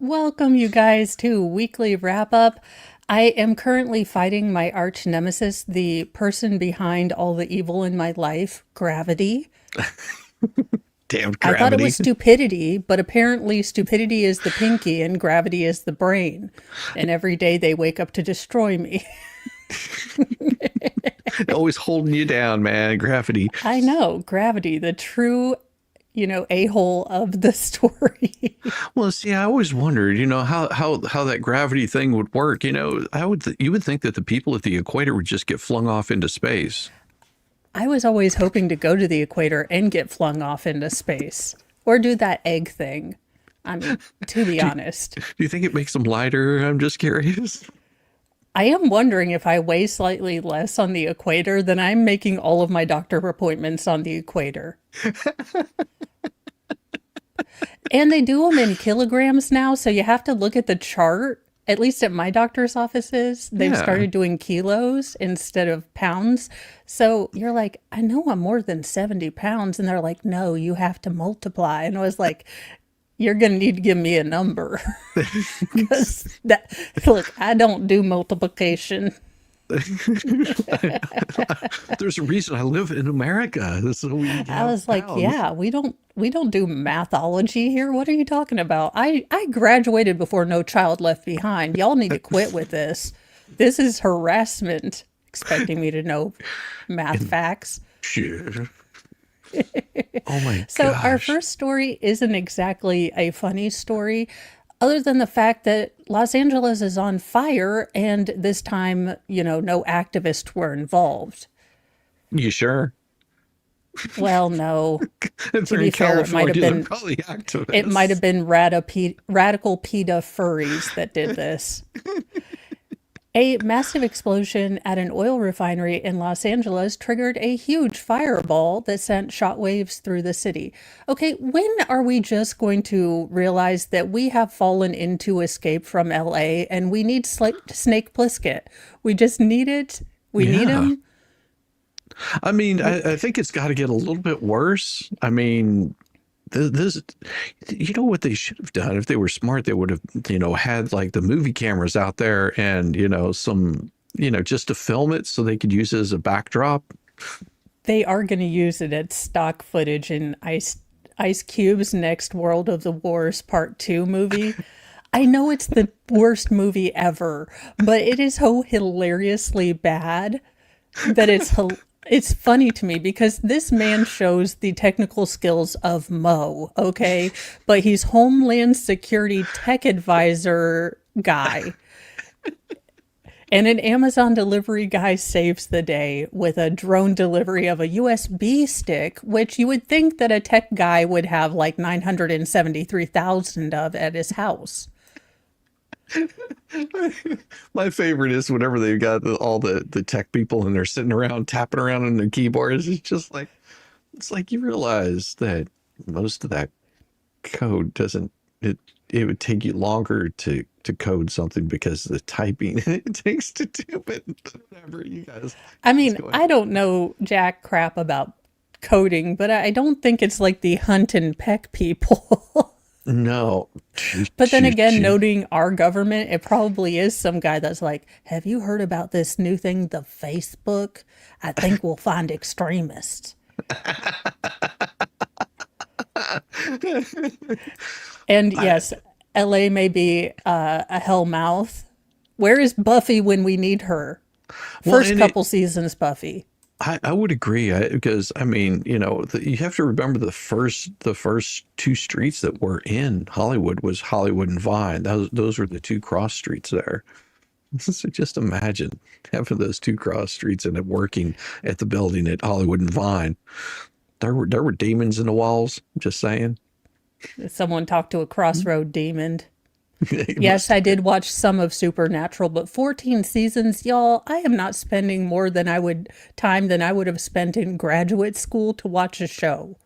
Welcome, you guys, to Weekly Wrap Up. I am currently fighting my arch nemesis, the person behind all the evil in my life, gravity. Damn I thought it gravity. was stupidity, but apparently stupidity is the pinky and gravity is the brain. And every day they wake up to destroy me. Always holding you down, man. Gravity. I know, gravity, the true, a-hole of the story. Well, see, I always wondered, how that gravity thing would work. You would think that the people at the equator would just get flung off into space. I was always hoping to go to the equator and get flung off into space. Or do that egg thing. I mean, to be honest. Do you think it makes them lighter? I'm just curious. I am wondering if I weigh slightly less on the equator, then I'm making all of my doctor appointments on the equator. And they do them in kilograms now, so you have to look at the chart. At least at my doctor's offices, they've started doing kilos instead of pounds. So you're like, I know I'm more than 70 pounds. And they're like, no, you have to multiply. And I was like, you're going to need to give me a number. Because look, I don't do multiplication. There's a reason I live in America. I was like, yeah, we don't do mathology here. What are you talking about? I graduated before No Child Left Behind. Y'all need to quit with this. This is harassment, expecting me to know math facts. Sure. Oh my So gosh. our first story isn't exactly a funny story, other than the fact that Los Angeles is on fire, and this time, no activists were involved. You sure? Well, no. If To they're be in fair, California, they're probably activists. it might have been radical PETA furries that did this. A massive explosion at an oil refinery in Los Angeles triggered a huge fireball that sent shockwaves through the city. Okay, when are we just going to realize that we have fallen into Escape from LA and we need Snake Plissket? We just need it. We need him. I mean, I think it's got to get a little bit worse. I mean, this, what they should have done if they were smart, they would have, had like the movie cameras out there and, some, just to film it so they could use it as a backdrop. They are going to use it as stock footage in Ice Cube's next World of the Wars Part 2 movie. I know it's the worst movie ever, but it is so hilariously bad that it's funny to me because this man shows the technical skills of Mo, okay? But he's Homeland Security tech advisor guy. And an Amazon delivery guy saves the day with a drone delivery of a USB stick, which you would think that a tech guy would have like 973,000 of at his house. My favorite is whenever they've got all the tech people and they're sitting around tapping around on their keyboards. It's like you realize that most of that code it would take you longer to code something because of the typing it takes to do it. Whatever, you guys. I mean, I don't know jack crap about coding, but I don't think it's like the hunt and peck people. No. But then again, noting our government, it probably is some guy that's like, have you heard about this new thing, the Facebook? I think we'll find extremists. And yes, LA may be a hell mouth. Where is Buffy when we need her? First couple seasons, Buffy. I would agree because I mean, you have to remember the first two streets that were in Hollywood was Hollywood and Vine. Those were the two cross streets there. So just imagine having those two cross streets and it working at the building at Hollywood and Vine. There were demons in the walls. Just saying. Someone talked to a crossroad demon. Yes, I did watch some of Supernatural, but 14 seasons, y'all, I am not spending more than I would have spent in graduate school to watch a show.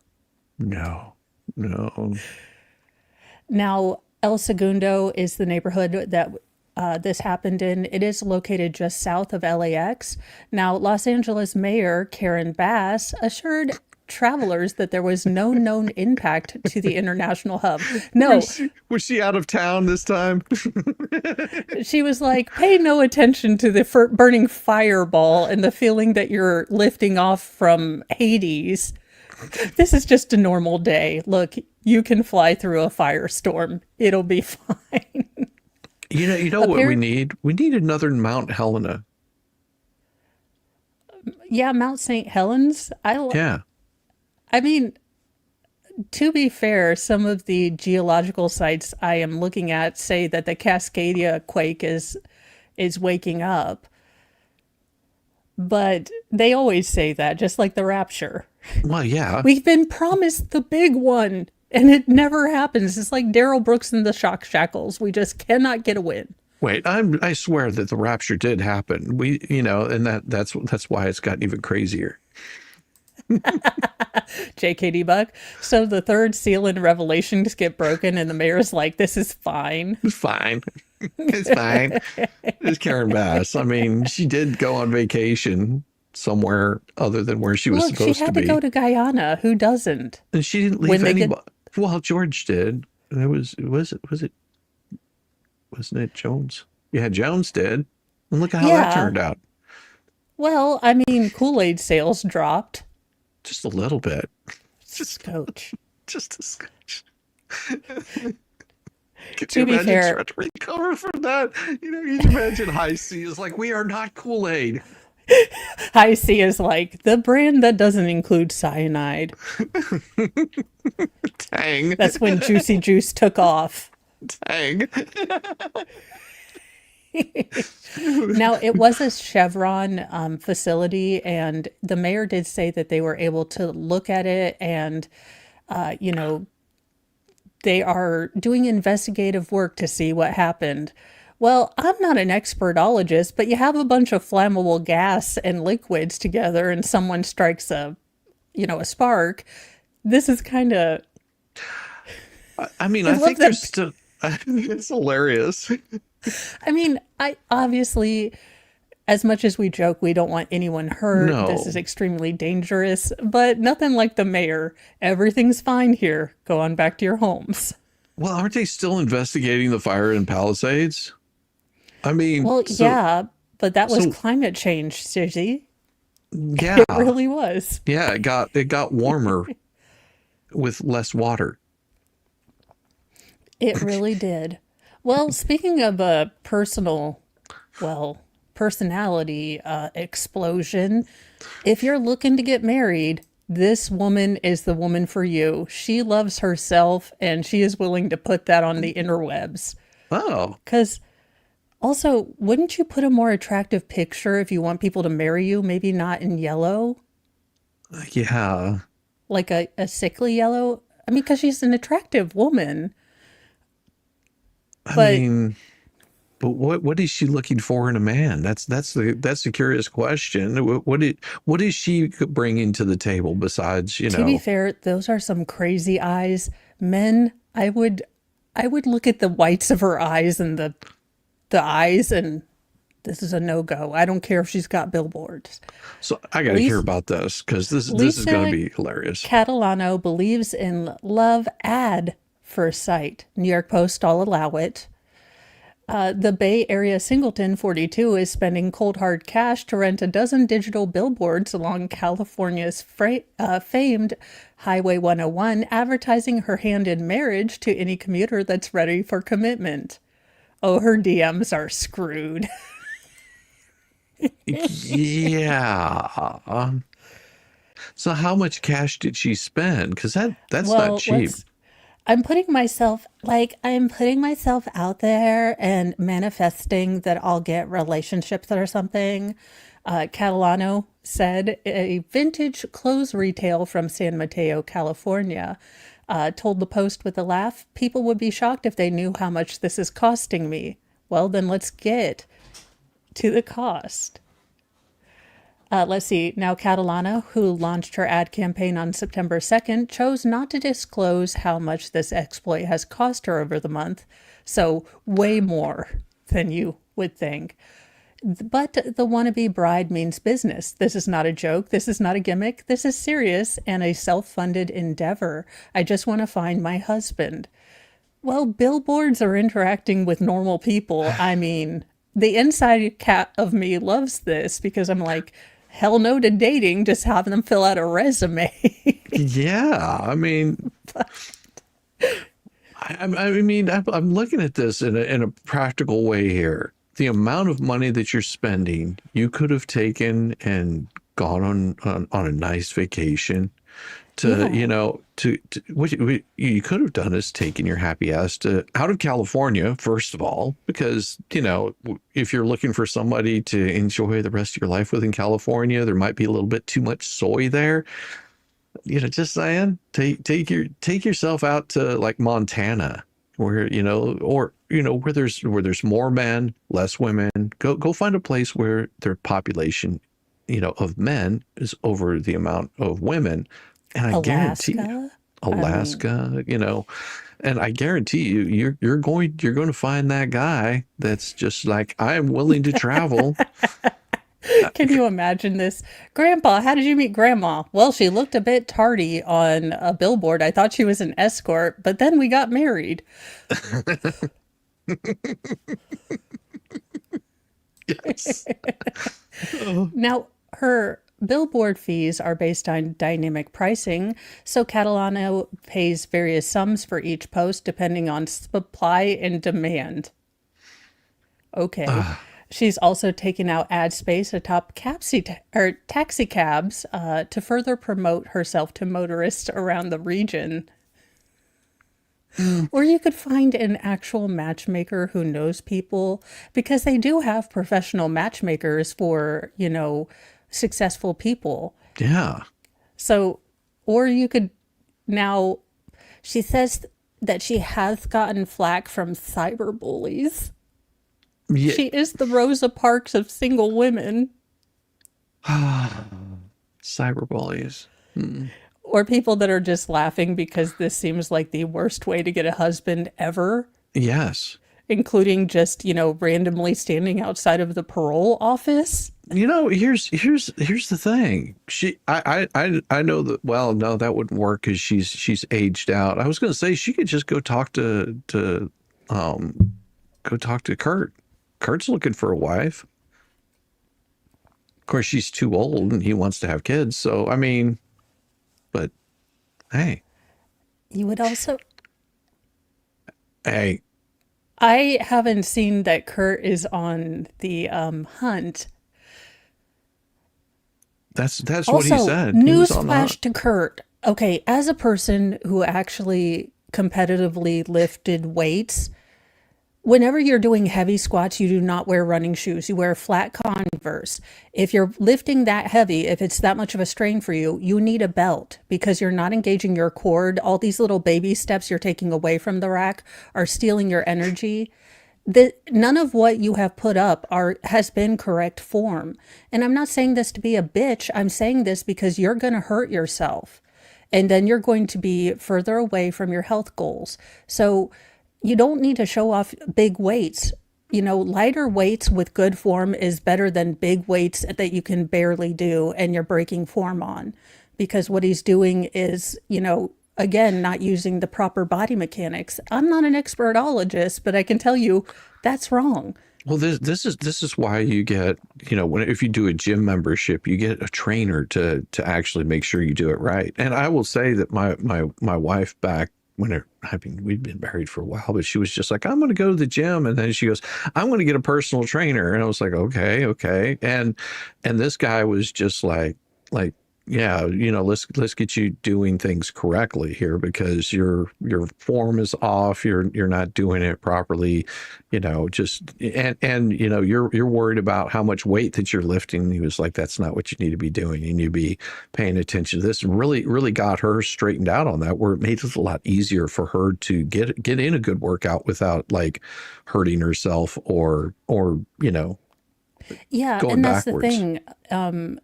No. Now, El Segundo is the neighborhood that this happened in. It is located just south of LAX. Now, Los Angeles Mayor Karen Bass assured travelers that there was no known impact to the international hub. No, Was she out of town this time? she was like, pay no attention to the burning fireball and the feeling that you're lifting off from Hades. This is just a normal day. Look, you can fly through a firestorm. It'll be fine. You know what we need? We need another Mount Helena. Yeah, Mount St. Helens. Yeah. I mean, to be fair, some of the geological sites I am looking at say that the Cascadia quake is waking up. But they always say that, just like the rapture. Well, yeah. We've been promised the big one, and it never happens. It's like Daryl Brooks and the Shock Shackles. We just cannot get a win. Wait, I swear that the rapture did happen. And that's why it's gotten even crazier. JKD Buck. So the third seal in Revelation just get broken, and the mayor's like, this is fine. It's fine. It's fine. It's Karen Bass. I mean, she did go on vacation somewhere other than where she was supposed to be. She had to go to Guyana. Who doesn't? And she didn't leave anybody. Well, George did. It wasn't it Jones? Yeah, Jones did. And look at how that turned out. Well, I mean, Kool-Aid sales dropped. Just a little bit. Scotch. Just a scotch. To be fair, trying to recover from that? You imagine High C is like, we are not Kool-Aid. High C is like the brand that doesn't include cyanide. Tang. That's when Juicy Juice took off. Tang. Now, it was a Chevron facility, and the mayor did say that they were able to look at it and, they are doing investigative work to see what happened. Well, I'm not an expertologist, but you have a bunch of flammable gas and liquids together and someone strikes a spark. This is kind of... I mean, I think there's still... It's hilarious. I mean, I obviously, as much as we joke, we don't want anyone hurt. No. This is extremely dangerous, but nothing like the mayor. Everything's fine here. Go on back to your homes. Well, aren't they still investigating the fire in Palisades? I mean, yeah, but that was climate change, Shizzy. Yeah, it really was. Yeah, it got warmer with less water. It really did. Well, speaking of a personality explosion, if you're looking to get married, this woman is the woman for you. She loves herself, and she is willing to put that on the interwebs. Oh. Because also, wouldn't you put a more attractive picture if you want people to marry you? Maybe not in yellow? Yeah. Like a sickly yellow? I mean, because she's an attractive woman. But what is she looking for in a man? That's the curious question. What is she bringing to the table besides, To be fair, those are some crazy eyes. Men, I would look at the whites of her eyes and the eyes, and this is a no-go. I don't care if she's got billboards. So I got to hear about this because this is going to be hilarious. Catalano believes in love at first sight. New York Post, I'll allow it. The Bay Area singleton, 42, is spending cold hard cash to rent a dozen digital billboards along California's famed Highway 101, advertising her hand in marriage to any commuter that's ready for commitment. Oh, her DMs are screwed. Yeah. So how much cash did she spend? Because that's not cheap. I'm putting myself out there and manifesting that I'll get relationships or something. Catalano said a vintage clothes retail from San Mateo, California, told the Post with a laugh, people would be shocked if they knew how much this is costing me. Well, then let's get to the cost. Let's see. Now, Catalana, who launched her ad campaign on September 2nd, chose not to disclose how much this exploit has cost her over the month. So way more than you would think. But the wannabe bride means business. This is not a joke. This is not a gimmick. This is serious and a self funded endeavor. I just want to find my husband. Well, billboards are interacting with normal people. I mean, the inside cat of me loves this because I'm like, hell no to dating, just having them fill out a resume. Yeah, I mean, I'm looking at this in a practical way here. The amount of money that you're spending, you could have taken and gone on a nice vacation to, Yeah. to what you could have done is taken your happy ass to out of California, first of all, because, if you're looking for somebody to enjoy the rest of your life with in California, there might be a little bit too much soy there. Just saying, take yourself out to like Montana, where where there's more men, less women. Go find a place where their population, of men is over the amount of women, and I guarantee Alaska? I mean, Alaska, and I guarantee you, you're going to find that guy that's just like, I am willing to travel. can you imagine this? Grandpa, how did you meet Grandma? Well, she looked a bit tardy on a billboard. I thought she was an escort, but then we got married. Yes. Now, her billboard fees are based on dynamic pricing, so Catalano pays various sums for each post depending on supply and demand. Okay. She's also taken out ad space atop taxi cabs to further promote herself to motorists around the region. Or you could find an actual matchmaker who knows people because they do have professional matchmakers for, successful people. Yeah. So, or you could now, she says that she has gotten flack from cyber bullies. Yeah. She is the Rosa Parks of single women. Cyberbullies. Or people that are just laughing because this seems like the worst way to get a husband ever, Yes. including just, randomly standing outside of the parole office. Here's the thing. I know that. Well, no, that wouldn't work because she's aged out. I was going to say she could just go talk to Kurt. Kurt's looking for a wife. Of course, she's too old and he wants to have kids. So, I mean, but hey, You would also. hey, I haven't seen that Kurt is on the hunt. that's what he Also, said. He was on the hunt. newsflash to Kurt. Okay, as a person who actually competitively lifted weights, whenever you're doing heavy squats, you do not wear running shoes. You wear flat Converse. If you're lifting that heavy, if it's that much of a strain for you, you need a belt because you're not engaging your core. All these little baby steps you're taking away from the rack are stealing your energy. None of what you have put up has been correct form. And I'm not saying this to be a bitch. I'm saying this because you're going to hurt yourself. And then you're going to be further away from your health goals. So you don't need to show off big weights. Lighter weights with good form is better than big weights that you can barely do and you're breaking form on. Because what he's doing is, again, not using the proper body mechanics. I'm not an expertologist, but I can tell you that's wrong. Well, this is why you get, if you do a gym membership, you get a trainer to actually make sure you do it right. And I will say that my wife back we'd been married for a while, but she was just like, I'm going to go to the gym. And then she goes, I'm going to get a personal trainer. And I was like, okay. And this guy was just like, yeah, let's get you doing things correctly here because your form is off. You're not doing it properly, and you're worried about how much weight that you're lifting. He was like, that's not what you need to be doing. You need to be paying attention to this. And really got her straightened out on that, where it made it a lot easier for her to get in a good workout without like hurting herself or Yeah, going and that's the backwards. thing.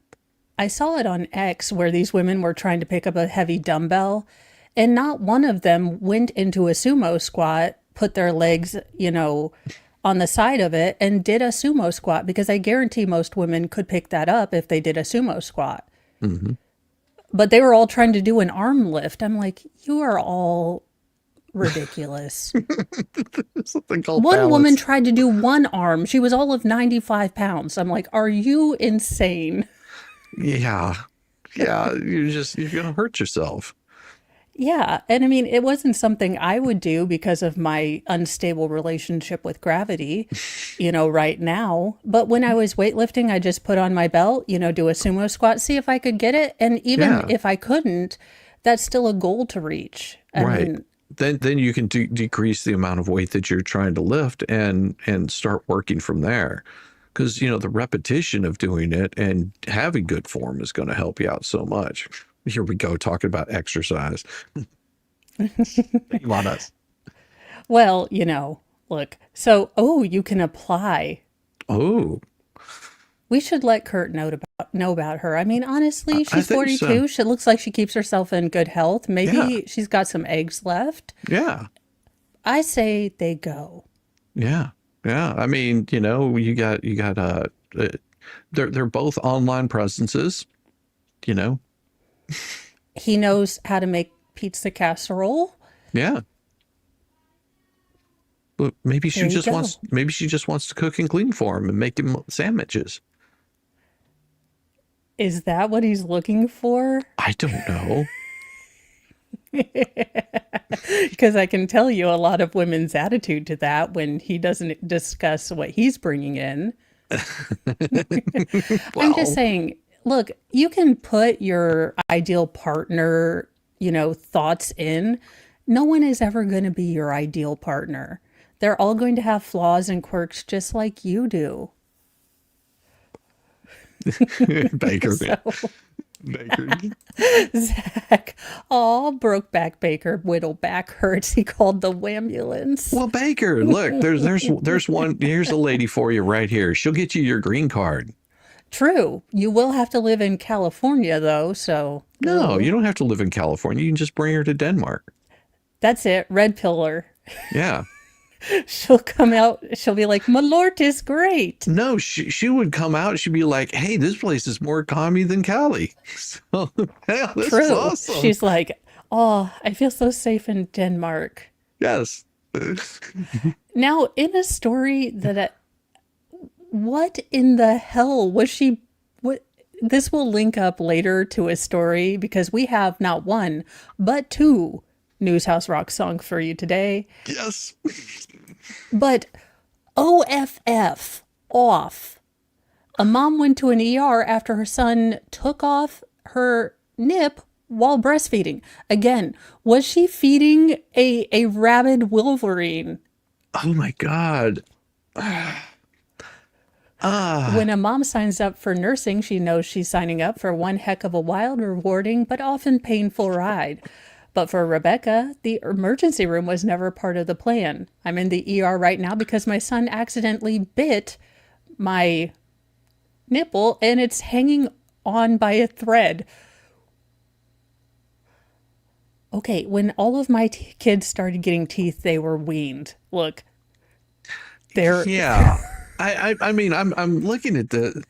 I saw it on X where these women were trying to pick up a heavy dumbbell, and not one of them went into a sumo squat, put their legs, on the side of it and did a sumo squat because I guarantee most women could pick that up if they did a sumo squat. Hmm. But they were all trying to do an arm lift. I'm like, you are all ridiculous. Something called One woman balance. tried to do one arm. She was all of 95 pounds. I'm like, are you insane? Yeah. Yeah. You're going to hurt yourself. Yeah. And I mean, it wasn't something I would do because of my unstable relationship with gravity, right now. But when I was weightlifting, I just put on my belt, do a sumo squat, see if I could get it. And even Yeah. if I couldn't, that's still a goal to reach. I Right. mean, Then you can decrease the amount of weight that you're trying to lift and start working from there. Because, the repetition of doing it and having good form is going to help you out so much. Here we go, talking about exercise. You want us? well, look, so, you can apply. Oh, We should let Kurt know about her. I mean, honestly, I she's think so. 42. She looks like she keeps herself in good health. Yeah. Maybe she's got some eggs left. Yeah. I say they go. Yeah. Yeah. I mean, you got they're both online presences, you know. He knows how to make pizza casserole. Yeah. But There you go. maybe she just wants to cook and clean for him and make him sandwiches. Is that what he's looking for? I don't know. Because I can tell you a lot of women's attitude to that when he doesn't discuss what he's bringing in. I'm just Well, saying, look, you can put your ideal partner, thoughts in. No one is ever going to be your ideal partner. They're all going to have flaws and quirks just like you do. Baker, So, Baker. Zach, all Brokeback Baker, whittle back hurts. He called the wambulance. Well, Baker, look, there's one. Here's a lady for you right here. She'll get you your green card. True. You will have to live in California, though, so. No, Ooh. you don't have to live in California. You can just bring her to Denmark. That's it. Red pillar. Yeah. She'll come out. She'll be like, Malort is great. No, she would come out. She'd be like, "Hey, this place is more commie than Cali." So, hell, this is True. awesome. She's like, oh, I feel so safe in Denmark. Yes. Now, in a story what in the hell was she? What? This will link up later to a story because we have not one, but two News House Rock songs for you today. Yes. But OFF, off. A mom went to an ER after her son took off her nip while breastfeeding. Again, was she feeding a rabid Wolverine? Oh my God. When a mom signs up for nursing, she knows she's signing up for one heck of a wild, rewarding, but often painful ride. But for Rebecca, the emergency room was never part of the plan. I'm in the ER right now because my son accidentally bit my nipple and it's hanging on by a thread. Okay, when all of my kids started getting teeth, they were weaned. Look, they're Yeah. I mean, I'm looking at the.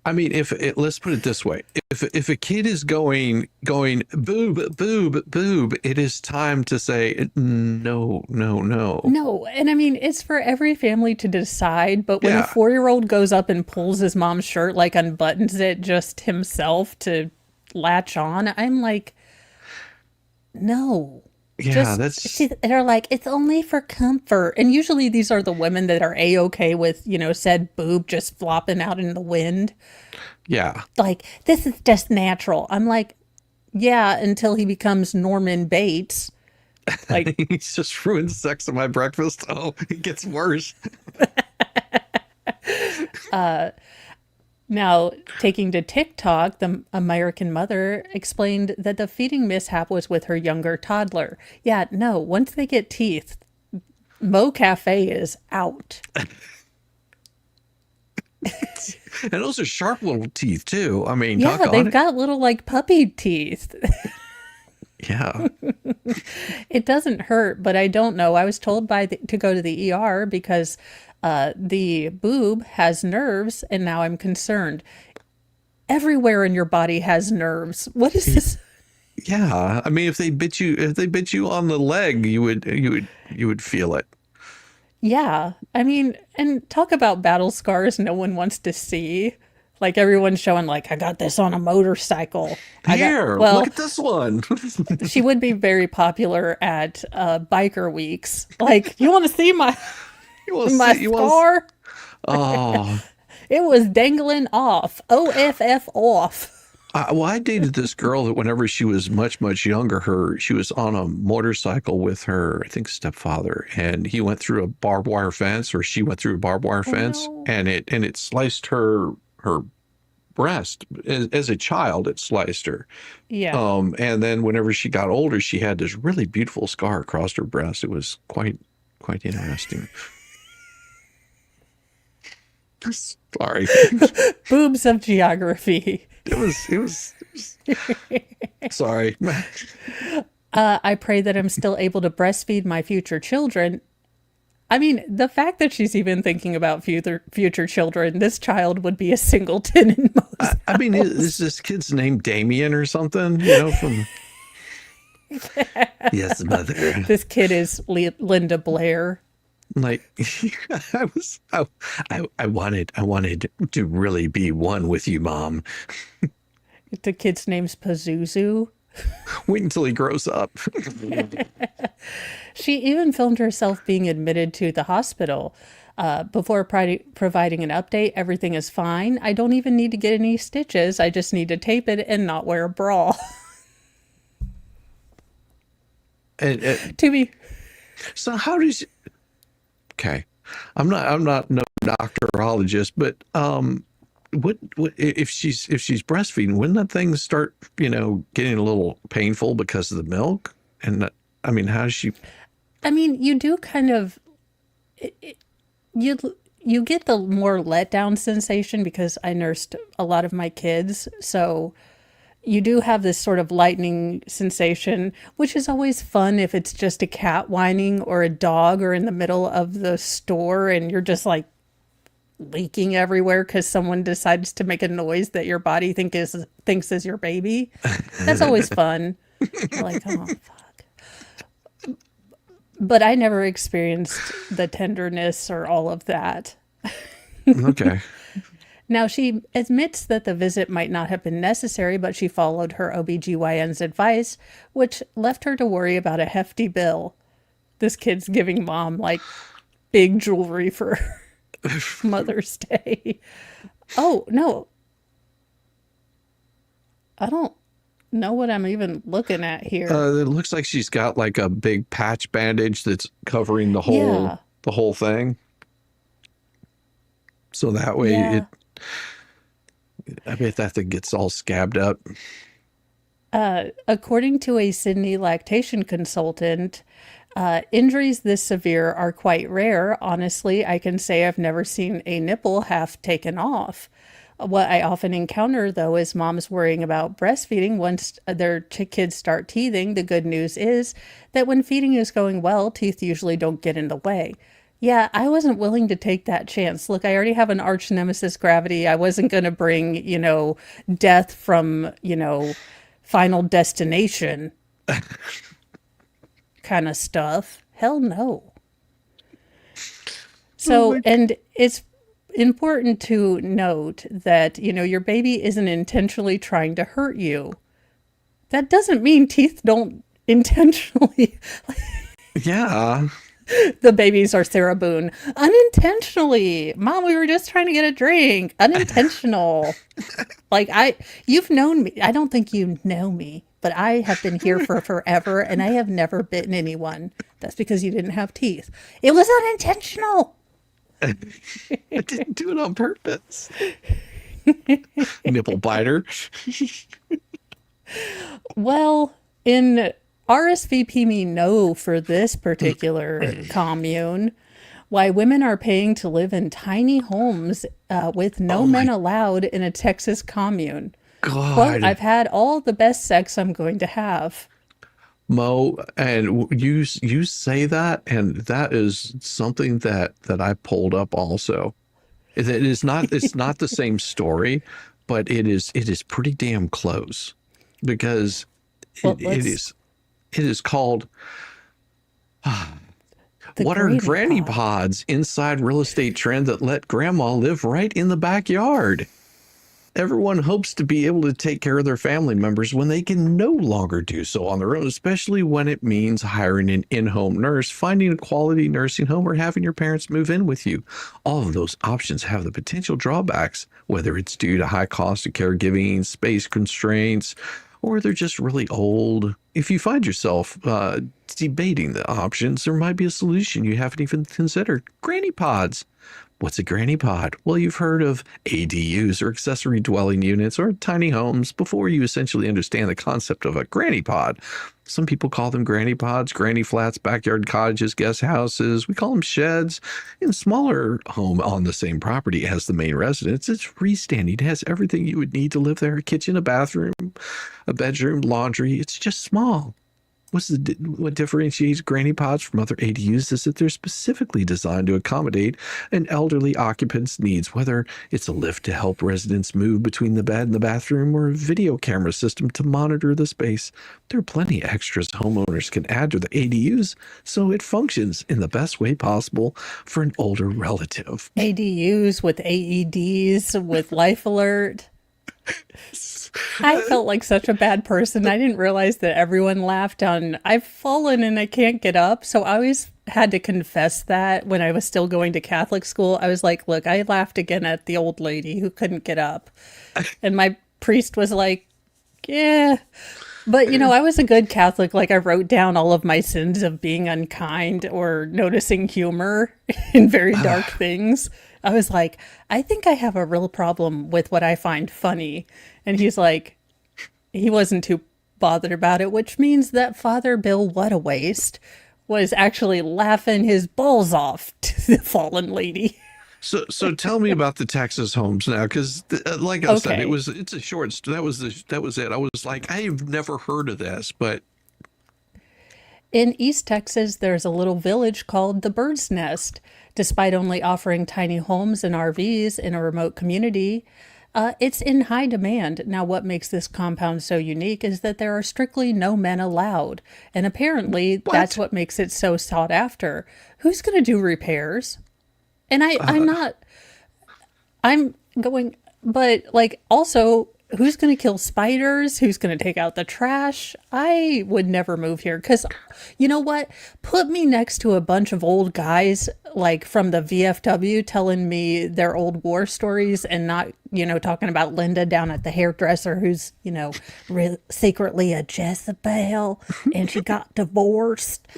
I mean, let's put it this way: if a kid is going boob boob boob, it is time to say no, no, no. no. And I mean, it's for every family to decide. But when a Yeah, 4-year-old goes up and pulls his mom's shirt, like unbuttons it just himself to latch on, I'm like, no. yeah, that's They're like, it's only for comfort. And usually these are the women that are A-okay with, said boob just flopping out in the wind. yeah. Like, this is just natural. I'm like, yeah, until he becomes Norman Bates. Like, He's just ruined sex at my breakfast. Oh, it gets worse. now taking to TikTok, the American mother explained that the feeding mishap was with her younger toddler. Yeah, no, once they get teeth, Mo Cafe is out. And those are sharp little teeth too. I mean, Yeah, talk on they've it. got little like puppy teeth. Yeah. It doesn't hurt, but I don't know. I was told to go to the ER because the boob has nerves, and now I'm concerned. Everywhere in your body has nerves. What is this? Yeah. I mean, if they bit you on the leg, you would feel it. Yeah. I mean, and talk about battle scars no one wants to see. Like everyone's showing, like, I got this on a motorcycle. Here, look Well, at this one. she would be very popular at biker weeks. Like, you want to see my You want to my see? scar? Oh, It was dangling off. OFF off. well, I dated this girl that whenever she was much younger, she was on a motorcycle with her, I think, stepfather, and he went through a barbed wire fence, or she went through a barbed wire Oh fence, no. and it sliced her breast. As a child, it sliced her. Yeah. And then whenever she got older, she had this really beautiful scar across her breast. It was quite interesting. Sorry. Boobs of geography. It was sorry. I pray that I'm still able to breastfeed my future children. I mean, the fact that she's even thinking about future children, this child would be a singleton in most. I mean, is this kid's name Damien or something? You know, from yes, mother. This kid is Linda Blair. Like I wanted to really be one with you, Mom. The kid's name's Pazuzu. Wait until he grows up. She even filmed herself being admitted to the hospital. Before providing an update, everything is fine. I don't even need to get any stitches. I just need to tape it and not wear a bra. To be So how does okay? I'm not no doctorologist, but what if she's breastfeeding? Wouldn't that thing start getting a little painful because of the milk? And I mean, how does she? I mean, you do kind of you you get the more letdown sensation because I nursed a lot of my kids, so you do have this sort of lightning sensation, which is always fun if it's just a cat whining or a dog or in the middle of the store and you're just like leaking everywhere because someone decides to make a noise that your body thinks is your baby. That's always fun. You're like, oh fuck. But I never experienced the tenderness or all of that. Okay. Now, she admits that the visit might not have been necessary, but she followed her OBGYN's advice, which left her to worry about a hefty bill. This kid's giving mom, like, big jewelry for Mother's Day. Oh, no. I don't know what I'm even looking at here. It looks like she's got like a big patch bandage that's covering the whole thing. So that way I bet that thing gets all scabbed up. According to a Sydney lactation consultant, injuries this severe are quite rare. Honestly, I can say I've never seen a nipple half taken off. What I often encounter, though, is moms worrying about breastfeeding once their kids start teething. The good news is that when feeding is going well, teeth usually don't get in the way. Yeah, I wasn't willing to take that chance. Look, I already have an arch nemesis, gravity. I wasn't going to bring, death from, Final Destination kind of stuff. Hell no. So, and it's important to note that, your baby isn't intentionally trying to hurt you. That doesn't mean teeth don't intentionally. Yeah. The babies are Sarah Boone. Unintentionally. Mom, we were just trying to get a drink. Unintentional. You've known me. I don't think you know me, but I have been here for forever and I have never bitten anyone. That's because you didn't have teeth. It was unintentional. I didn't do it on purpose. Nipple biter. Well, in RSVP me no for this particular commune. Why women are paying to live in tiny homes with no men allowed in a Texas commune. God. Quote, I've had all the best sex I'm going to have. Mo, and you say that, and that is something that I pulled up also. It is not, it's not the same story, but it is pretty damn close because Well, it let's is it is called the what are granny granny pod. pods inside real estate trend that let grandma live right in the backyard? Everyone hopes to be able to take care of their family members when they can no longer do so on their own, especially when it means hiring an in home nurse, finding a quality nursing home, or having your parents move in with you. All of those options have the potential drawbacks, whether it's due to high cost of caregiving, space constraints, or they're just really old. If you find yourself debating the options, there might be a solution you haven't even considered: granny pods. What's a granny pod? Well, you've heard of ADUs, or accessory dwelling units, or tiny homes before you essentially understand the concept of a granny pod. Some people call them granny pods, granny flats, backyard cottages, guest houses. We call them sheds. In a smaller home on the same property as the main residence, it's freestanding. It has everything you would need to live there: a kitchen, a bathroom, a bedroom, laundry. It's just small. What differentiates granny pods from other ADUs is that they're specifically designed to accommodate an elderly occupant's needs, whether it's a lift to help residents move between the bed and the bathroom, or a video camera system to monitor the space. There are plenty of extras homeowners can add to the ADUs so it functions in the best way possible for an older relative. ADUs with AEDs with life alert. I felt like such a bad person. I didn't realize that everyone laughed on I've fallen and I can't get up. So I always had to confess that when I was still going to Catholic school. I was like, look, I laughed again at the old lady who couldn't get up. And my priest was like, yeah. But, I was a good Catholic. Like, I wrote down all of my sins of being unkind or noticing humor in very dark things. I was like, I think I have a real problem with what I find funny. And he's like, he wasn't too bothered about it, which means that Father Bill What a Waste was actually laughing his balls off to the fallen lady. So tell me about the Texas homes now, because like I said, Okay. it's a short. That was it. I was like, I've never heard of this, but In East Texas, there's a little village called the Bird's Nest. Despite only offering tiny homes and RVs in a remote community, it's in high demand. Now, what makes this compound so unique is that there are strictly no men allowed. And apparently, that's what? what makes it so sought after. Who's going to do repairs? And I'm Uh, not, I'm going, but like also, who's going to kill spiders? Who's going to take out the trash? I would never move here because you know what? Put me next to a bunch of old guys like from the VFW telling me their old war stories and not, talking about Linda down at the hairdresser who's, secretly a Jezebel and she got divorced.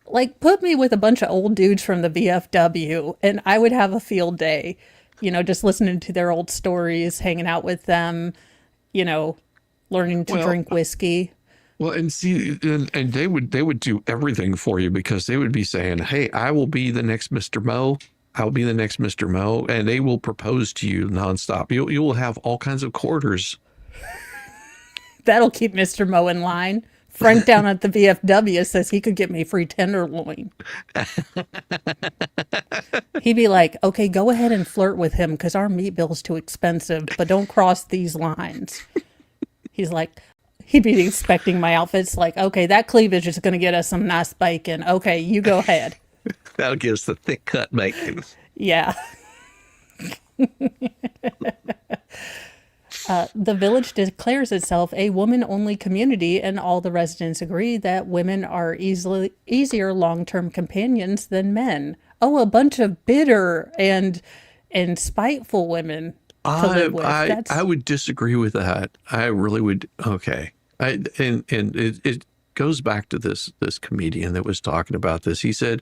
Like, put me with a bunch of old dudes from the VFW and I would have a field day, just listening to their old stories, hanging out with them, you know, learning to well, drink whiskey. well, and see, and they would do everything for you because they would be saying, "Hey, I will be the next Mr. Mo. I'll be the next Mr. Mo," and they will propose to you nonstop. You will have all kinds of quarters. That'll keep Mr. Mo in line. Frank down at the VFW says he could get me free tenderloin. He'd be like, okay, go ahead and flirt with him because our meat bill's too expensive, but don't cross these lines. He's like, he'd be expecting my outfits like, okay, that cleavage is going to get us some nice bacon. Okay, you go ahead. That'll give us the thick cut bacon. Yeah. The village declares itself a woman-only community, and all the residents agree that women are easier long-term companions than men. Oh, a bunch of bitter and spiteful women to I live with. I That's would disagree with that. I really would. Okay. And it goes back to this comedian that was talking about this. He said,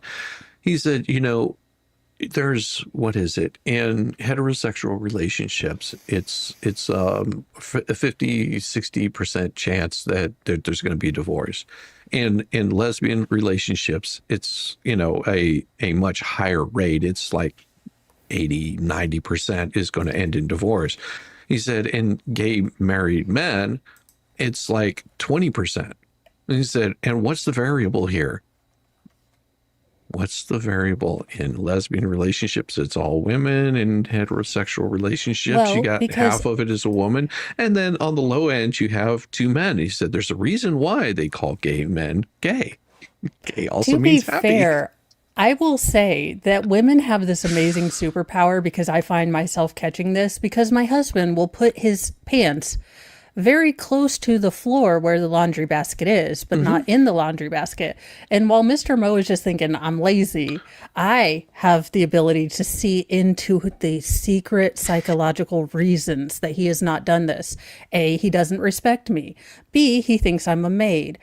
there's, what is it, in heterosexual relationships, it's a 50-60% chance that there's going to be a divorce. In lesbian relationships, it's, a much higher rate. It's like 80-90% is going to end in divorce. He said in gay married men, it's like 20%. And he said, and what's the variable here? What's the variable in lesbian relationships? It's all women. In heterosexual relationships, you Well, got because half of it is a woman. And then on the low end, you have two men. He said, there's a reason why they call gay men gay. Gay also to be means happy. fair, I will say that women have this amazing superpower because I find myself catching this because my husband will put his pants very close to the floor where the laundry basket is, but not in the laundry basket. And while Mr. Mo is just thinking, I'm lazy, I have the ability to see into the secret psychological reasons that he has not done this. A, he doesn't respect me. B, he thinks I'm a maid.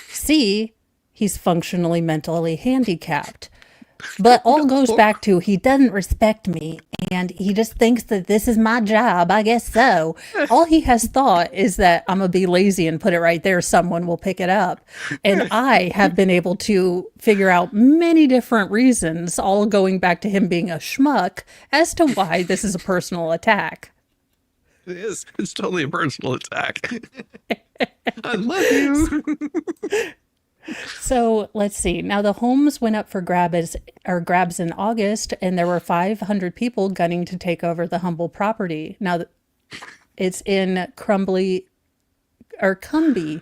C, he's functionally mentally handicapped. But all goes back to he doesn't respect me and he just thinks that this is my job. I guess so. All he has thought is that I'm going to be lazy and put it right there. Someone will pick it up. And I have been able to figure out many different reasons, all going back to him being a schmuck, as to why this is a personal attack. It is. It's totally a personal attack. I love you. So let's see. Now the homes went up for grabs in August, and there were 500 people gunning to take over the humble property. Now it's in Crumbly or Cumbie,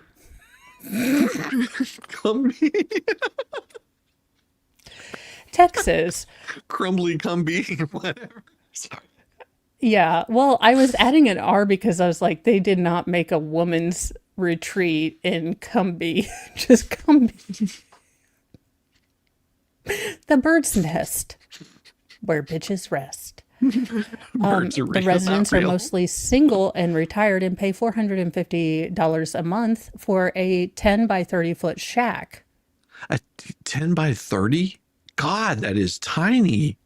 Texas. Crumbly Cumbie, whatever. Sorry. Yeah. Well, I was adding an R because I was like, they did not make a woman's retreat in Cumbie. Just Cumbie. The bird's nest where bitches rest. Birds are The real, residents not are real. mostly single and retired and pay $450 a month for a 10 by 30 foot shack. A 10 by 30? God, that is tiny.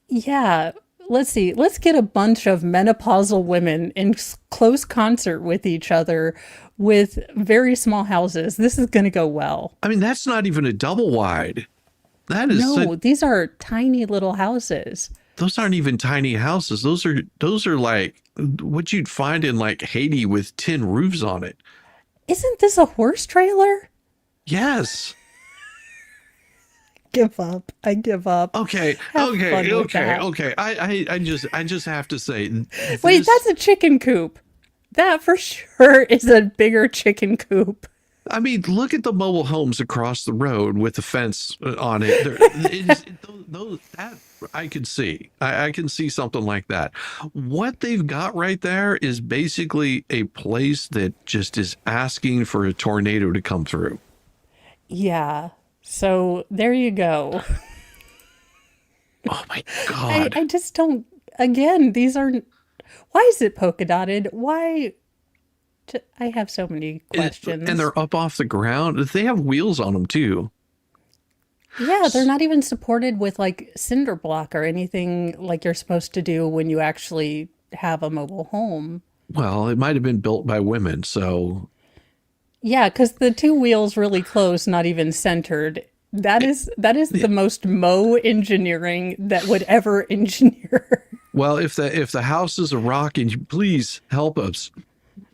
Yeah. Let's see. Let's get a bunch of menopausal women in close concert with each other with very small houses. This is going to go well. I mean, that's not even a double wide. That is No, these are tiny little houses. those aren't even tiny houses. Those are like what you'd find in like Haiti with tin roofs on it. Isn't this a horse trailer? Yes. Give up. I give up. Okay. Have Okay. fun with Okay. that. Okay. I just have to say Wait, this- that's a chicken coop. That for sure is a bigger chicken coop. I mean, look at the mobile homes across the road with the fence on it. That I could see. I can see something like that. What they've got right there is basically a place that just is asking for a tornado to come through. Yeah. So there you go. Oh my I, God. I just don't. Again, these are. Why is it polka dotted? Why? I have so many questions. And they're up off the ground. They have wheels on them too. Yeah, they're not even supported with like cinder block or anything like you're supposed to do when you actually have a mobile home. Well, it might have been built by women, so Yeah, because the two wheels really close, not even centered. That is the most Mo engineering that would ever engineer. well, if the house is a rock, and you please help us.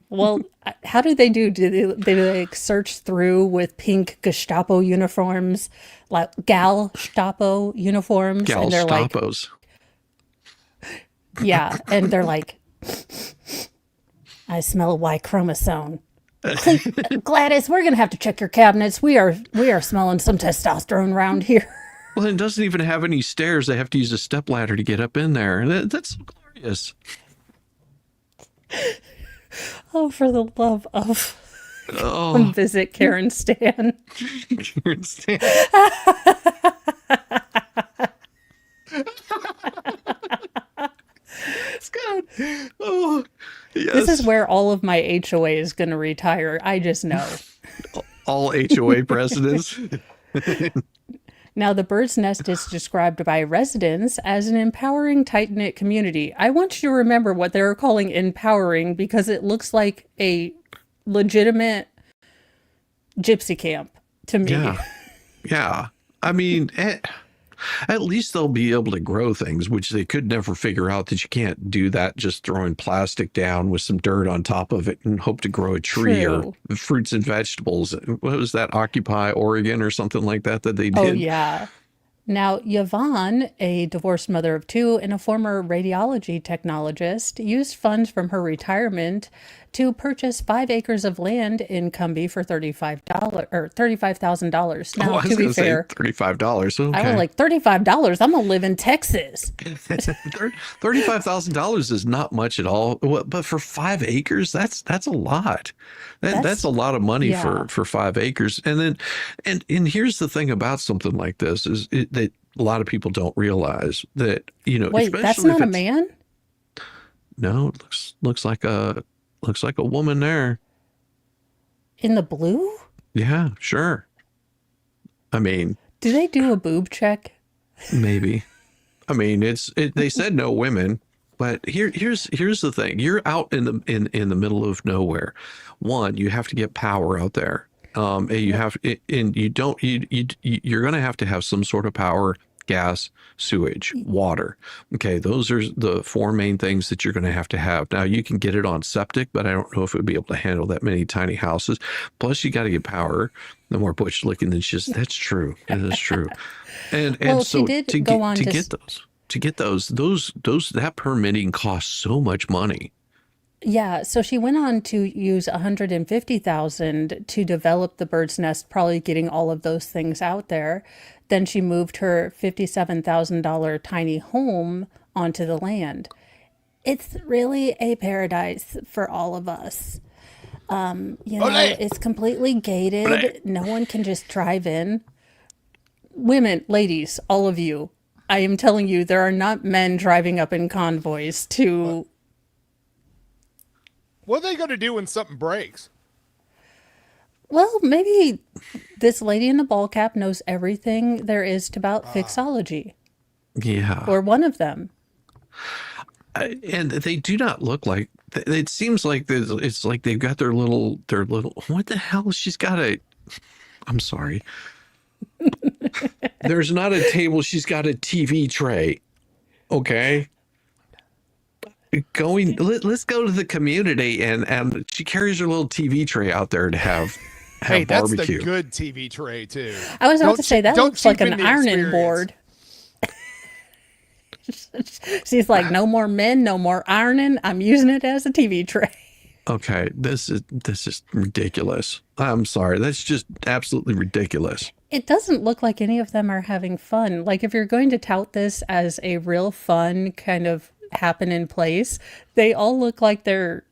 Well, how do they do? Do they like search through with pink Gestapo uniforms, like Gestapo uniforms, and they're like, Galstapos. yeah, and they're like, I smell a Y chromosome. Gladys, we're gonna have to check your cabinets. We are smelling some testosterone around here. Well, it doesn't even have any stairs. They have to use a stepladder to get up in there. That's so glorious. Oh, for the love of Oh, visit Karen Stan. it's good. Oh, yes. This is where all of my HOA is going to retire. I just know. All HOA presidents. Now, the bird's nest is described by residents as an empowering, tight-knit community. I want you to remember what they're calling empowering because it looks like a legitimate gypsy camp to me. Yeah. Yeah. I mean, At least they'll be able to grow things, which they could never figure out that you can't do that just throwing plastic down with some dirt on top of it and hope to grow a tree or True. fruits and vegetables. What was that, Occupy Oregon or something like that they Oh, did? yeah. Now, Yvonne, a divorced mother of two and a former radiology technologist, used funds from her retirement to purchase 5 acres of land in Cumbie for $35 or $35,000. Oh, Now, I was to be going to say fair, $35. I was Okay. like, $35? I'm gonna live in Texas. $35,000 is not much at all. But for 5 acres, that's a lot. That's That's a lot of money yeah. for 5 acres. And then, and here's the thing about something like this that a lot of people don't realize that, Wait, that's especially if not a it's man no, it looks like a woman there. in the blue? Yeah, sure. I mean, Do they do a boob check? maybe. I mean, they said no women, but here's the thing. You're out in the middle of nowhere. One, you have to get power out there. And you Yep. have and you don't you're going to have some sort of power, gas, sewage, water. Okay, those are the four main things that you're going to have. Now you can get it on septic, but I don't know if it would be able to handle that many tiny houses. Plus, you got to get power. The more bush licking than just that's true. That is true. And Well, she so did to go get on to to get those that permitting costs so much money. Yeah, so she went on to use 150,000 to develop the bird's nest, probably getting all of those things out there. Then she moved her $57,000 tiny home onto the land. It's really a paradise for all of us. Olé! It's completely But gated. No one can just drive in. Women, ladies, all of you, I am telling you, there are not men driving up in convoys to. What are they going to do when something breaks? Well, maybe this lady in the ball cap knows everything there is about fixology, Yeah. or one of them. And they do not look like it seems like it's like they've got their little what the hell she's got I'm sorry, there's not a table, she's got a TV tray. Okay, let's go to the community, and she carries her little TV tray out there to have Hey, that's the barbecue. good TV tray too. I was about Don't to say che- that don't looks like cheapen an the ironing experience. board. She's like, no more men, no more ironing. I'm using it as a TV tray. Okay, this is ridiculous. I'm sorry, that's just absolutely ridiculous. It doesn't look like any of them are having fun. Like, if you're going to tout this as a real fun kind of happen in place, they all look like they're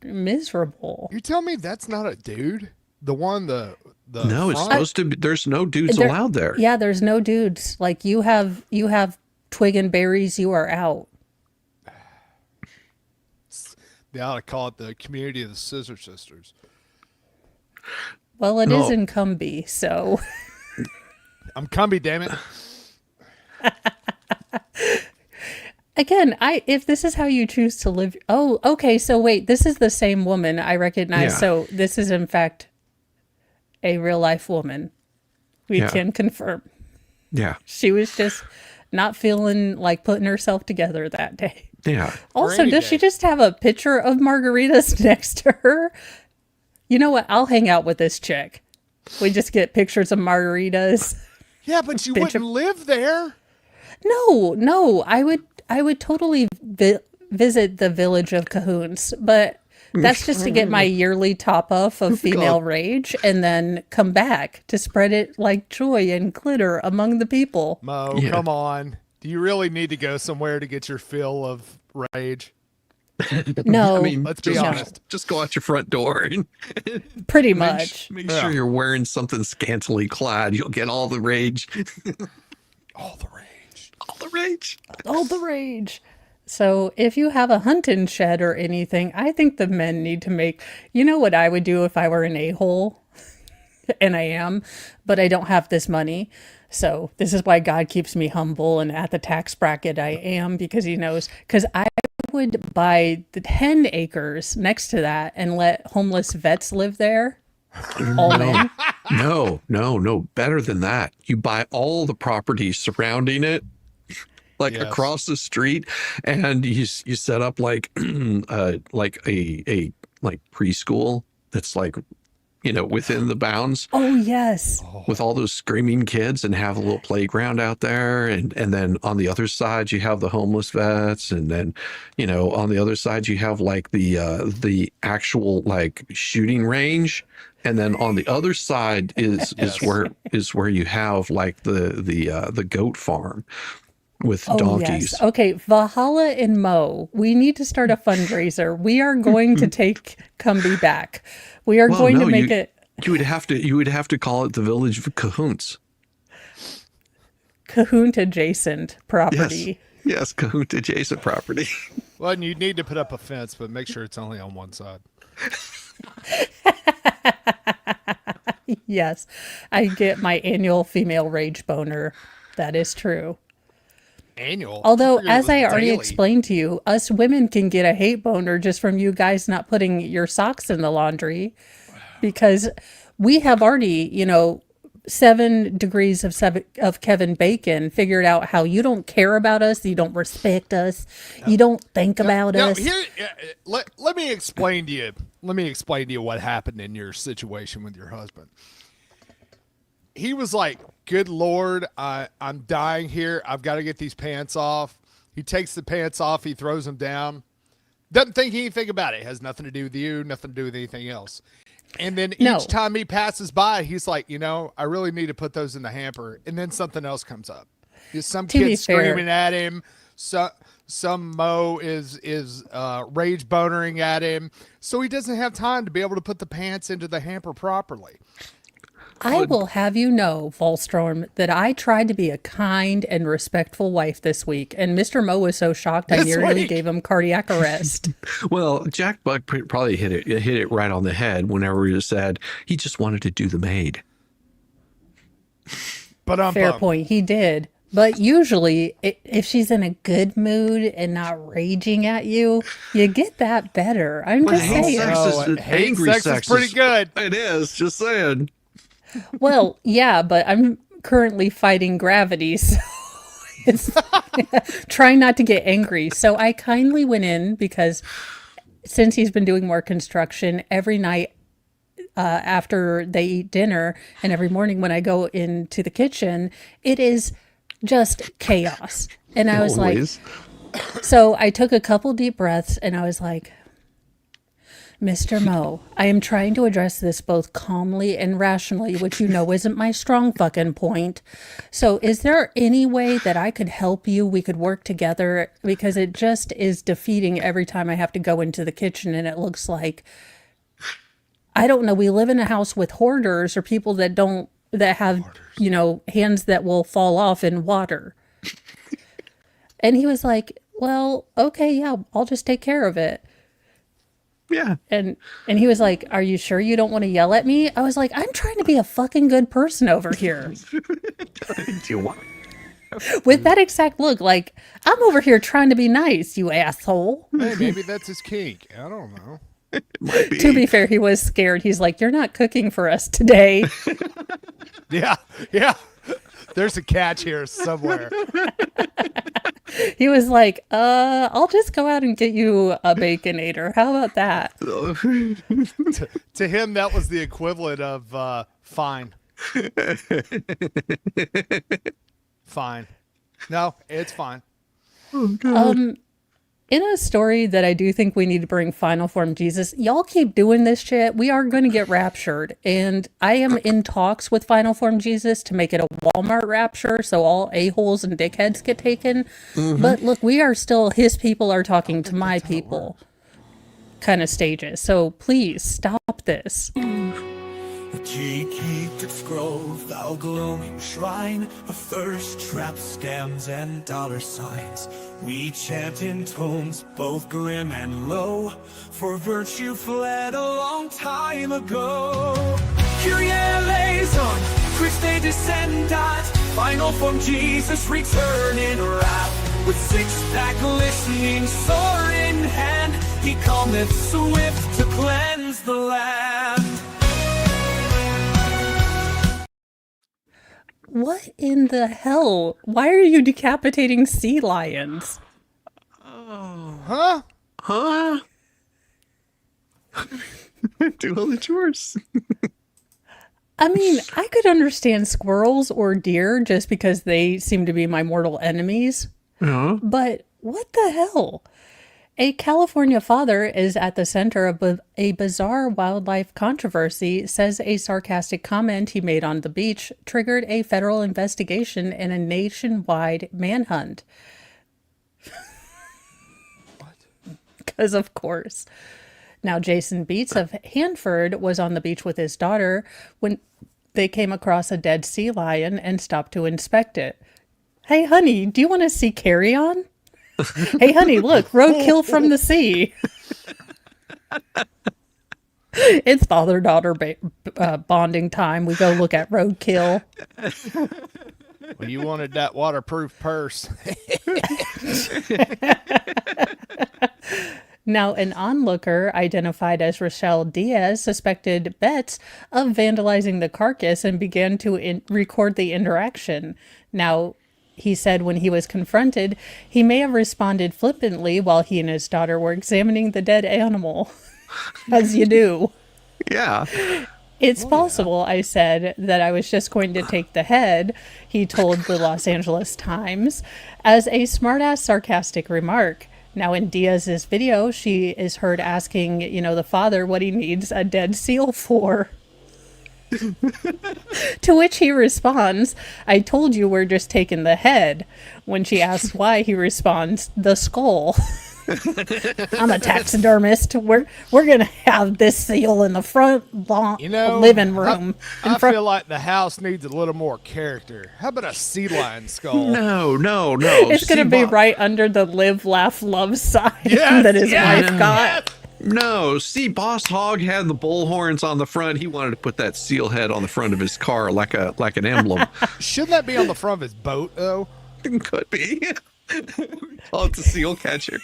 miserable. You tell me that's not a dude? The one the No, it's front? supposed to be. There's no dudes There- allowed there. Yeah, there's no dudes. Like, you have twig and berries, you are out. They ought to call it the community of the Scissor Sisters. Well, it is No. in Cumbie, so I'm Cumbie, damn it. again, if this is how you choose to live. Oh, okay. So wait, this is the same woman I recognize. Yeah. So this is in fact a real life woman. We Yeah. can confirm. Yeah, She was just not feeling like putting herself together that day. yeah. Also, any does day. she just have a picture of margaritas next to her? You know what? I'll hang out with this chick. We just get pictures of margaritas. Yeah, but you Bitch. wouldn't live there. No, I would totally visit the village of Cahoons, but that's just to get my yearly top off of female rage and then come back to spread it like joy and glitter among the people. Mo, Yeah. come on. Do you really need to go somewhere to get your fill of rage? No, I mean, Let's be just, honest. just go out your front door and pretty make, much. make Yeah. sure you're wearing something scantily clad. You'll get all the rage. All the rage. All the rage. All the rage. So if you have a hunting shed or anything, I think the men need to make, you know what I would do if I were an a-hole? And I am, but I don't have this money. So this is why God keeps me humble and at the tax bracket I am, because he knows, because I would buy the 10 acres next to that and let homeless vets live there. All men. No. Better than that. You buy all the properties surrounding it, like Yes. across the street, and you set up like like a like preschool that's like, within the bounds Oh, yes. with all those screaming kids, and have a little playground out there, and then on the other side you have the homeless vets, and then on the other side you have like the actual like shooting range, and then on the other side is where you have like the goat farm with Oh, donkeys. yes. Okay, Valhalla and Mo, we need to start a fundraiser. We are going to take Cumby back. We are going to make it You would have to call it the Village of Cahoons. Cahoon adjacent property. Yes, Cahoon adjacent property. Well, and you need to put up a fence, but make sure it's only on one side. Yes, I get my annual female rage boner. That is true. Annual. Although, figured it as was I already daily. explained to you, us women can get a hate boner just from you guys not putting your socks in the laundry, because we have already, 7 degrees of Kevin Bacon figured out how you don't care about us, you don't respect us, you don't think about Now, us. here, let me explain to you. Let me explain to you what happened in your situation with your husband. He was like, "Good Lord, I'm dying here. I've got to get these pants off." He takes the pants off. He throws them down. Doesn't think anything about it. It has nothing to do with you. Nothing to do with anything else. And then No. each time he passes by, he's like, I really need to put those in the hamper. And then something else comes up. Some To be kid fair- screaming at him. Some Mo is rage bonering at him. So he doesn't have time to be able to put the pants into the hamper properly. I will have you know, Volstrom, that I tried to be a kind and respectful wife this week, and Mr. Mo was so shocked I This nearly week? gave him cardiac arrest. Well, Jack Buck probably hit it right on the head whenever he said he just wanted to do the maid. But I'm Fair bummed. point, he did. But usually, if she's in a good mood and not raging at you, you get that better. I'm just hate saying. sex is- Hate angry sex sex is pretty good. It is, just saying. Well, yeah, but I'm currently fighting gravity, so it's trying not to get angry. So I kindly went in because since he's been doing more construction every night after they eat dinner and every morning when I go into the kitchen, it is just chaos. And I was Always. like, so I took a couple deep breaths and I was like, Mr. Mo, I am trying to address this both calmly and rationally, which isn't my strong fucking point. So is there any way that I could help you? We could work together, because it just is defeating every time I have to go into the kitchen and it looks like, I don't know, we live in a house with hoarders or people that have, hands that will fall off in water. And he was like, well, okay, yeah, I'll just take care of it. Yeah. And he was like, are you sure you don't want to yell at me? I was like, I'm trying to be a fucking good person over here. Do you want? With that exact look, like, I'm over here trying to be nice, you asshole. Hey, maybe that's his kink. I don't know. Might be. To be fair, he was scared. He's like, you're not cooking for us today. Yeah. There's a catch here somewhere. He was like, I'll just go out and get you a Baconator. How about that? To him, that was the equivalent of fine. Fine. No, it's fine. In a story that I do think we need to bring Final Form Jesus, y'all keep doing this shit. We are going to get raptured. And I am in talks with Final Form Jesus to make it a Walmart rapture so all a-holes and dickheads get taken. But look, we are still, his people are talking to my people kind of stages. So please stop this. G-Caked Grove, thou glowing shrine of thirst traps, scams, and dollar signs. We chant in tones both grim and low, for virtue fled a long time ago. Kyrie eleison, Christe descendat, Final Form Jesus return in wrath. With six-pack glistening, sword in hand, he cometh swift to cleanse the land. What in the hell? Why are you decapitating sea lions? Huh? Huh? Do all the chores. I mean, I could understand squirrels or deer just because they seem to be my mortal enemies. Yeah. But what the hell? A California father is at the center of a bizarre wildlife controversy, says a sarcastic comment he made on the beach triggered a federal investigation and a nationwide manhunt. Because, of course. Now, Jason Beats of Hanford was on the beach with his daughter when they came across a dead sea lion and stopped to inspect it. Hey, honey, do you want to see carry-on? Hey, honey, look, roadkill from the sea. It's father-daughter bonding time. We go look at roadkill. Well, you wanted that waterproof purse. Now, an onlooker identified as Rochelle Diaz suspected Betts of vandalizing the carcass and began to record the interaction. Now, he said when he was confronted, he may have responded flippantly while he and his daughter were examining the dead animal. As you do. Yeah. It's possible, I said, that I was just going to take the head, he told the Los Angeles Times, as a smartass sarcastic remark. Now, in Diaz's video, she is heard asking, the father what he needs a dead seal for. To which he responds, I told you we're just taking the head. When she asks why, he responds, the skull. I'm a taxidermist. We're gonna have this seal in the front living room. I feel like the house needs a little more character. How about a sea lion skull? No. It's gonna be right under the live, laugh, love sign that his wife got. No, see, Boss Hogg had the bull horns on the front. He wanted to put that seal head on the front of his car like an emblem. Shouldn't that be on the front of his boat, though? Could be. Oh, it's a seal catcher.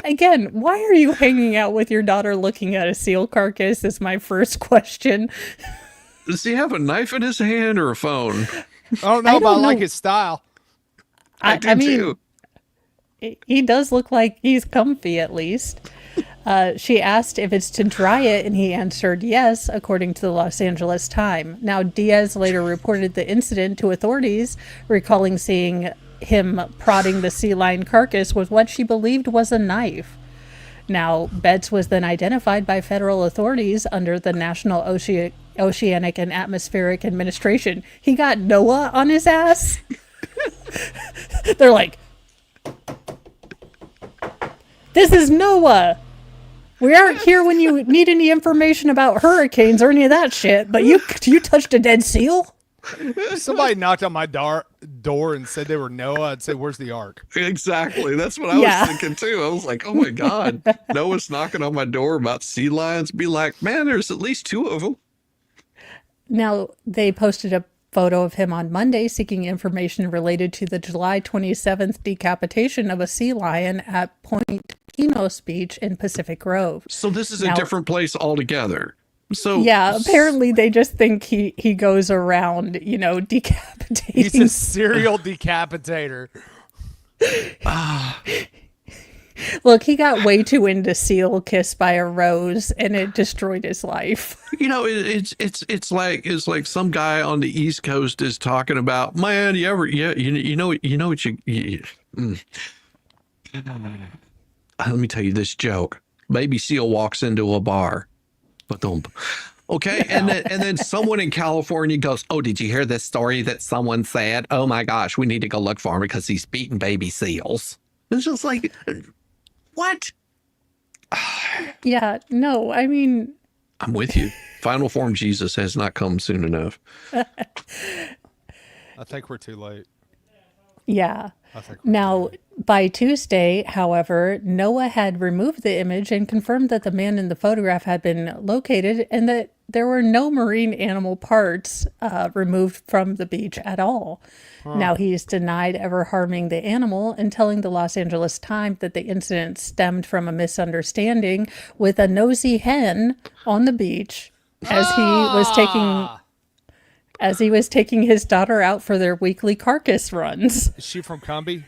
Again, why are you hanging out with your daughter looking at a seal carcass is my first question. Does he have a knife in his hand or a phone? I don't know, but I like his style. I do too. He does look like he's comfy, at least. She asked if it's to dry it, and he answered yes, according to the Los Angeles Times. Now, Diaz later reported the incident to authorities, recalling seeing him prodding the sea lion carcass with what she believed was a knife. Now, Betts was then identified by federal authorities under the National Oceanic and Atmospheric Administration. He got NOAA on his ass. They're like, this is NOAA. We aren't here when you need any information about hurricanes or any of that shit, but you touched a dead seal? If somebody knocked on my door and said they were Noah, I'd say, where's the ark? Exactly. That's what I was thinking too. I was like, oh my God, Noah's knocking on my door about sea lions. Be like, man, there's at least 2 of them. Now, they posted a photo of him on Monday seeking information related to the July 27th decapitation of a sea lion at Point Pinos Beach in Pacific Grove. So this is a different place altogether. So yeah, apparently they just think he goes around, decapitating. He's a serial decapitator. Look, he got way too into seal Kissed by a Rose, and it destroyed his life. It's like some guy on the East Coast is talking about, man, let me tell you this joke. Baby seal walks into a bar. Okay, and then someone in California goes, oh, did you hear this story that someone said? Oh my gosh, we need to go look for him because he's beating baby seals. It's just like, what? Yeah, no, I mean, I'm with you. Final form Jesus has not come soon enough. I think we're too late. Yeah. Now, by Tuesday, however, NOAA had removed the image and confirmed that the man in the photograph had been located and that there were no marine animal parts removed from the beach at all. Now, he's denied ever harming the animal and telling the Los Angeles Times that the incident stemmed from a misunderstanding with a nosy hen on the beach as he was taking as he was taking his daughter out for their weekly carcass runs. Is she from Cumbie?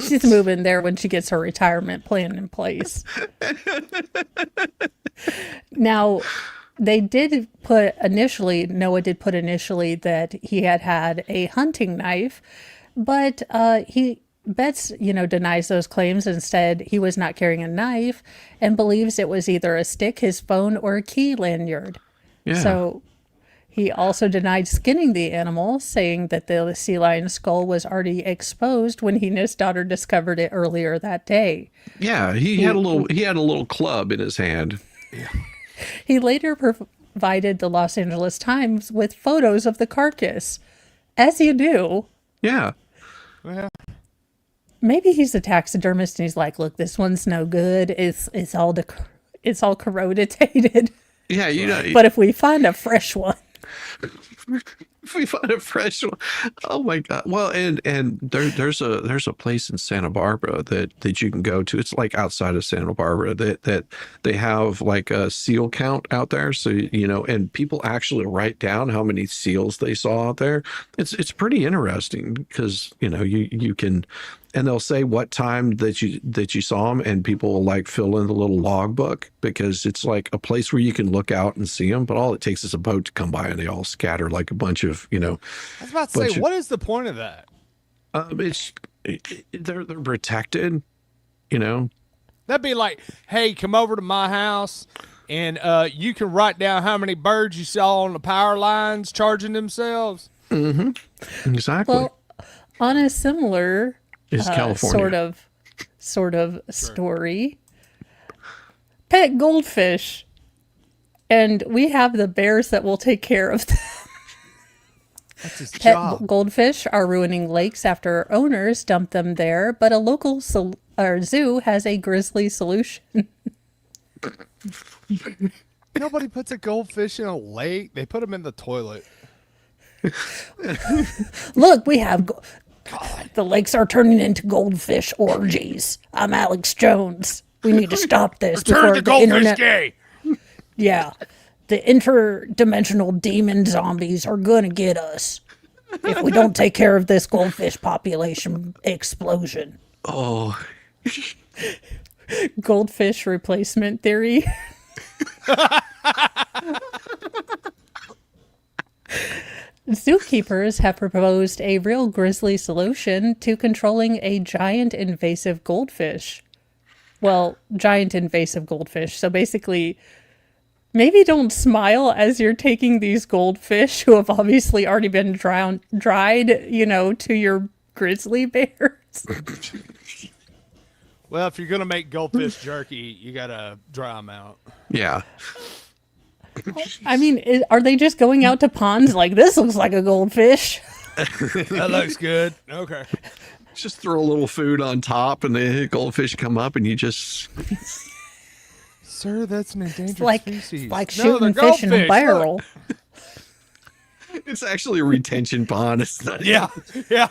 She's moving there when she gets her retirement plan in place. Now, Noah did put initially that he had a hunting knife, but Betts, denies those claims. Instead, he was not carrying a knife and believes it was either a stick, his phone, or a key lanyard. Yeah. So he also denied skinning the animal, saying that the sea lion skull was already exposed when he and his daughter discovered it earlier that day. Yeah, he had a little club in his hand. He later provided the Los Angeles Times with photos of the carcass, as you do. Yeah. Well, Maybe he's a taxidermist and he's like, "Look, this one's no good. It's all corroded. Yeah, But if we find a fresh one." If we find a fresh one, oh my god! Well, and there's a place in Santa Barbara that you can go to. It's like outside of Santa Barbara that they have like a seal count out there. So and people actually write down how many seals they saw out there. It's pretty interesting because you can. And they'll say what time that you saw them, and people will like fill in the little logbook because it's like a place where you can look out and see them. But all it takes is a boat to come by, and they all scatter like a bunch of I was about to say, what is the point of that? They're protected, That'd be like, hey, come over to my house, and you can write down how many birds you saw on the power lines charging themselves. Mm-hmm. Exactly. Well, on a similar It's California. sort of story. Pet goldfish. And we have the bears that will take care of them. That's his Pet job. goldfish are ruining lakes after owners dump them there, but a local zoo has a grisly solution. Nobody puts a goldfish in a lake. They put them in the toilet. Look, we have... The lakes are turning into goldfish orgies. I'm Alex Jones. We need to stop this Turn before the the goldfish internet... gay. Yeah. The interdimensional demon zombies are going to get us if we don't take care of this goldfish population explosion. Oh, Goldfish replacement theory. Zookeepers have proposed a real grisly solution to controlling a giant invasive goldfish. Well, giant invasive goldfish. So basically, maybe don't smile as you're taking these goldfish who have obviously already been dried, to your grizzly bears. Well, if you're going to make goldfish jerky, you got to dry them out. yeah. I mean, are they just going out to ponds like, this looks like a goldfish? That looks good. Okay. Just throw a little food on top, and the goldfish come up, and you just. Sir, that's an endangered species. Like No, shooting they're fish in a goldfish, barrel. It's actually a retention pond. It's not. Yeah, yeah.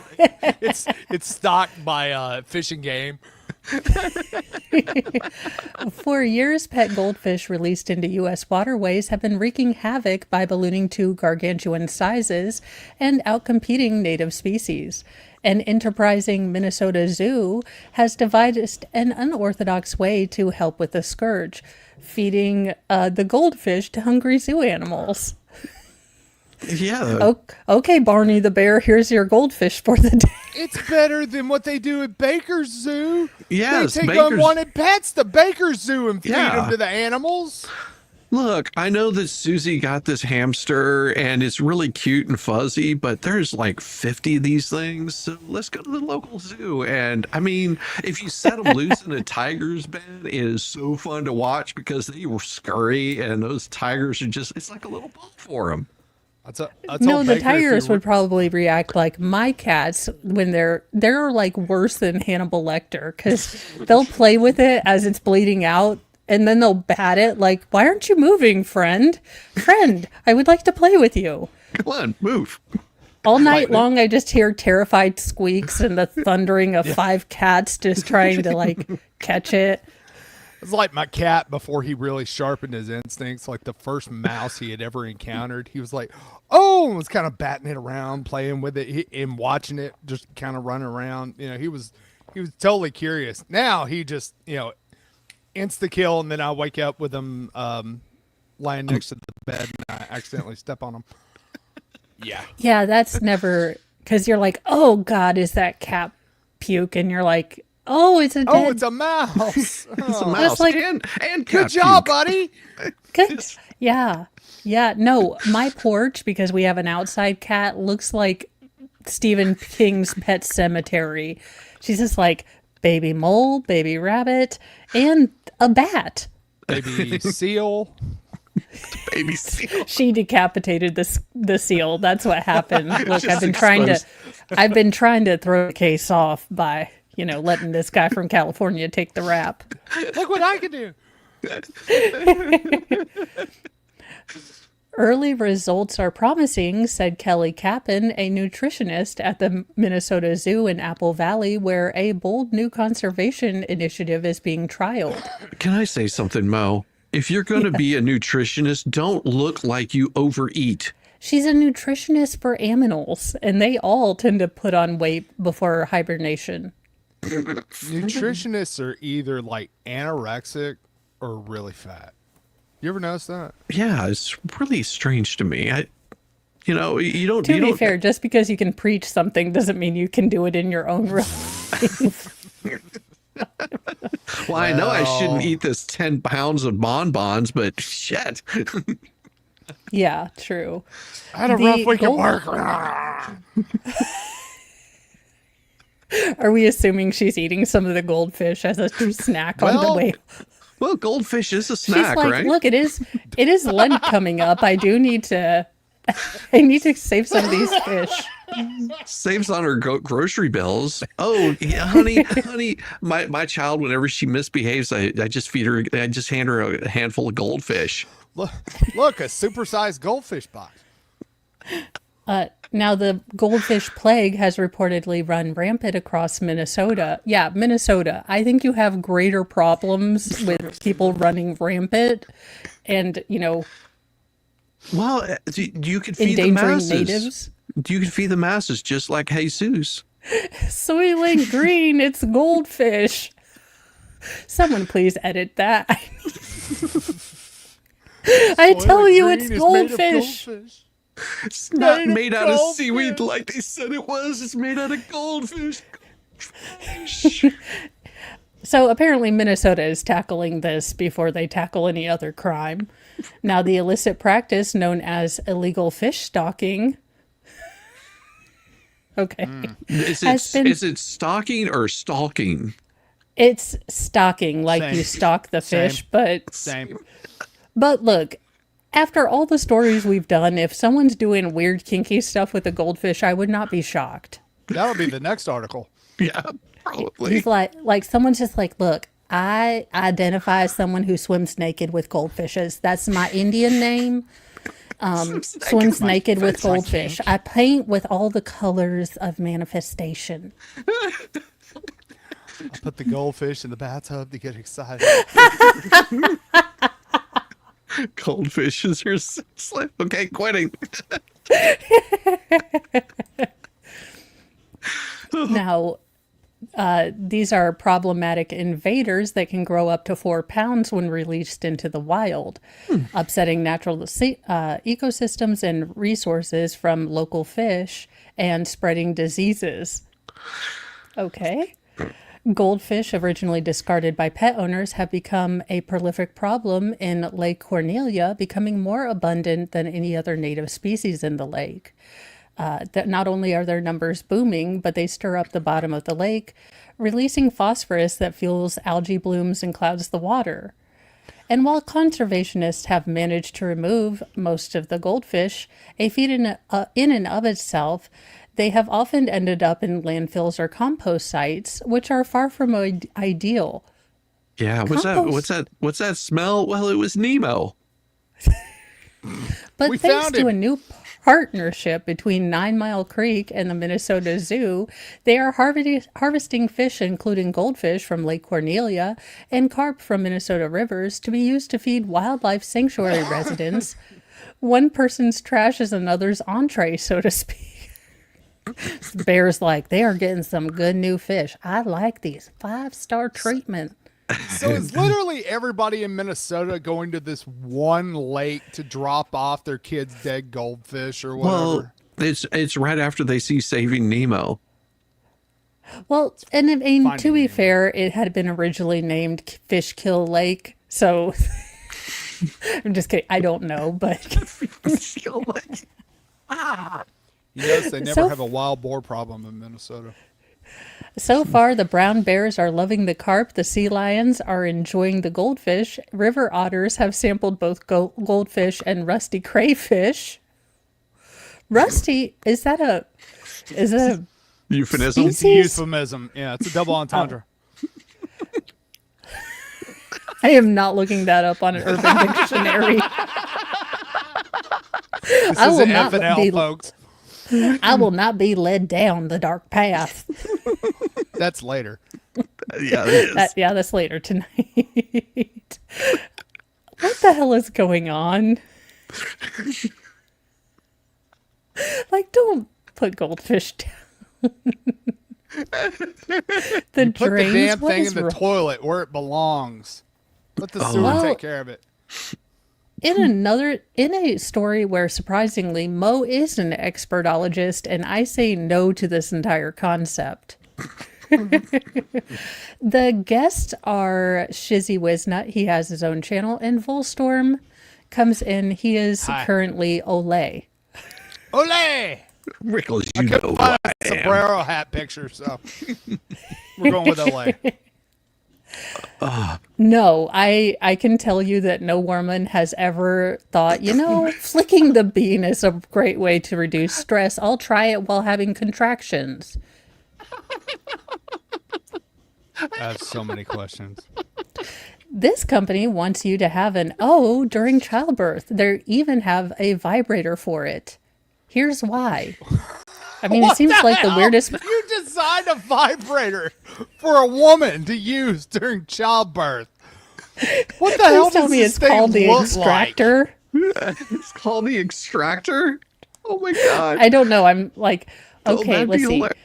It's stocked by Fish and Game. For years, pet goldfish released into U.S. waterways have been wreaking havoc by ballooning to gargantuan sizes and outcompeting native species. An enterprising Minnesota zoo has devised an unorthodox way to help with the scourge, feeding the goldfish to hungry zoo animals. Yeah. Okay, Barney the bear, here's your goldfish for the day. It's better than what they do at Baker's Zoo. Yes, they take Baker's- unwanted pets to Baker's Zoo and feed Yeah. them to the animals. Look, I know that Susie got this hamster and it's really cute and fuzzy, but there's like 50 of these things. So let's go to the local zoo. And I mean, if you set them loose in a tiger's bed, it is so fun to watch because they were scurry and those tigers are just, it's like a little ball for them. No, the tigers would probably react like my cats when they're like worse than Hannibal Lecter because they'll play with it as it's bleeding out and then they'll bat it like, why aren't you moving, friend? Friend, I would like to play with you. Come on, move. All night long, I just hear terrified squeaks and the thundering of 5 cats just trying to like catch it. It's like my cat before he really sharpened his instincts. Like the first mouse he had ever encountered, he was like, "Oh!" and was kind of batting it around, playing with it, and watching it just kind of run around. He was totally curious. Now he just insta kill, and then I wake up with him lying next to the bed, and I accidentally step on him. Yeah, Yeah, that's never because you're like, oh God, is that cat puke? And you're like, oh, it's a dead. oh, it's a mouse. It's a Oh, mouse like- and good cat job, puke. buddy. Good. Yeah. Yeah. No, my porch, because we have an outside cat, looks like Stephen King's Pet Cemetery. She's just like baby mole, baby rabbit, and a bat. Baby seal. Baby seal. She decapitated the seal. That's what happened. Look, Just I've been trying to throw the case off by, letting this guy from California take the rap. Look what I can do. Early results are promising, said Kelly Cappan, a nutritionist at the Minnesota Zoo in Apple Valley, where a bold new conservation initiative is being trialed. Can I say something, Mo? If you're going to be a nutritionist, don't look like you overeat. She's a nutritionist for aminals, and they all tend to put on weight before hibernation. Nutritionists are either like anorexic or really fat. You ever notice that? Yeah, it's really strange to me. You don't. To you be don't, fair, just because you can preach something doesn't mean you can do it in your own real life. Well, I know I shouldn't eat this 10 pounds of bonbons, but shit. Yeah, true. I had a The rough week at gold- work. Are we assuming she's eating some of the goldfish as a snack on the Well, way? Well, goldfish is a She's snack, like, right? look, it is Lent coming up. I need to save some of these fish. Saves on her grocery bills. Oh, yeah, honey, my child, whenever she misbehaves, I just feed her. I just hand her a handful of goldfish. Look, a supersized goldfish box. Now, the goldfish plague has reportedly run rampant across Minnesota. Yeah, Minnesota. I think you have greater problems with people running rampant and, Well, you could feed the endangering masses. natives. You could feed the masses just like Jesus. Soylent Green, it's goldfish. Someone please edit that. I tell Soylent you, Green it's is goldfish. Made of goldfish. It's not Made of made out of goldfish. seaweed like they said it was. It's made out of goldfish. So apparently Minnesota is tackling this before they tackle any other crime. Now, the illicit practice known as illegal fish stalking. Okay. Is it stalking or stalking? It's stalking, like Same. you stalk the Same. fish, but Same. look, after all the stories we've done, if someone's doing weird kinky stuff with a goldfish, I would not be shocked. That'll be the next article. Yeah, probably. He's like someone's just like, look, I identify as someone who swims naked with goldfishes. That's my Indian name. Swims naked with goldfish. I paint with all the colors of manifestation. I'll put the goldfish in the bathtub to get excited. Goldfish is your slip. Okay, quitting. Now, these are problematic invaders that can grow up to 4 pounds when released into the wild, upsetting natural ecosystems and resources from local fish and spreading diseases. Okay. Goldfish, originally discarded by pet owners, have become a prolific problem in Lake Cornelia, becoming more abundant than any other native species in the lake. That not only are their numbers booming, but they stir up the bottom of the lake, releasing phosphorus that fuels algae blooms and clouds the water. And while conservationists have managed to remove most of the goldfish, a feat in and of itself, they have often ended up in landfills or compost sites, which are far from ideal. Yeah, what's that smell? Well, it was Nemo. But We thanks found to him. a new partnership between 9 Mile Creek and the Minnesota Zoo, they are harvesting fish, including goldfish from Lake Cornelia and carp from Minnesota rivers, to be used to feed wildlife sanctuary residents. One person's trash is another's entree, so to speak. The bear's like, they are getting some good new fish. I like these 5-star treatment. So is literally everybody in Minnesota going to this one lake to drop off their kids' dead goldfish or whatever? Well, it's right after they see Saving Nemo. Well, and I mean, Finding to be Nemo. fair, it had been originally named Fishkill Lake, so I'm just kidding. I don't know, but You notice they never So- have a wild boar problem in Minnesota. so far the brown bears are loving the carp, the sea lions are enjoying the goldfish, river otters have sampled both goldfish and rusty crayfish. Rusty, is that a Euphemism. It's a euphemism. Yeah, it's a double entendre. I am not looking that up on an Urban Dictionary. This I is will an not F&L, be- folks. I will not be led down the dark path. That's later. Yeah, it is. Yeah, that's later tonight. What the hell is going on? Like, don't put goldfish down. The Put the drains. damn What thing is in the wrong? toilet where it belongs. Let the sewer Well- take care of it. In a story where surprisingly Mo is an expertologist, and I say no to this entire concept. The guests are Shizzy Wisnut. He has his own channel, and Volstorm comes in. He is Hi. currently Olay. Ole! Rickles, I you know couldn't who find I a am. sombrero hat picture, so we're going with Ole. No, I can tell you that no woman has ever thought, flicking the bean is a great way to reduce stress. I'll try it while having contractions. I have so many questions. This company wants you to have an O during childbirth. They even have a vibrator for it. Here's why. I mean, it seems like the hell? weirdest. You designed a vibrator for a woman to use during childbirth. What the hell Please tell does me this it's thing called the look extractor. It's called the extractor. Oh my god! I don't know. I'm like, Oh, okay, that'd let's be see. hilarious.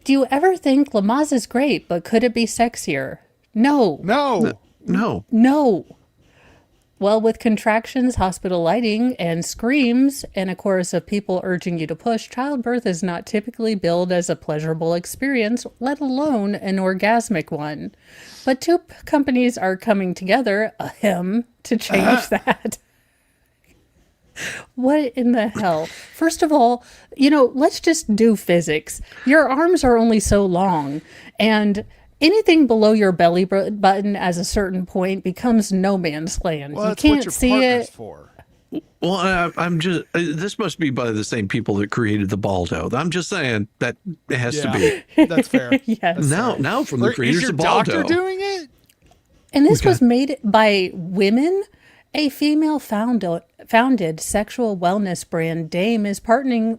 Do you ever think Lamaze is great, but could it be sexier? No. like? No. No. Well, with contractions, hospital lighting, and screams, and a chorus of people urging you to push, childbirth is not typically billed as a pleasurable experience, let alone an orgasmic one. But two companies are coming together, to change that. What in the hell? First of all, let's just do physics. Your arms are only so long, and anything below your belly button at a certain point becomes no man's land. Well, You that's what can't your see partner's it. for. Well, I'm just. This must be by the same people that created the Baldo. I'm just saying that it has to be. That's fair. Yes. Now from the Or creators is your of Baldo. doctor doing it? And this was made by women. A female founded sexual wellness brand, Dame, is partnering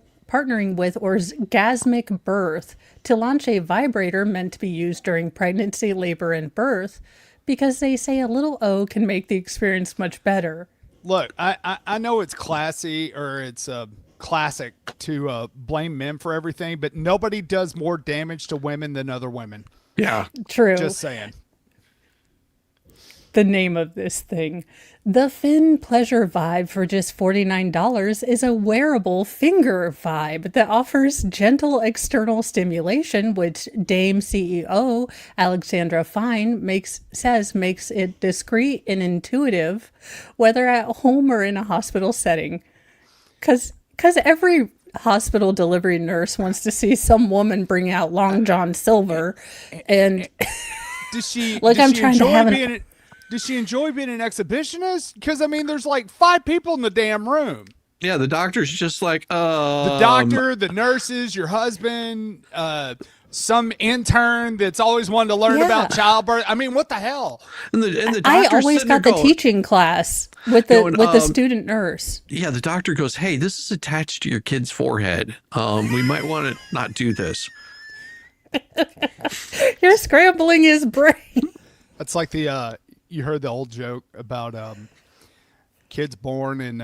with Orgasmic Birth to launch a vibrator meant to be used during pregnancy, labor, and birth, because they say a little O can make the experience much better. Look, I know it's classy or it's classic to blame men for everything, but nobody does more damage to women than other women. Yeah. True. Just saying. The name of this thing. The Fin Pleasure Vibe for just $49 is a wearable finger vibe that offers gentle external stimulation, which Dame CEO Alexandra Fine says makes it discreet and intuitive, whether at home or in a hospital setting. Because every hospital delivery nurse wants to see some woman bring out Long John Silver, and Does she? Like, does I'm she trying to enjoy have being? Does she enjoy being an exhibitionist? Because I mean, there's like 5 people in the damn room. Yeah. The doctor's just like, The doctor, the nurses, your husband, some intern that's always wanted to learn Yeah. about childbirth. I mean, what the hell? And the I doctor's always sitting there got the going- teaching class with the Going, with the student nurse. Yeah, the doctor goes, "Hey, this is attached to your kid's forehead. We might want to not do this." You're scrambling his brain. That's like the you heard the old joke about kids born and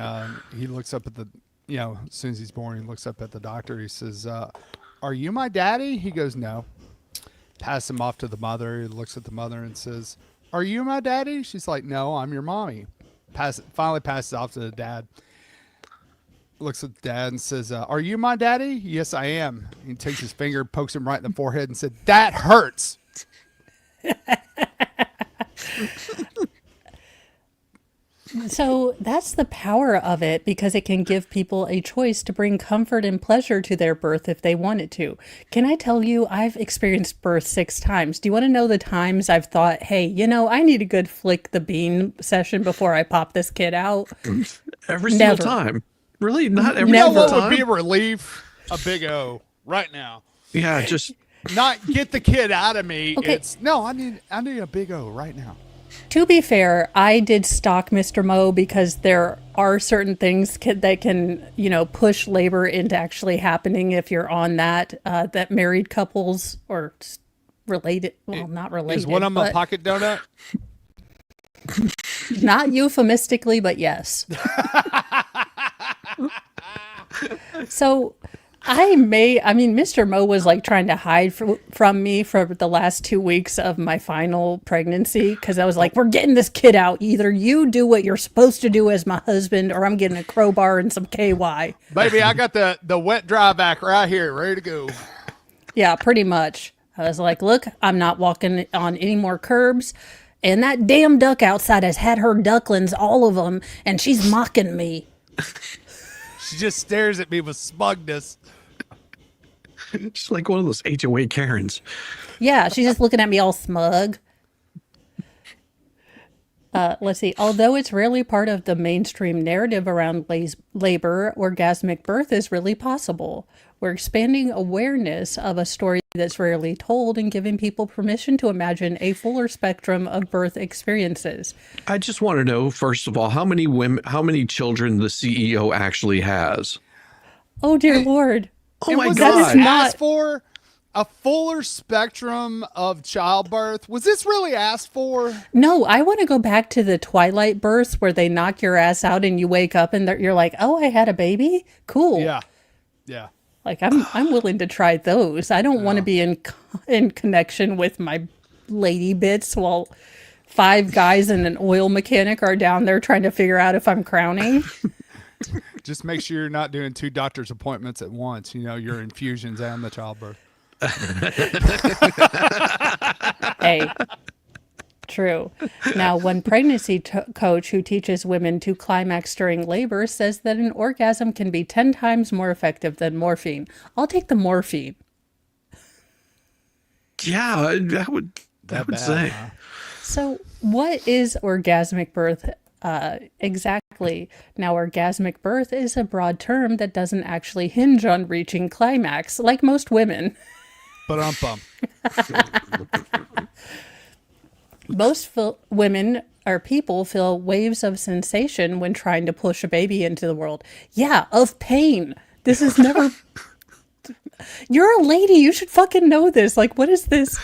he looks up at the as soon as he's born he looks up at the doctor. He says, "Are you my daddy?" He goes, "No." Pass him off to the mother. He looks at the mother and says, "Are you my daddy?" She's like, "No, I'm your mommy." Finally passes off to the dad. Looks at the dad and says, "Are you my daddy?" "Yes, I am." He takes his finger, pokes him right in the forehead and said, "That hurts." So that's the power of it, because it can give people a choice to bring comfort and pleasure to their birth if they wanted to. Can I tell you, I've experienced birth 6 times. Do you want to know the times I've thought, hey, I need a good flick the bean session before I pop this kid out? Every single Never. time. Really? Not every You know single what time? would be a relief? A big O right now. Yeah, just Not get the kid out of me. Okay. It's no, I need a big O right now. To be fair, I did stalk Mr. Mo because there are certain things that can, push labor into actually happening if you're on that married couples or related, well, not related. Is one of them a but pocket donut? not euphemistically, but yes. So Mr. Mo was like trying to hide from me for the last 2 weeks of my final pregnancy, because I was like, we're getting this kid out. Either you do what you're supposed to do as my husband, or I'm getting a crowbar and some KY. Baby, I got the wet dry back right here, ready to go. Yeah, pretty much. I was like, look, I'm not walking on any more curbs. And that damn duck outside has had her ducklings, all of them, and she's mocking me. She just stares at me with smugness. She's like one of those HOA Karens. Yeah, she's just looking at me all smug. Let's see. Although it's rarely part of the mainstream narrative around labor, orgasmic birth is really possible. We're expanding awareness of a story that's rarely told and giving people permission to imagine a fuller spectrum of birth experiences. I just want to know, first of all, how many children the CEO actually has. Oh, dear Lord. Oh my was That is God. this not- asked for a fuller spectrum of childbirth? Was this really asked for? No, I want to go back to the Twilight births where they knock your ass out and you wake up and you're like, oh, I had a baby? Cool. Yeah. Like I'm willing to try those. I don't want to be in connection with my lady bits while 5 guys and an oil mechanic are down there trying to figure out if I'm crowning. Just make sure you're not doing 2 doctor's appointments at once. Your infusions and the childbirth. Hey, true. Now, one pregnancy coach who teaches women to climax during labor says that an orgasm can be 10 times more effective than morphine. I'll take the morphine. Yeah, I would say. huh? So, what is orgasmic birth exactly? Now, orgasmic birth is a broad term that doesn't actually hinge on reaching climax, like most women. But Most women or people feel waves of sensation when trying to push a baby into the world. Yeah, of pain. This is never. You're a lady. You should fucking know this. Like, what is this?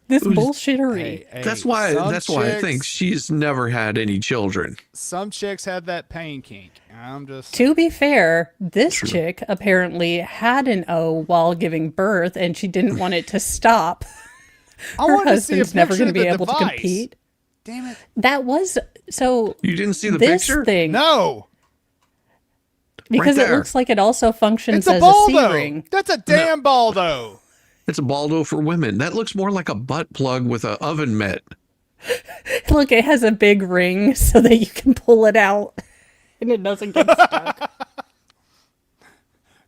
This bullshittery. That's why I think she's never had any children. some chicks have that pain kink. I'm just To be fair, this chick apparently had an O while giving birth, and she didn't want it to stop. I Her want to see a husband's never picture going to of be the able to device. compete. Damn it! That was so. You didn't see the This picture? thing, No, because it there. looks like it also functions it's a as a baldo. C-ring. That's a damn baldo. It's a baldo for women. That looks more like a butt plug with an oven mitt. Look, it has a big ring so that you can pull it out and it doesn't get stuck.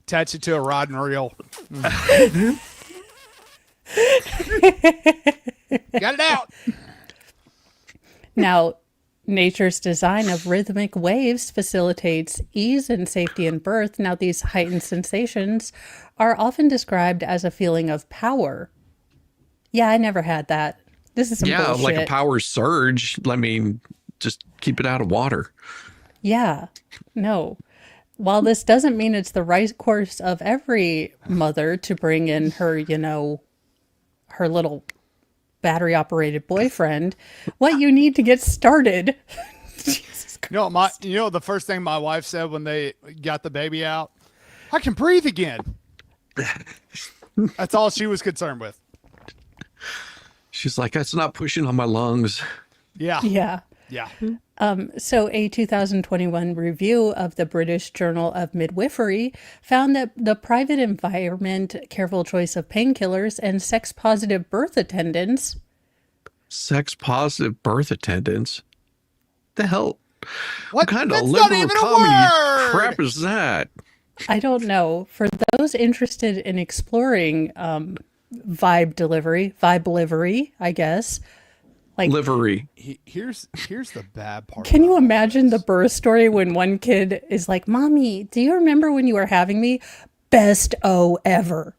Attach it to a rod and reel. Got it out. Now, Nature's design of rhythmic waves facilitates ease and safety in birth. Now, these heightened sensations are often described as a feeling of power. Yeah, I never had that. This is some bullshit. Like a power surge. I mean, just keep it out of water. Yeah, no. While this doesn't mean it's the right course of every mother to bring in her, her little battery-operated boyfriend, what you need to get started. Jesus Christ. The first thing my wife said when they got the baby out, I can breathe again. That's all she was concerned with. She's like, that's not pushing on my lungs. Yeah. Yeah. Yeah. So a 2021 review of the British Journal of Midwifery found that the private environment, careful choice of painkillers, and sex-positive birth attendants. Sex-positive birth attendants? The hell? What kind of That's liberal not even a comedy word! crap is that? I don't know. For those interested in exploring vibe delivery, I guess. Like livery. Here's the bad part. Can you imagine the birth story when one kid is like, "Mommy, do you remember when you were having me? Best O ever."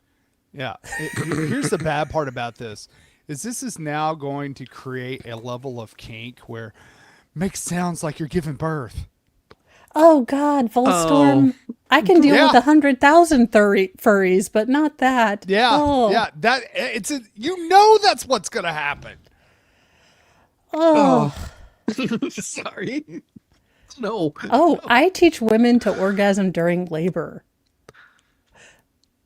Yeah. Here's the bad part about this. This is now going to create a level of kink where makes sounds like you're giving birth. Oh God, Volstorm. I can deal with 100,000 furries, but not that. Yeah. Oh. Yeah. That's what's gonna happen. Oh. Sorry. No. Oh, I teach women to orgasm during labor.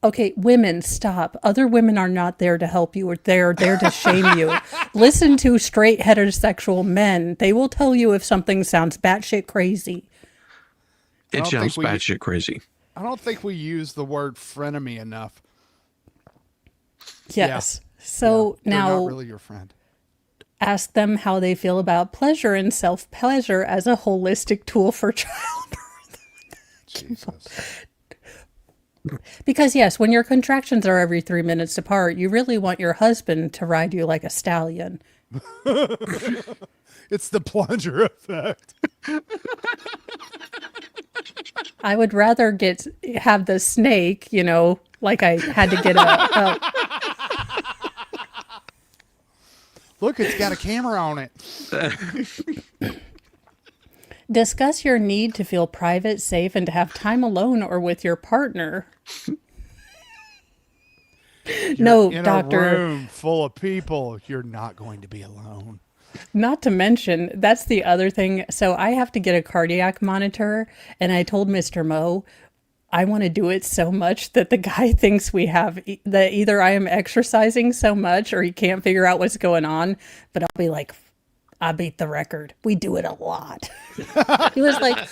Okay, women, stop. Other women are not there to help you. They're there to shame you. Listen to straight heterosexual men. They will tell you if something sounds batshit crazy. It sounds batshit crazy. I don't think we use the word frenemy enough. Yes. Yeah. So they're now, not really your friend. Ask them how they feel about pleasure and self-pleasure as a holistic tool for childbirth. Jesus. Because yes, when your contractions are every 3 minutes apart, you really want your husband to ride you like a stallion. It's the plunger effect. I would rather have the snake, like I had to get a Look, it's got a camera on it. Discuss your need to feel private, safe, and to have time alone or with your partner. No, in doctor. A room full of people, you're not going to be alone. Not to mention, that's the other thing. So I have to get a cardiac monitor, and I told Mr. Mo, I want to do it so much that the guy thinks that either I am exercising so much or he can't figure out what's going on. But I'll be like, I beat the record. We do it a lot. He was like,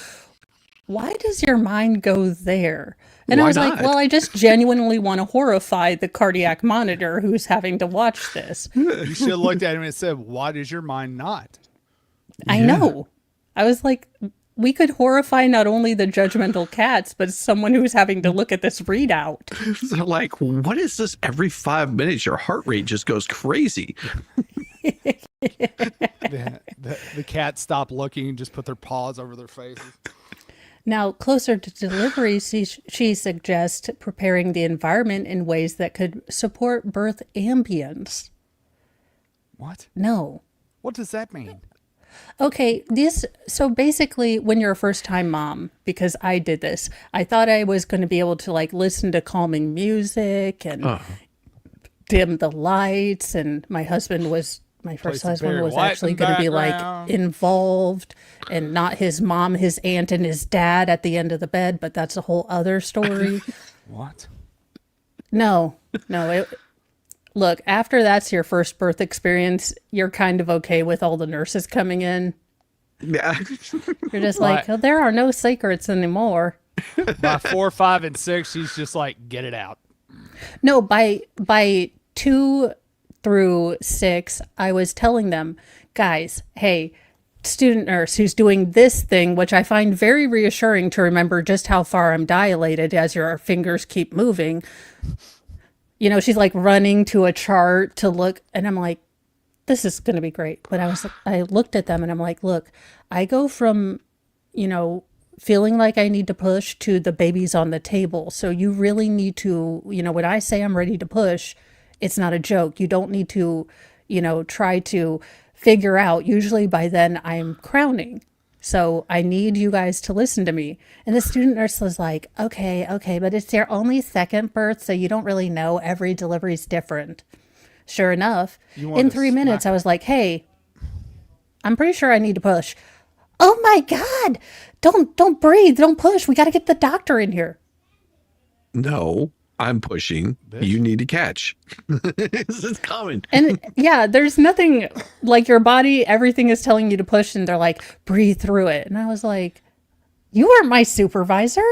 why does your mind go there? And I was like, well, I just genuinely want to horrify the cardiac monitor who's having to watch this. You should have looked at him and said, why does your mind not? I know. I was like, we could horrify not only the judgmental cats, but someone who's having to look at this readout. They're like, what is this? Every 5 minutes, your heart rate just goes crazy. The cats stop looking and just put their paws over their faces. Now, closer to delivery, she suggests preparing the environment in ways that could support birth ambience. What? No. What does that mean? Okay, so basically when you're a first-time mom, because I did this, I thought I was going to be able to listen to calming music and dim the lights, and my first husband was actually going to be involved and not his mom, his aunt, and his dad at the end of the bed, but that's a whole other story. What? No. Look, after that's your first birth experience, you're kind of okay with all the nurses coming in. Yeah. You're just like, there are no secrets anymore. By 4, 5, and 6, she's just like, get it out. No, by 2 through 6, I was telling them, guys, hey, student nurse who's doing this thing, which I find very reassuring to remember just how far I'm dilated as your fingers keep moving. She's like running to a chart to look, and I'm like, this is going to be great. But I looked at them and I'm like, look, I go from, feeling like I need to push to the baby's on the table. So you really need to, when I say I'm ready to push, it's not a joke. You don't need to, try to figure out. Usually by then I'm crowning. So I need you guys to listen to me. And the student nurse was like, okay, but it's their only second birth, so you don't really know. Every delivery is different. Sure enough, in 3 minutes, I was like, hey, I'm pretty sure I need to push. Oh my God, don't breathe, don't push. We got to get the doctor in here. No, I'm pushing. Bitch. You need to catch. This is coming. And yeah, there's nothing like your body, everything is telling you to push and they're like, breathe through it. And I was like, you weren't my supervisor.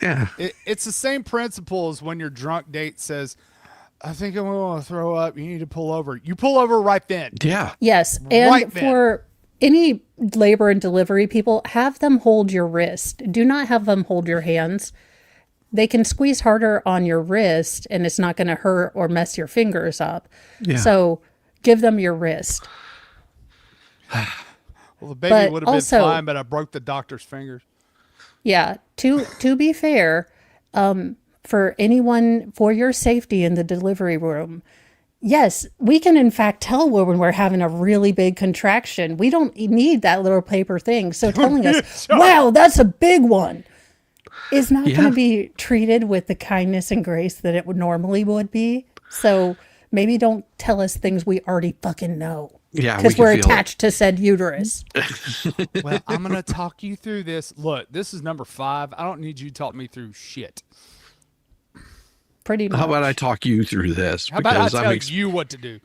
Yeah. It's the same principle as when your drunk date says, I think I'm going to throw up. You need to pull over. You pull over right then. Yeah. Yes. And right for any labor and delivery people, have them hold your wrist. Do not have them hold your hands. They can squeeze harder on your wrist and it's not going to hurt or mess your fingers up. Yeah. So give them your wrist. Well, the baby would have been fine, but I broke the doctor's fingers. Yeah. To be fair, for anyone, for your safety in the delivery room, yes, we can in fact tell when we're having a really big contraction. We don't need that little paper thing. So telling us, wow, that's a big one, is not going to be treated with the kindness and grace that it would normally would be. So maybe don't tell us things we already fucking know. Yeah, because we're attached to said uterus. Well, I'm going to talk you through this. Look, this is number 5. I don't need you to talk me through shit. Pretty much. How about I talk you through this? How about I tell you what to do?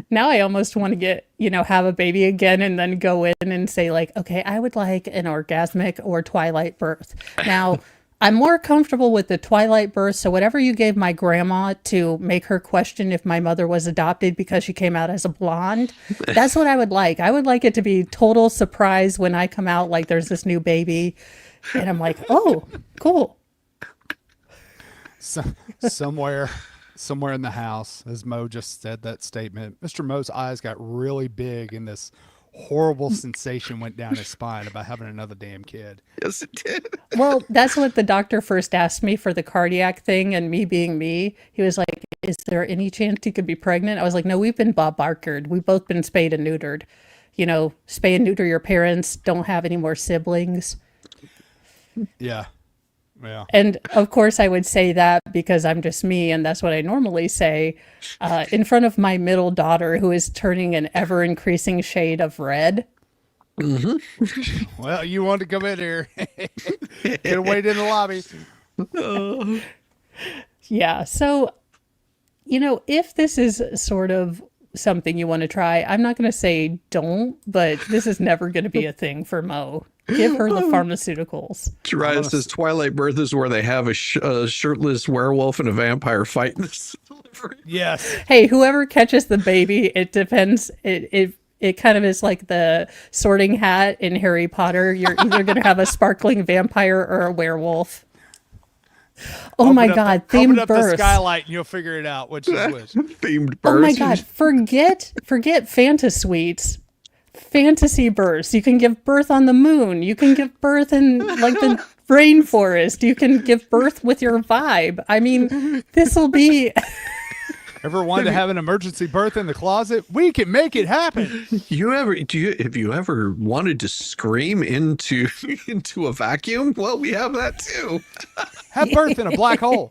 Now I almost want to get, have a baby again and then go in and say like, okay, I would like an orgasmic or twilight birth. Now, I'm more comfortable with the twilight birth. So whatever you gave my grandma to make her question if my mother was adopted because she came out as a blonde, that's what I would like. I would like it to be total surprise when I come out like there's this new baby. And I'm like, oh, cool. Somewhere in the house, as Mo just said that statement, Mr. Mo's eyes got really big and this horrible sensation went down his spine about having another damn kid. Yes, it did. Well, that's what the doctor first asked me for the cardiac thing, and me being me, he was like, is there any chance you could be pregnant? I was like, no, we've been Bob Barkered. We've both been spayed and neutered. Spay and neuter your parents, don't have any more siblings. Yeah. Yeah. And of course I would say that because I'm just me and that's what I normally say in front of my middle daughter who is turning an ever increasing shade of red. Mm-hmm. Well, you want to come in here. Get wait in the lobby. Yeah. So, if this is sort of something you want to try, I'm not going to say don't, but this is never going to be a thing for Mo. Give her the pharmaceuticals. Jiraiya says Twilight Birth is where they have a shirtless werewolf and a vampire fight in this delivery. Yes. Hey, whoever catches the baby, it depends. It kind of is like the Sorting Hat in Harry Potter. You're either going to have a sparkling vampire or a werewolf. Oh my God! Themed birth. Open up the skylight and you'll figure it out. Which is which? Themed birth. Oh my God! Forget Fantasuites. Fantasy births. You can give birth on the moon. You can give birth in like the rainforest. You can give birth with your vibe. I mean, this will be. Ever wanted to have an emergency birth in the closet? We can make it happen. Have you ever wanted to scream into a vacuum? Well, we have that too. Have birth in a black hole.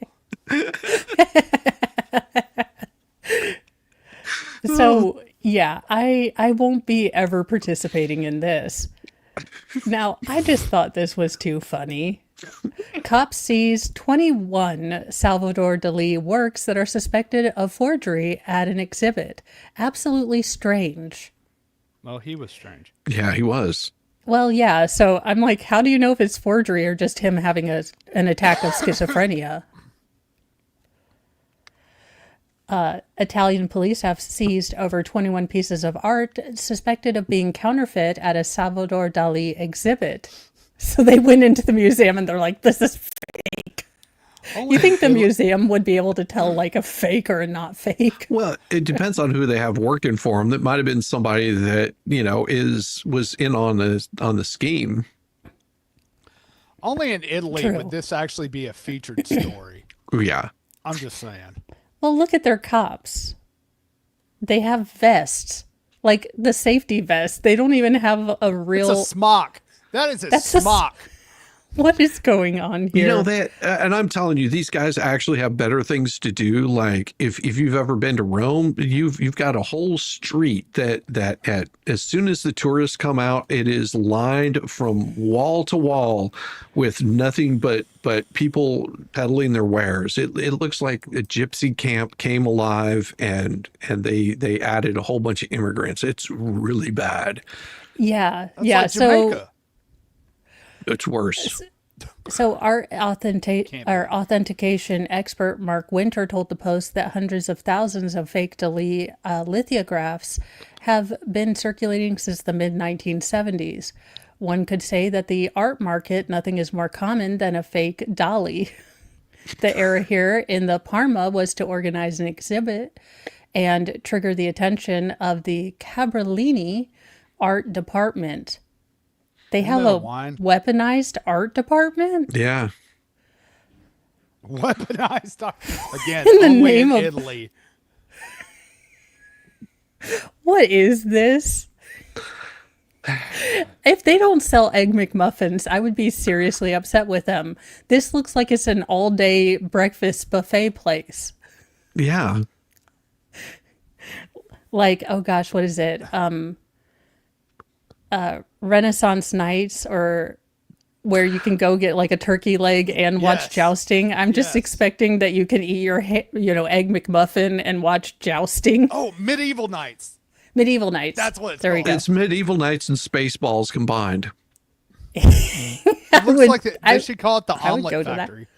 So yeah, I won't be ever participating in this. Now, I just thought this was too funny. Cops seize 21 Salvador Dali works that are suspected of forgery at an exhibit. Absolutely strange. Well, he was strange. Yeah, he was. Well, yeah. So I'm like, how do you know if it's forgery or just him having an attack of schizophrenia? Italian police have seized over 21 pieces of art suspected of being counterfeit at a Salvador Dali exhibit. So they went into the museum and they're like, this is fake. You think the museum would be able to tell like a fake or a not fake? Well, it depends on who they have working for them. That might have been somebody that, was in on the scheme. Only in Italy True. would this actually be a featured story. Yeah. I'm just saying. Well, look at their cops. They have vests, like the safety vest. They don't even have a real. It's a smock. That is That's a smock. What is going on here? That, and I'm telling you, these guys actually have better things to do. Like if you've ever been to Rome, you've got a whole street that as soon as the tourists come out, it is lined from wall to wall with nothing but people peddling their wares. It looks like a gypsy camp came alive and they added a whole bunch of immigrants. It's really bad. Yeah, That's yeah. like So Jamaica. It's worse. So our authentication expert Mark Winter told the Post that hundreds of thousands of fake Dali lithographs have been circulating since the mid-1970s. One could say that the art market, nothing is more common than a fake Dali. The era here in the Parma was to organize an exhibit and trigger the attention of the Cabrellini art department. They have that a a wine? weaponized art department? Yeah. Weaponized. Again, In the only name in of- Italy. What is this? If they don't sell Egg McMuffins, I would be seriously upset with them. This looks like it's an all-day breakfast buffet place. Yeah. Like, oh gosh, what is it? Renaissance Nights, or where you can go get like a turkey leg and watch Yes. jousting. I'm just Yes. expecting that you can eat your, Egg McMuffin and watch jousting. Oh, medieval nights. Medieval Nights. That's what it's There we called. go. It's medieval nights and Spaceballs combined. It looks like they should call it the I would go omelet to that. factory.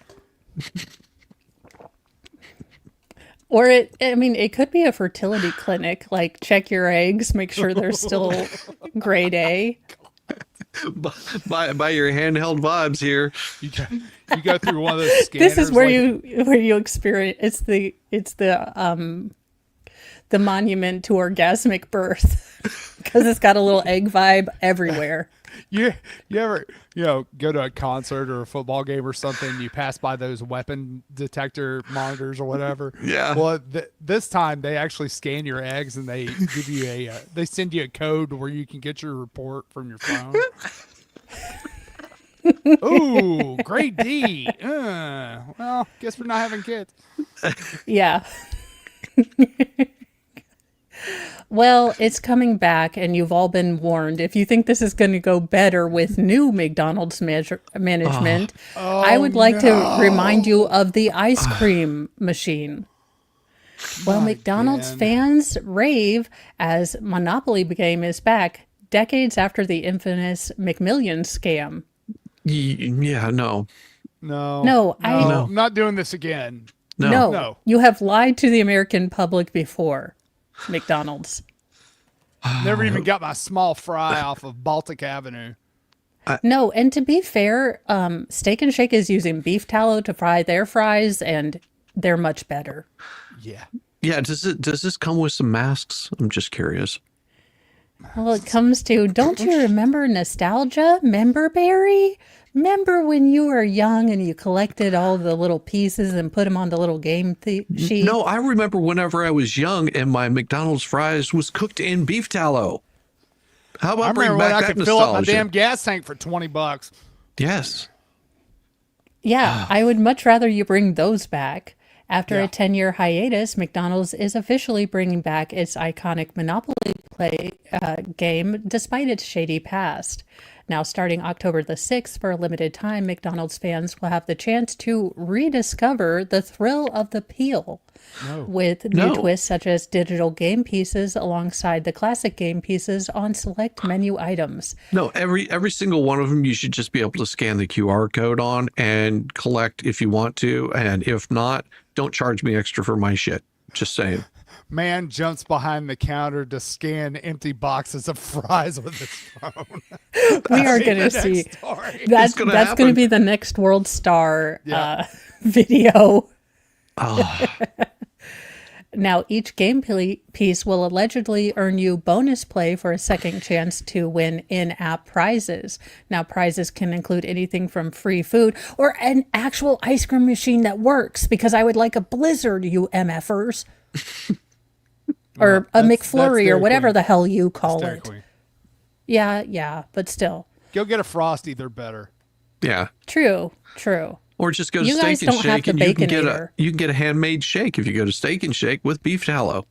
Or it could be a fertility clinic. Like, check your eggs, make sure they're still grade A. By your handheld vibes here. You go through one of those scanners. This is where like, you experience it's the monument to orgasmic birth, because it's got a little egg vibe everywhere. you ever go to a concert or a football game or something, you pass by those weapon detector monitors or whatever. Yeah. Well, this time they actually scan your eggs and they give you they send you a code where you can get your report from your phone. Ooh, grade D. Well, guess we're not having kids. Yeah. Well, it's coming back, and you've all been warned. If you think this is going to go better with new McDonald's management, I would like to remind you of the ice cream machine. Well, McDonald's fans rave as Monopoly Game is back decades after the infamous McMillions scam. Yeah, no. No, I'm not doing this again. No, you have lied to the American public before, McDonald's. Never even got my small fry off of Baltic Avenue. No, and to be fair, Steak and Shake is using beef tallow to fry their fries, and they're much better. Yeah. Yeah, does this come with some masks? I'm just curious. Well, it comes to, don't you remember nostalgia? Member Berry? Remember when you were young and you collected all the little pieces and put them on the little game sheet? No, I remember whenever I was young and my McDonald's fries was cooked in beef tallow. How I about bring remember when back I that could fill up my nostalgia? damn gas tank for $20. Yes. Yeah, I would much rather you bring those back. After Yeah. a 10-year hiatus, McDonald's is officially bringing back its iconic Monopoly game despite its shady past. Now, starting October the 6th, for a limited time, McDonald's fans will have the chance to rediscover the thrill of the peel with new No. twists such as digital game pieces alongside the classic game pieces on select menu items. No, every single one of them you should just be able to scan the QR code on and collect if you want to, and if not, don't charge me extra for my shit. Just saying. Man jumps behind the counter to scan empty boxes of fries with his phone. We are going to see Story. that's gonna going to happen. be the next world star Yeah. video. Oh, Now, each piece will allegedly earn you bonus play for a second chance to win in-app prizes. Now, prizes can include anything from free food or an actual ice cream machine that works, because I would like a Blizzard, you MFers. Or a McFlurry or whatever the hell you call it. Queen. Yeah, but still. Go get a Frosty. They're better. yeah. True. Or just go to You guys Steak and don't have Shake the and Baconator. you can get a handmade shake if you go to Steak and Shake with beef tallow.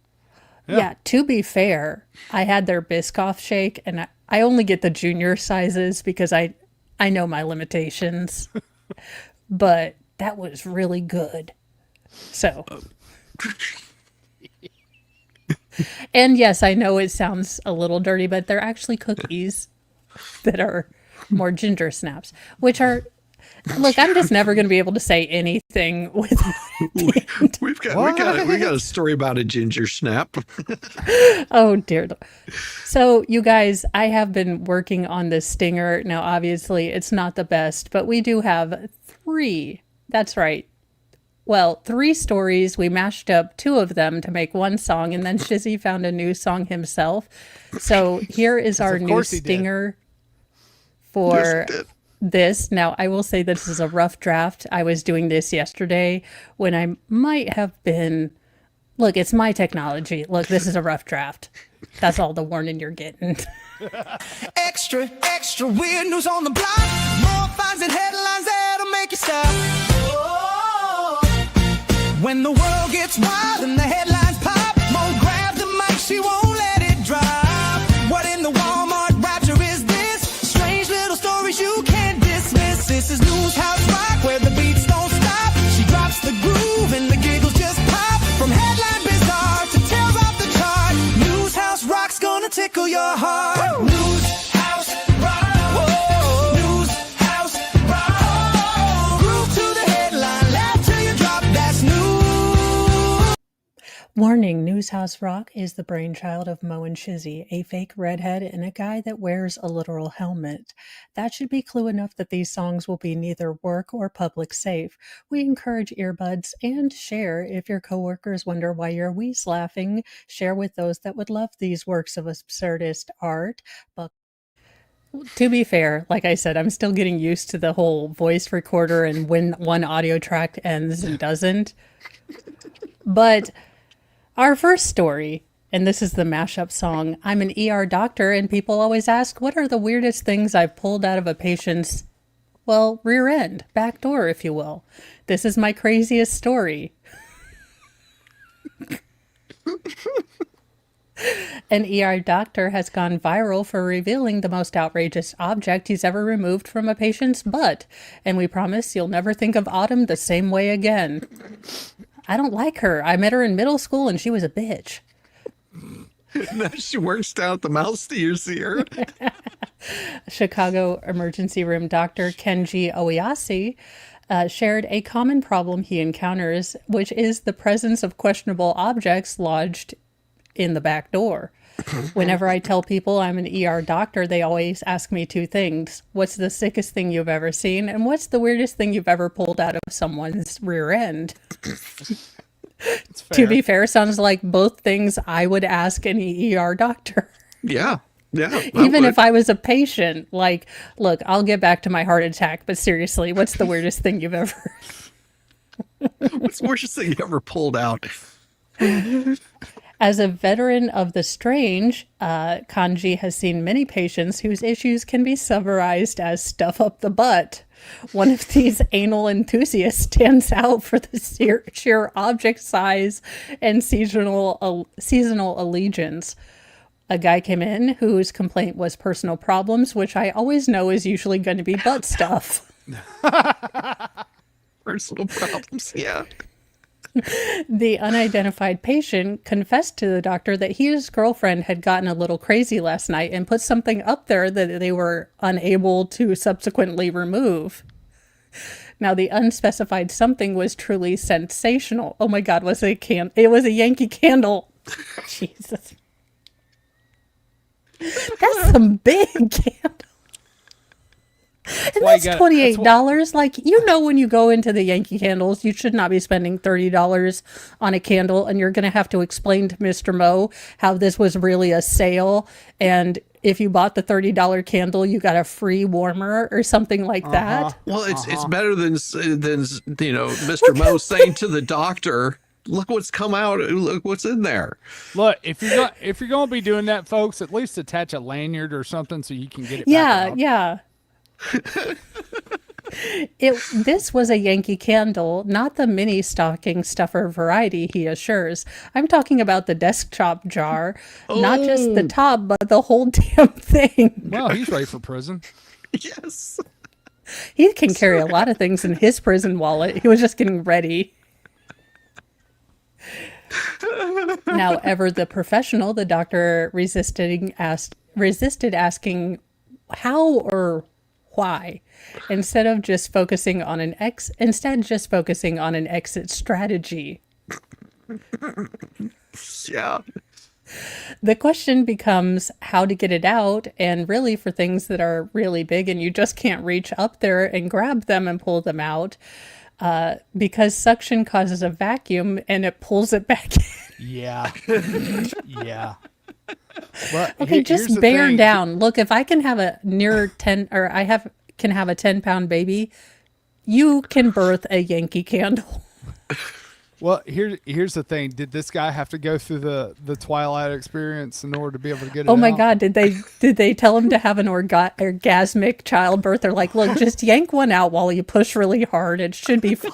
Yeah, to be fair, I had their Biscoff shake, and I only get the junior sizes because I know my limitations. But that was really good. So. And yes, I know it sounds a little dirty, but they're actually cookies that are more ginger snaps, which are. Look, I'm just never going to be able to say anything without We've got a story about a ginger snap. Oh, dear. So, you guys, I have been working on this stinger. Now, obviously, it's not the best, but we do have 3. That's right. Well, 3 stories. We mashed up 2 of them to make one song, and then Shizzy found a new song himself. So, here is our new stinger for this. Now, I will say this is a rough draft. I was doing this yesterday when I might have been. Look, it's my technology. Look, this is a rough draft. That's all the warning you're getting. Extra, extra weird news on the block. More fines and headlines that'll make you stop. Oh, when the world gets wild and the headlines pop, Mo grab the mic, she won't let it drop. What in the Walmart rapture is this? Strange little stories you can't dismiss. This is News House Rock, where the beats don't stop. She drops the groove and the giggles just pop. From headline bizarre to tales off the chart, News House Rock's gonna tickle your heart. News House Rock. Whoa. News House Rock. Groove to the headline, laugh till you drop. That's news. Warning, News House Rock is the brainchild of Mo and Shizzy, a fake redhead and a guy that wears a literal helmet. That should be clue enough that these songs will be neither work or public safe. We encourage earbuds and share. If your coworkers wonder why you're wheeze laughing, share with those that would love these works of absurdist art. But to be fair, like I said, I'm still getting used to the whole voice recorder and when one audio track ends and doesn't. But our first story, and this is the mashup song. I'm an ER doctor, and people always ask, what are the weirdest things I've pulled out of a patient's, well, rear end, back door, if you will. This is my craziest story. An ER doctor has gone viral for revealing the most outrageous object he's ever removed from a patient's butt. And we promise you'll never think of Autumn the same way again. I don't like her. I met her in middle school and she was a bitch. Now she works down at the mouse. Do you see her? Chicago emergency room doctor Kenji Oyasi shared a common problem he encounters, which is the presence of questionable objects lodged in the back door. Whenever I tell people I'm an ER doctor, they always ask me 2 things. What's the sickest thing you've ever seen? And what's the weirdest thing you've ever pulled out of someone's rear end? To be fair, sounds like both things I would ask any ER doctor. Yeah. Even if I was a patient, like, look, I'll get back to my heart attack, but seriously, what's the weirdest thing you've ever... What's the worst thing you ever pulled out? As a veteran of the strange, Kanji has seen many patients whose issues can be summarized as stuff up the butt. One of these anal enthusiasts stands out for the sheer object size and seasonal allegiance. A guy came in whose complaint was personal problems, which I always know is usually going to be butt stuff. Personal problems, yeah. The unidentified patient confessed to the doctor that he and his girlfriend had gotten a little crazy last night and put something up there that they were unable to subsequently remove. Now, the unspecified something was truly sensational. Oh my God, it was a Yankee Candle. Jesus. That's some big candle. And why you that's gotta- $28. Like, when you go into the Yankee Candles, you should not be spending $30 on a candle, and you're going to have to explain to Mr. Mo how this was really a sale, and if you bought the $30 candle, you got a free warmer or something like that. Well, it's better than Mr. Mo saying to the doctor, "Look what's come out. Look what's in there." Look, if you're gonna be doing that, folks, at least attach a lanyard or something so you can get it. Yeah, back out. yeah. This was a Yankee Candle, not the mini stocking stuffer variety, he assures. I'm talking about the desktop jar, not just the top, but the whole damn thing. Well, he's ready for prison. Yes. He can carry a lot of things in his prison wallet. He was just getting ready. Now, ever the professional, the doctor resisted asking how or why, instead just focusing on an exit strategy. Yeah. The question becomes how to get it out, and really for things that are really big and you just can't reach up there and grab them and pull them out, because suction causes a vacuum and it pulls it back in. Yeah. Yeah. Well, Okay, here's just the bear thing. down. Look, if I can have a near 10 or can have a 10-pound baby, you can birth a Yankee Candle. Well, here's the thing. Did this guy have to go through the Twilight experience in order to be able to get it Oh my out? God, did they tell him to have an orgasmic childbirth? They're like, look, just yank one out while you push really hard. It should be fine.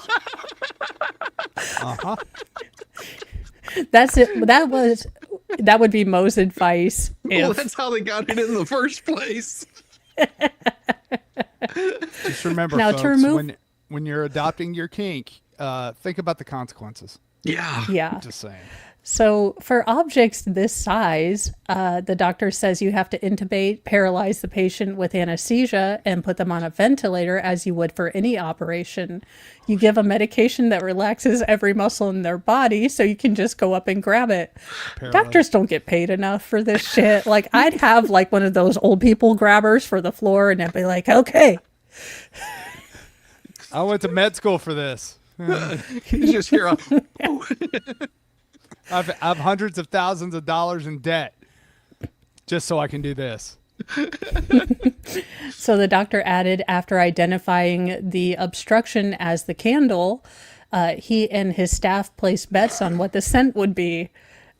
That's it. That would be Mo's advice. Well, If, that's how they got it in the first place. Just remember, Now, folks, to remove- when you're adopting your kink, think about the consequences. Yeah. yeah. Just saying. So for objects this size, the doctor says you have to intubate, paralyze the patient with anesthesia, and put them on a ventilator as you would for any operation. You give a medication that relaxes every muscle in their body so you can just go up and grab it. Doctors don't get paid enough for this shit. Like, I'd have like one of those old people grabbers for the floor, and I'd be like, okay. I went to med school for this. You just hear I've hundreds of thousands of dollars in debt just so I can do this. So the doctor added, after identifying the obstruction as the candle, he and his staff placed bets on what the scent would be.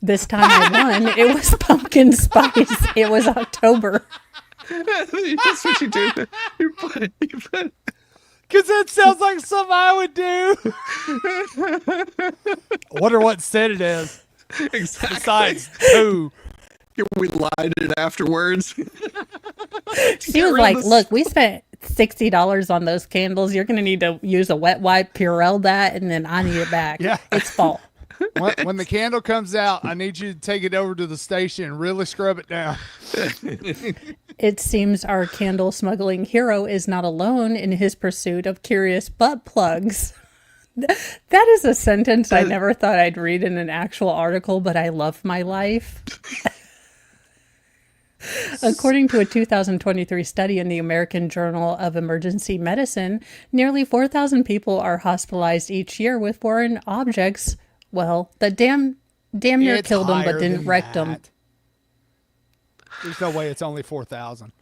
This time I won. It was pumpkin spice. It was October. That's what you do. You put Because that sounds like something I would do. I wonder what scent it is. exactly. Besides poo. We lied it afterwards. She was like, look, we spent $60 on those candles. You're going to need to use a wet wipe, Purell that, and then I need it back. Yeah. It's fall. When the candle comes out, I need you to take it over to the station and really scrub it down. It seems our candle smuggling hero is not alone in his pursuit of curious butt plugs. That is a sentence I never thought I'd read in an actual article, but I love my life. According to a 2023 study in the American Journal of Emergency Medicine, nearly 4,000 people are hospitalized each year with foreign objects. Well, that damn near It's killed them, but higher didn't than wreck them. that. There's no way it's only 4,000.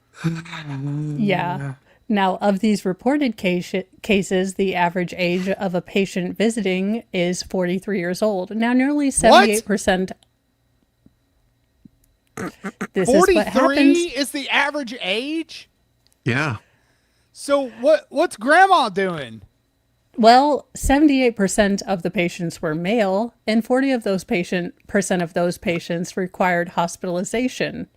Yeah. Now, of these reported cases, the average age of a patient visiting is 43 years old. Now, nearly 78%. This is what 43 happens. is the average age? Yeah. So what's grandma doing? Well, 78% of the patients were male, and 40 of those percent of those patients required hospitalization.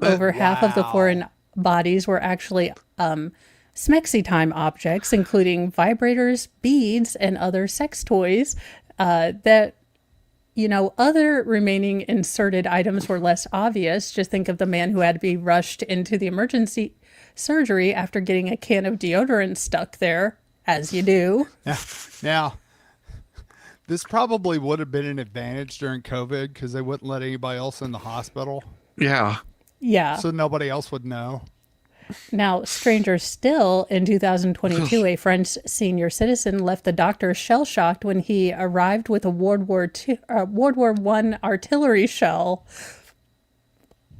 Over half of the foreign bodies were actually smexy time objects, including vibrators, beads, and other sex toys. Other remaining inserted items were less obvious. Just think of the man who had to be rushed into the emergency surgery after getting a can of deodorant stuck there, as you do. Now, this probably would have been an advantage during COVID because they wouldn't let anybody else in the hospital. Yeah. Yeah. So nobody else would know. Now, stranger still, in 2022, a French senior citizen left the doctor shell-shocked when he arrived with a World War I artillery shell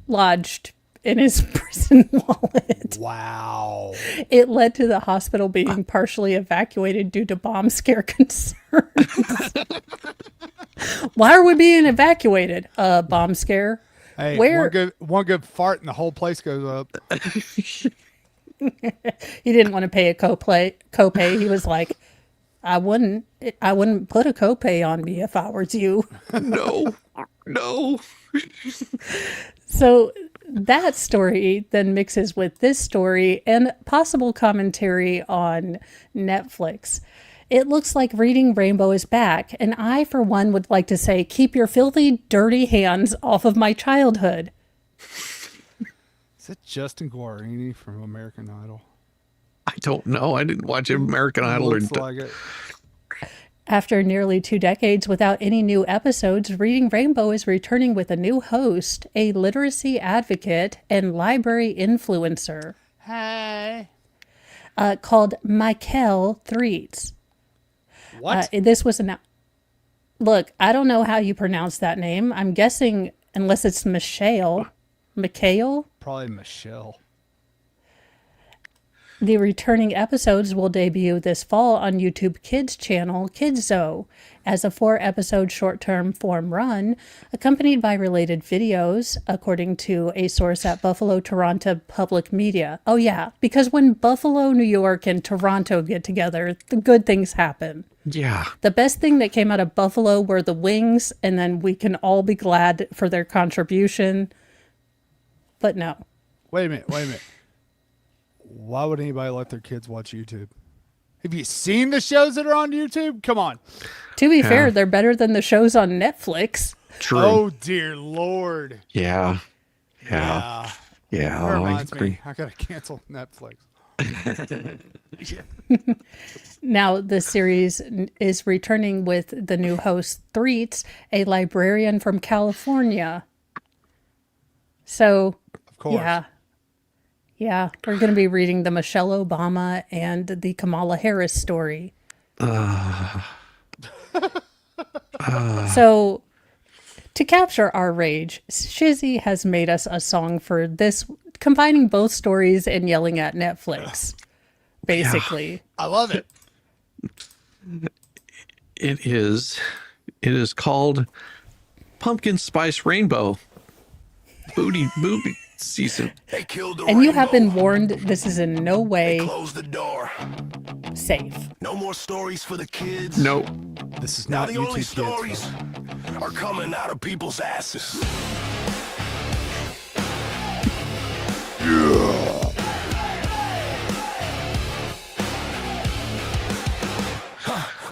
lodged in his prison wallet. Wow. It led to the hospital being partially evacuated due to bomb scare concerns. Why are we being evacuated? Bomb scare. Hey, Where one good fart and the whole place goes up. he didn't want to pay a copay. He was like, I wouldn't put a copay on me if I were you. No, no. So that story then mixes with this story and possible commentary on Netflix. It looks like Reading Rainbow is back, and I, for one, would like to say, keep your filthy, dirty hands off of my childhood. Is it Justin Guarini from American Idol? I don't know. I didn't watch American Idol. Looks like it. After nearly 2 decades without any new episodes, Reading Rainbow is returning with a new host, a literacy advocate and library influencer Hey. called Michael Threets. What? This was announced. Look, I don't know how you pronounce that name. I'm guessing, unless it's Mikhail. Probably Michelle. The returning episodes will debut this fall on YouTube Kids channel Kidzo as a 4-episode short-term form run, accompanied by related videos, according to a source at Buffalo Toronto Public Media. Oh yeah, because when Buffalo, New York, and Toronto get together, the good things happen. Yeah. The best thing that came out of Buffalo were the wings, and then we can all be glad for their contribution. But no. Wait a minute. Why would anybody let their kids watch YouTube? Have you seen the shows that are on YouTube? Come on. To be fair, they're better than the shows on Netflix. True. Oh, dear Lord. Yeah. Yeah. Yeah. That I reminds agree. me. I got to cancel Netflix. Now, the series is returning with the new host, Threets, a librarian from California. So, Of course. Yeah, we're going to be reading the Michelle Obama and the Kamala Harris story. So, to capture our rage, Shizzy has made us a song for this, combining both stories and yelling at Netflix, basically. I love it. It is called Pumpkin Spice Rainbow. Booty season. They killed the And you have been rainbow. warned, this is in no way Close the door. safe. No more stories for the kids. No. This is Now not the only YouTube stories Kids. are coming out of people's asses.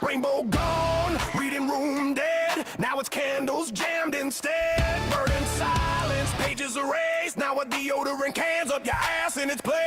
Rainbow gone, reading room dead. Now it's candles jammed instead. Burning silence, pages erased. Now a deodorant cans up your ass in its place.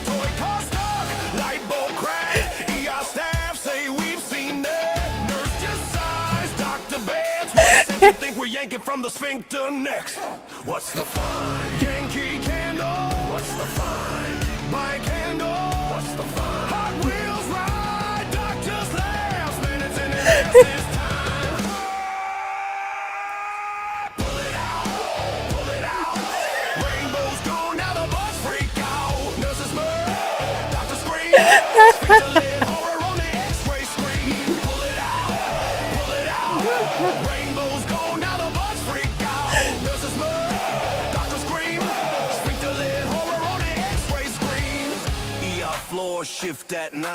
Toy car stuck, light bulb cracked. ER staff say we've seen that. Nurse just sighs, doctor beds. What sense you think we're yanking from the sphincter next? What's the fun? Yankee candle. What's the fun? Buy candle. What's the fun? Hot Wheels ride, doctor's labs, minutes in an ass this time. Pull it out. Rainbow's gone, now the bugs freak out. Nurses murder, doctor scream. Sphincter lid horror on the X-ray screen. Pull it out. Rainbow's gone, now the bugs freak out. Nurses murder, doctor scream. Sphincter lid horror on the X-ray screen. ER floor shift at 9.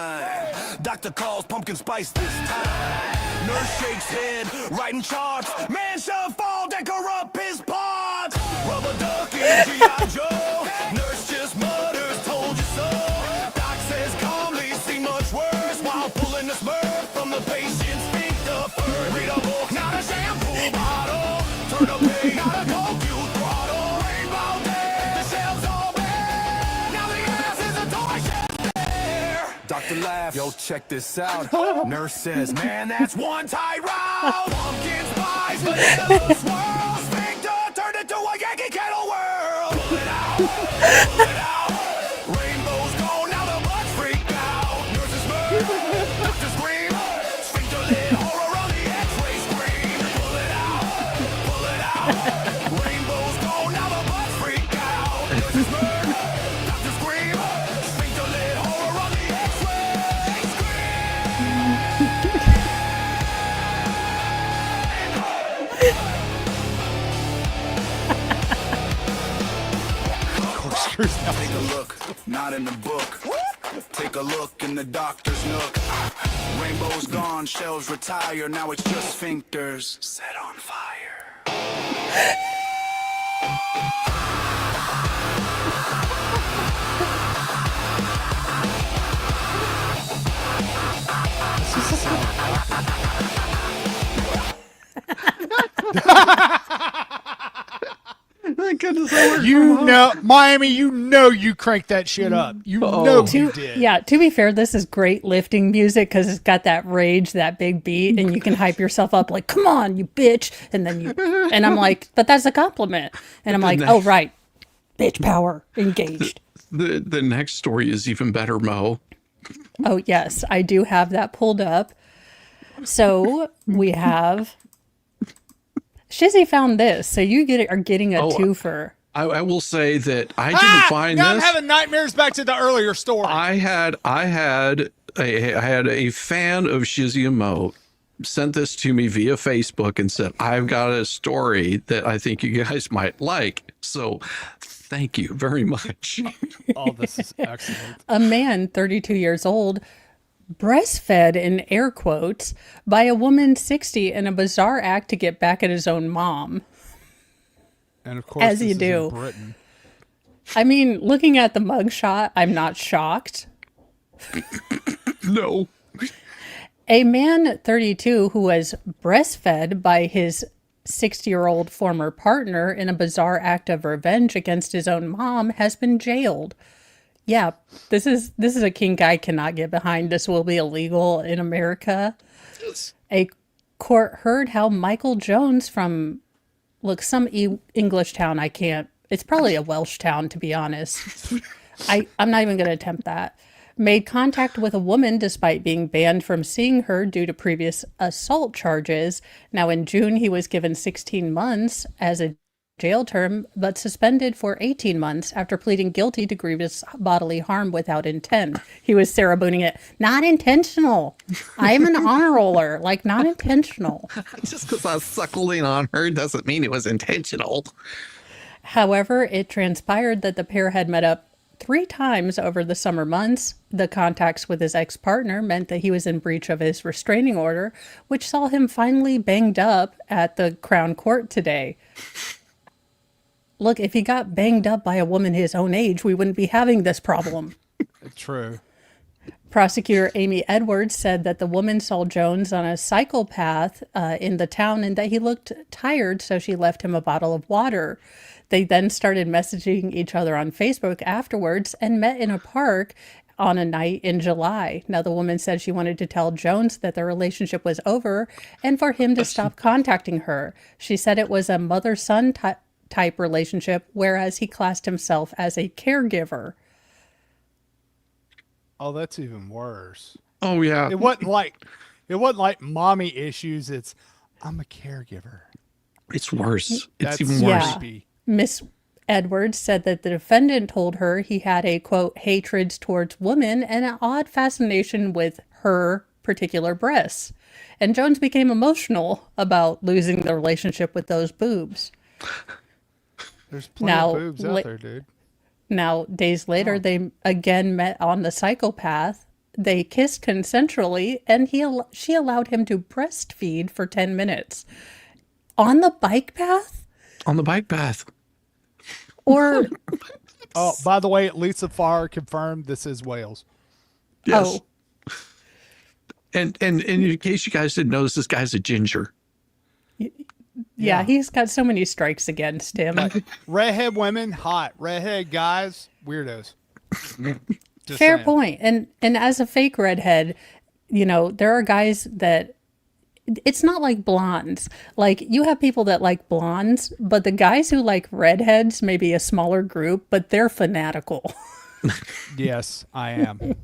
Doctor calls pumpkin spice this time. Nurse shakes head, writing charts. Man shove fall, decor up his parts. Rubber ducky, G.I. Joe. Nurse just mutters, told you so. Doc says calmly, see much worse. While pulling the smurf from the patient's sphincter first. Read a book, not a shampoo bottle. Turn a page, not a coke you throttle. Rainbow day, the shelves all bare. Now the ass is a toy shelf there. Doctor laughs, yo, check this out. Nurse says, man, that's one tight round. Pumpkin spice, vanilla swirl. Sphincter turned into a Yankee Candle whirl. Pull it out. not in the book. Take a look in the doctor's nook. Rainbow's gone, shells retire, now it's just sphincters set on fire. Thank goodness I worked from You home. know, Miami, you cranked that shit up. You know you did. Yeah, to be fair, this is great lifting music because it's got that rage, that big beat, and you can hype yourself up like, come on, you bitch. And then and I'm like, but that's a compliment. And I'm like, oh, right. Bitch power engaged. The next story is even better, Mo. Oh, yes, I do have that pulled up. So we have Shizzy found this. So you are getting a twofer. I will say that I didn't find now this. I'm having nightmares back to the earlier story. I had a fan of Shizzy and Mo sent this to me via Facebook and said, I've got a story that I think you guys might like. So thank you very much. Oh, this is excellent. A man, 32 years old, breastfed in air quotes by a woman 60 in a bizarre act to get back at his own mom. And of course, As this you is do. in Britain. I mean, looking at the mugshot, I'm not shocked. No. A man 32 who was breastfed by his 60-year-old former partner in a bizarre act of revenge against his own mom has been jailed. Yeah, this is a kink I cannot get behind. This will be illegal in America. A court heard how Michael Jones from, some English town, it's probably a Welsh town, to be honest. I'm not even going to attempt that. Made contact with a woman despite being banned from seeing her due to previous assault charges. Now, in June, he was given 16 months as a jail term, but suspended for 18 months after pleading guilty to grievous bodily harm without intent. He was Sarah Booning it. Not intentional. I'm an honor roller. Not intentional. Just because I was suckling on her doesn't mean it was intentional. However, it transpired that the pair had met up 3 times over the summer months. The contacts with his ex-partner meant that he was in breach of his restraining order, which saw him finally banged up at the Crown Court today. Look, if he got banged up by a woman his own age, we wouldn't be having this problem. True. Prosecutor Amy Edwards said that the woman saw Jones on a cycle path in the town and that he looked tired, so she left him a bottle of water. They then started messaging each other on Facebook afterwards and met in a park on a night in July. Now, the woman said she wanted to tell Jones that their relationship was over and for him to stop contacting her. She said it was a mother-son type relationship, whereas he classed himself as a caregiver. Oh, that's even worse. Oh, yeah. It wasn't like mommy issues. It's I'm a caregiver. It's worse. That's It's even worse. creepy. Miss Edwards said that the defendant told her he had a, quote, hatreds towards women and an odd fascination with her particular breasts. And Jones became emotional about losing the relationship with those boobs. There's plenty of boobs out there, dude. Now, days later, they again met on the psychopath. They kissed consensually, and she allowed him to breastfeed for 10 minutes. On the bike path? On the bike path. Or, Oh, by the way, Lisa Farr confirmed this is Wales. Yes. And in case you guys didn't notice, this guy's a ginger. yeah, he's got so many strikes against him. Redhead women, hot. Redhead guys, weirdos. Just Fair saying. point. And as a fake redhead, there are guys that it's not like blondes. Like, you have people that like blondes, but the guys who like redheads may be a smaller group, but they're fanatical. Yes, I am.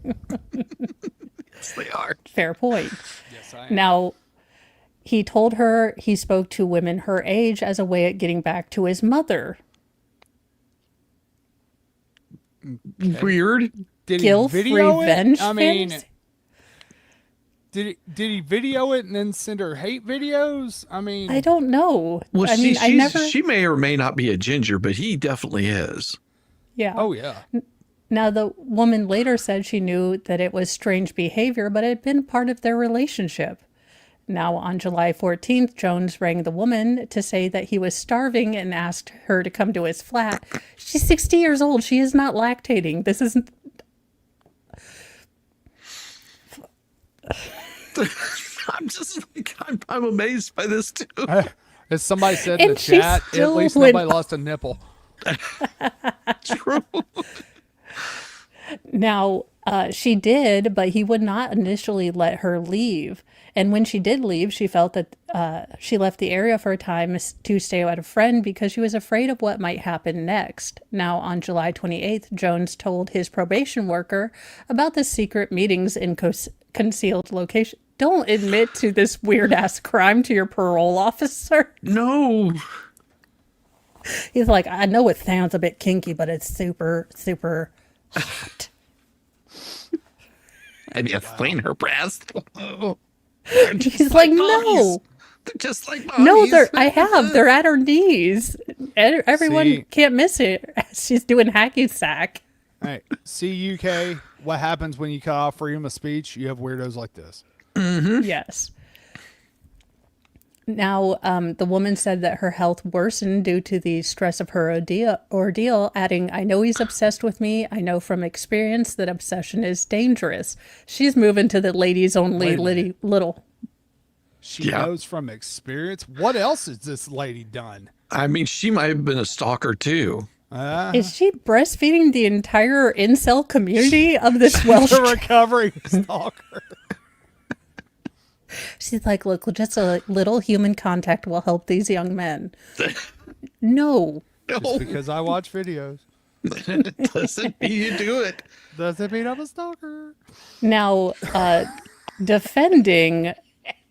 Yes, they are. Fair point. Yes, I am. Now, he told her he spoke to women her age as a way at getting back to his mother. Weird. Did Guilt, he video revenge it? I mean, fantasy? did he video it and then send her hate videos? I mean, I don't know. Well, I mean, she may or may not be a ginger, but he definitely is. Yeah. oh yeah. Now, the woman later said she knew that it was strange behavior, but it had been part of their relationship. Now, on July 14th, Jones rang the woman to say that he was starving and asked her to come to his flat. She's 60 years old. She is not lactating. This isn't... I'm just like, I'm amazed by this too. As somebody said in And the she chat, at still least went- nobody lost a nipple. True. Now, she did, but he would not initially let her leave. And when she did leave, she felt that she left the area for a time to stay with a friend because she was afraid of what might happen next. Now, on July 28th, Jones told his probation worker about the secret meetings in concealed location. Don't admit to this weird-ass crime to your parole officer. No. He's like, I know it sounds a bit kinky, but it's super, super hot. And you clean her breast. He's like, no. They're just like No, mommies. I have. They're at her knees. Everyone See? can't miss it. She's doing hacky sack. All right. See, UK, what happens when you cut off freedom of speech? You have weirdos like this. Yes. Now, the woman said that her health worsened due to the stress of her ordeal, adding, I know he's obsessed with me. I know from experience that obsession is dangerous. She's moving to the ladies only Wait a little. She Yeah. knows from experience. What else has this lady done? I mean, she might have been a stalker too. Is she breastfeeding the entire incel community of this Welsh? The recovery stalker. She's like, look, just a little human contact will help these young men. No. Just because I watch videos Doesn't mean you do it. doesn't mean I'm a stalker. Now, defending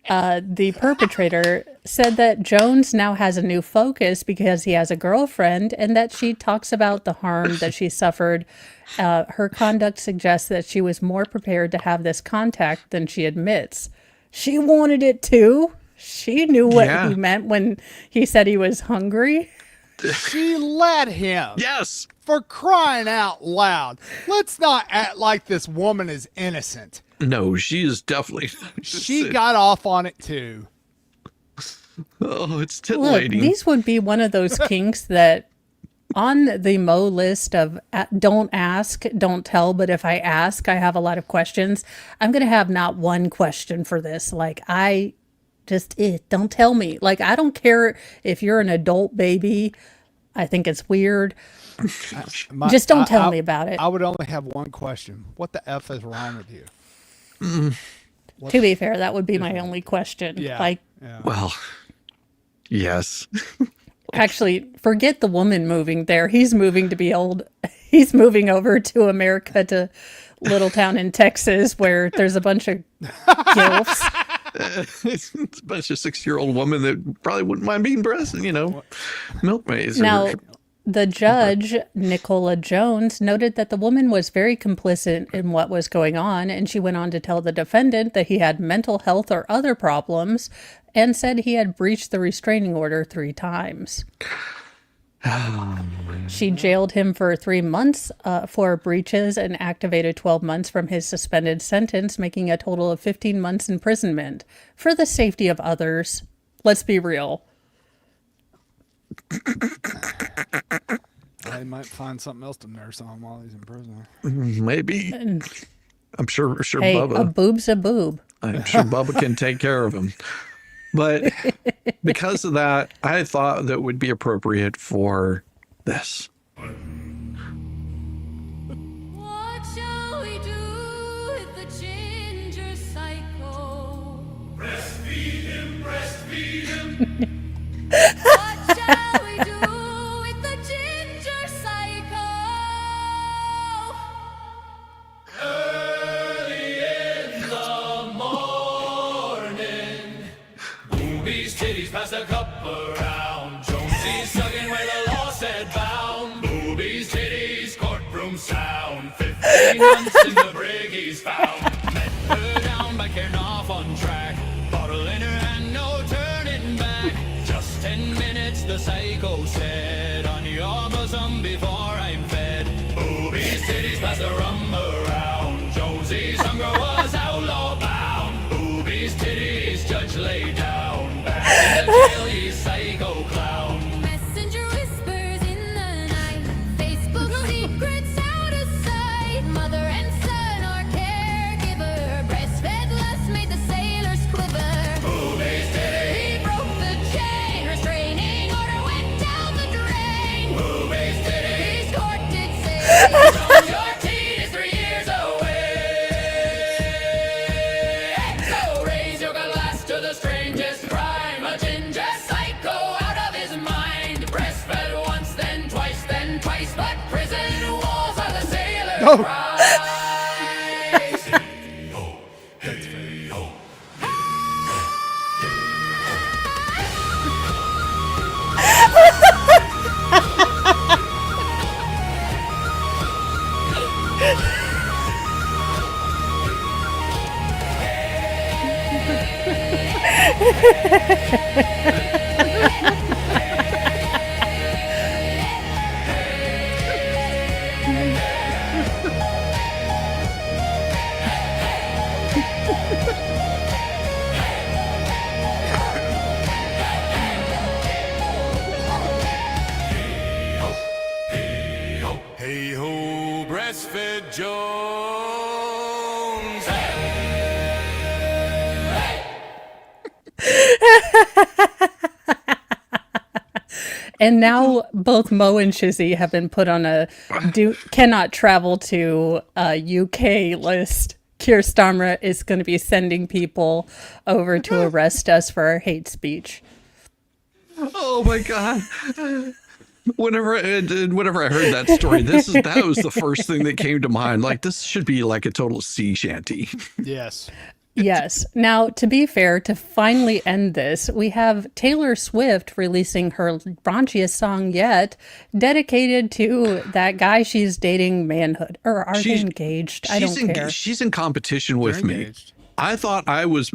the perpetrator said that Jones now has a new focus because he has a girlfriend and that she talks about the harm that she suffered. Her conduct suggests that she was more prepared to have this contact than she admits. She wanted it too. She knew what Yeah. he meant when he said he was hungry. She let him. Yes. For crying out loud. Let's not act like this woman is innocent. No, she is definitely. She got off on it too. Oh, it's Look, titillating. these would be one of those kinks that on the Mo list of don't ask, don't tell, but if I ask, I have a lot of questions. I'm going to have not one question for this. Like, I just, don't tell me. Like, I don't care if you're an adult baby. I think it's weird. Just don't tell me about it. I would only have one question. What the F is wrong with you? To be fair, that would be my only question. Yeah. Like, Yeah. Well, yes. actually, forget the woman moving there. He's moving to be old. He's moving over to America, to little town in Texas where there's a bunch of gilfs. It's a bunch of 6-year-old women that probably wouldn't mind being breast, milkmaids. Now, the judge, Nicola Jones, noted that the woman was very complicit in what was going on, and she went on to tell the defendant that he had mental health or other problems and said he had breached the restraining order 3 times. She jailed him for 3 months for breaches and activated 12 months from his suspended sentence, making a total of 15 months imprisonment. For the safety of others, let's be real. I might find something else to nurse on while he's in prison. Maybe. I'm sure Hey, Bubba. a boob's a boob. I'm sure Bubba can take care of him. But because of that, I thought that would be appropriate for this. What shall we do with the ginger cycle? Breastfeed him, breastfeed him. What shall we do with the ginger cycle? Early in the morning, Boobies, titties, pass the cup around. Jonesy's sucking where the law said bound. Boobies, titties, courtroom sound. 15 months in the brig he's found. Met her down by carrying off on track. Bottle in her hand, no turning back. Just 10 minutes, the psycho said. On your bosom before I'm fed. Boobies, titties pass the rum around. Josie's hunger was outlaw bound. Boobies, titties, judge lay down. Back in the jail, ye psycho clown. Messenger whispers in the night. Facebook secrets out of sight. Mother and son are caregiver. Breastfed lust made the sailors quiver. Boobies, titties, He broke the chain. Restraining order went down the drain. boobies, titties. His court did say. Your teen is 3 years away. So raise your glass to the strangest crime. A ginger psycho out of his mind. Breastfed once, then twice, but prison walls are the sailor's prize. Hey ho, breastfed Jones. And now both Mo and Shizzy have been put on a cannot travel to UK list. Keir Starmer is going to be sending people over to arrest us for our hate speech. Oh my god. Whenever I heard that story, that was the first thing that came to mind. Like, this should be like a total sea shanty. Yes. Yes. Now, to be fair, to finally end this, we have Taylor Swift releasing her raunchiest song yet, dedicated to that guy she's dating, manhood. Or are they engaged? I don't care. She's in competition with They're me. engaged. I thought I was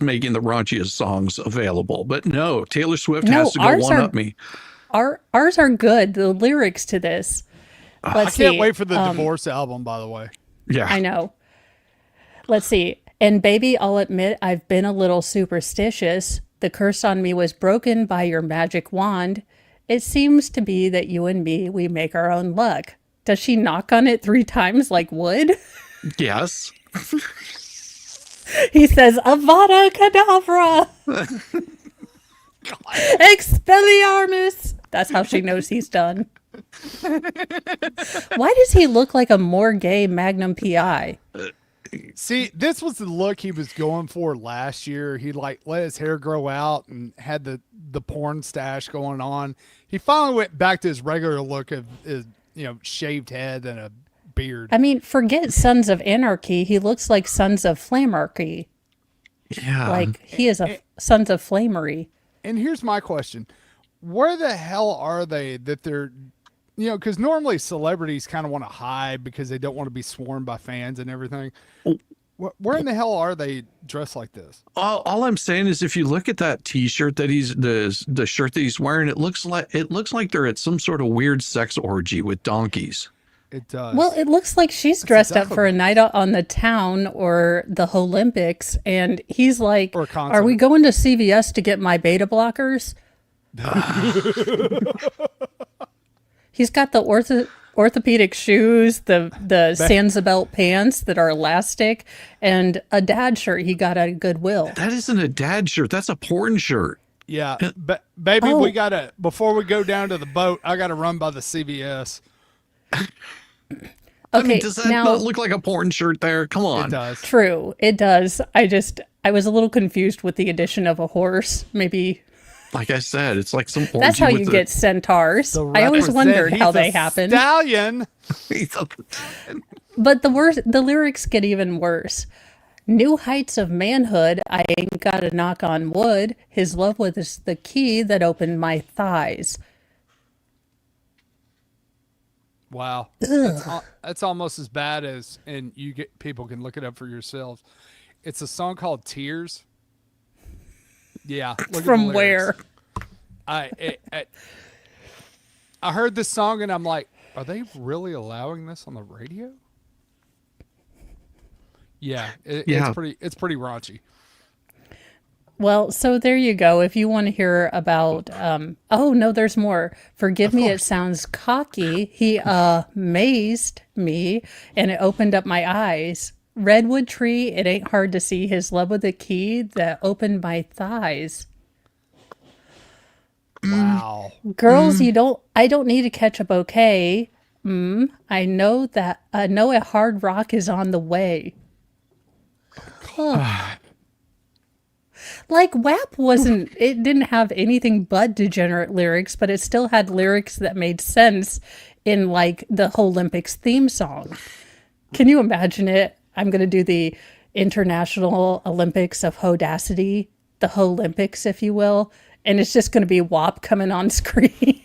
making the raunchiest songs available, but no, Taylor Swift has to go one up me. Ours are good. The lyrics to this. Let's I can't see. wait for the divorce album, by the way. Yeah. I know. Let's see. And baby, I'll admit I've been a little superstitious. The curse on me was broken by your magic wand. It seems to be that you and me, we make our own luck. Does she knock on it 3 times like wood? Yes. He says, Avada Kedavra! Expelliarmus! That's how she knows he's done. Why does he look like a more gay Magnum PI? See, this was the look he was going for last year. He like let his hair grow out and had the porn stash going on. He finally went back to his regular look of his, shaved head and a beard. I mean, forget Sons of Anarchy. He looks like Sons of Flamarchy. Yeah. Like, he is a Sons of Flamery. And here's my question. Where the hell are they that they're, because normally celebrities kind of want to hide because they don't want to be swarmed by fans and everything. Where in the hell are they dressed like this? All I'm saying is, if you look at that T-shirt that the shirt that he's wearing, it looks like they're at some sort of weird sex orgy with donkeys. It does. Well, it looks like she's dressed up for a night out on the town or the Olympics, and he's like, Or a concert. "Are we going to CVS to get my beta blockers?" He's got the orthopedic shoes, the Sansabelt pants that are elastic, and a dad shirt he got at Goodwill. That isn't a dad shirt. That's a porn shirt. Yeah, but baby, Oh. we gotta before we go down to the boat. I gotta run by the CVS. Okay, I mean, does that now not look like a porn shirt there? Come on. It does. true, it does. I was a little confused with the addition of a horse. Maybe Like I said, it's like some orgy. that's how with you get centaurs. The I always represent- wondered how he's a they happen. Stallion. But the lyrics get even worse. New heights of manhood, I ain't got a knock on wood. His love was the key that opened my thighs. Wow, that's almost as bad as, and people can look it up for yourselves. It's a song called "Tears." Yeah, look at the From lyrics. where? I heard this song and I'm like, Are they really allowing this on the radio? Yeah, Yeah. it's pretty raunchy. Well, so there you go. If you want to hear about, oh no, there's more. Forgive me, it sounds cocky. He amazed me, and it opened up my eyes. Redwood tree, it ain't hard to see his love with the key that opened my thighs. Wow. Girls, I don't need to catch a bouquet. I know a hard rock is on the way. Like WAP it didn't have anything but degenerate lyrics, but it still had lyrics that made sense in like the Olympics theme song. Can you imagine it? I'm going to do the International Olympics of Hodacity, the Olympics, if you will. And it's just going to be WAP coming on screen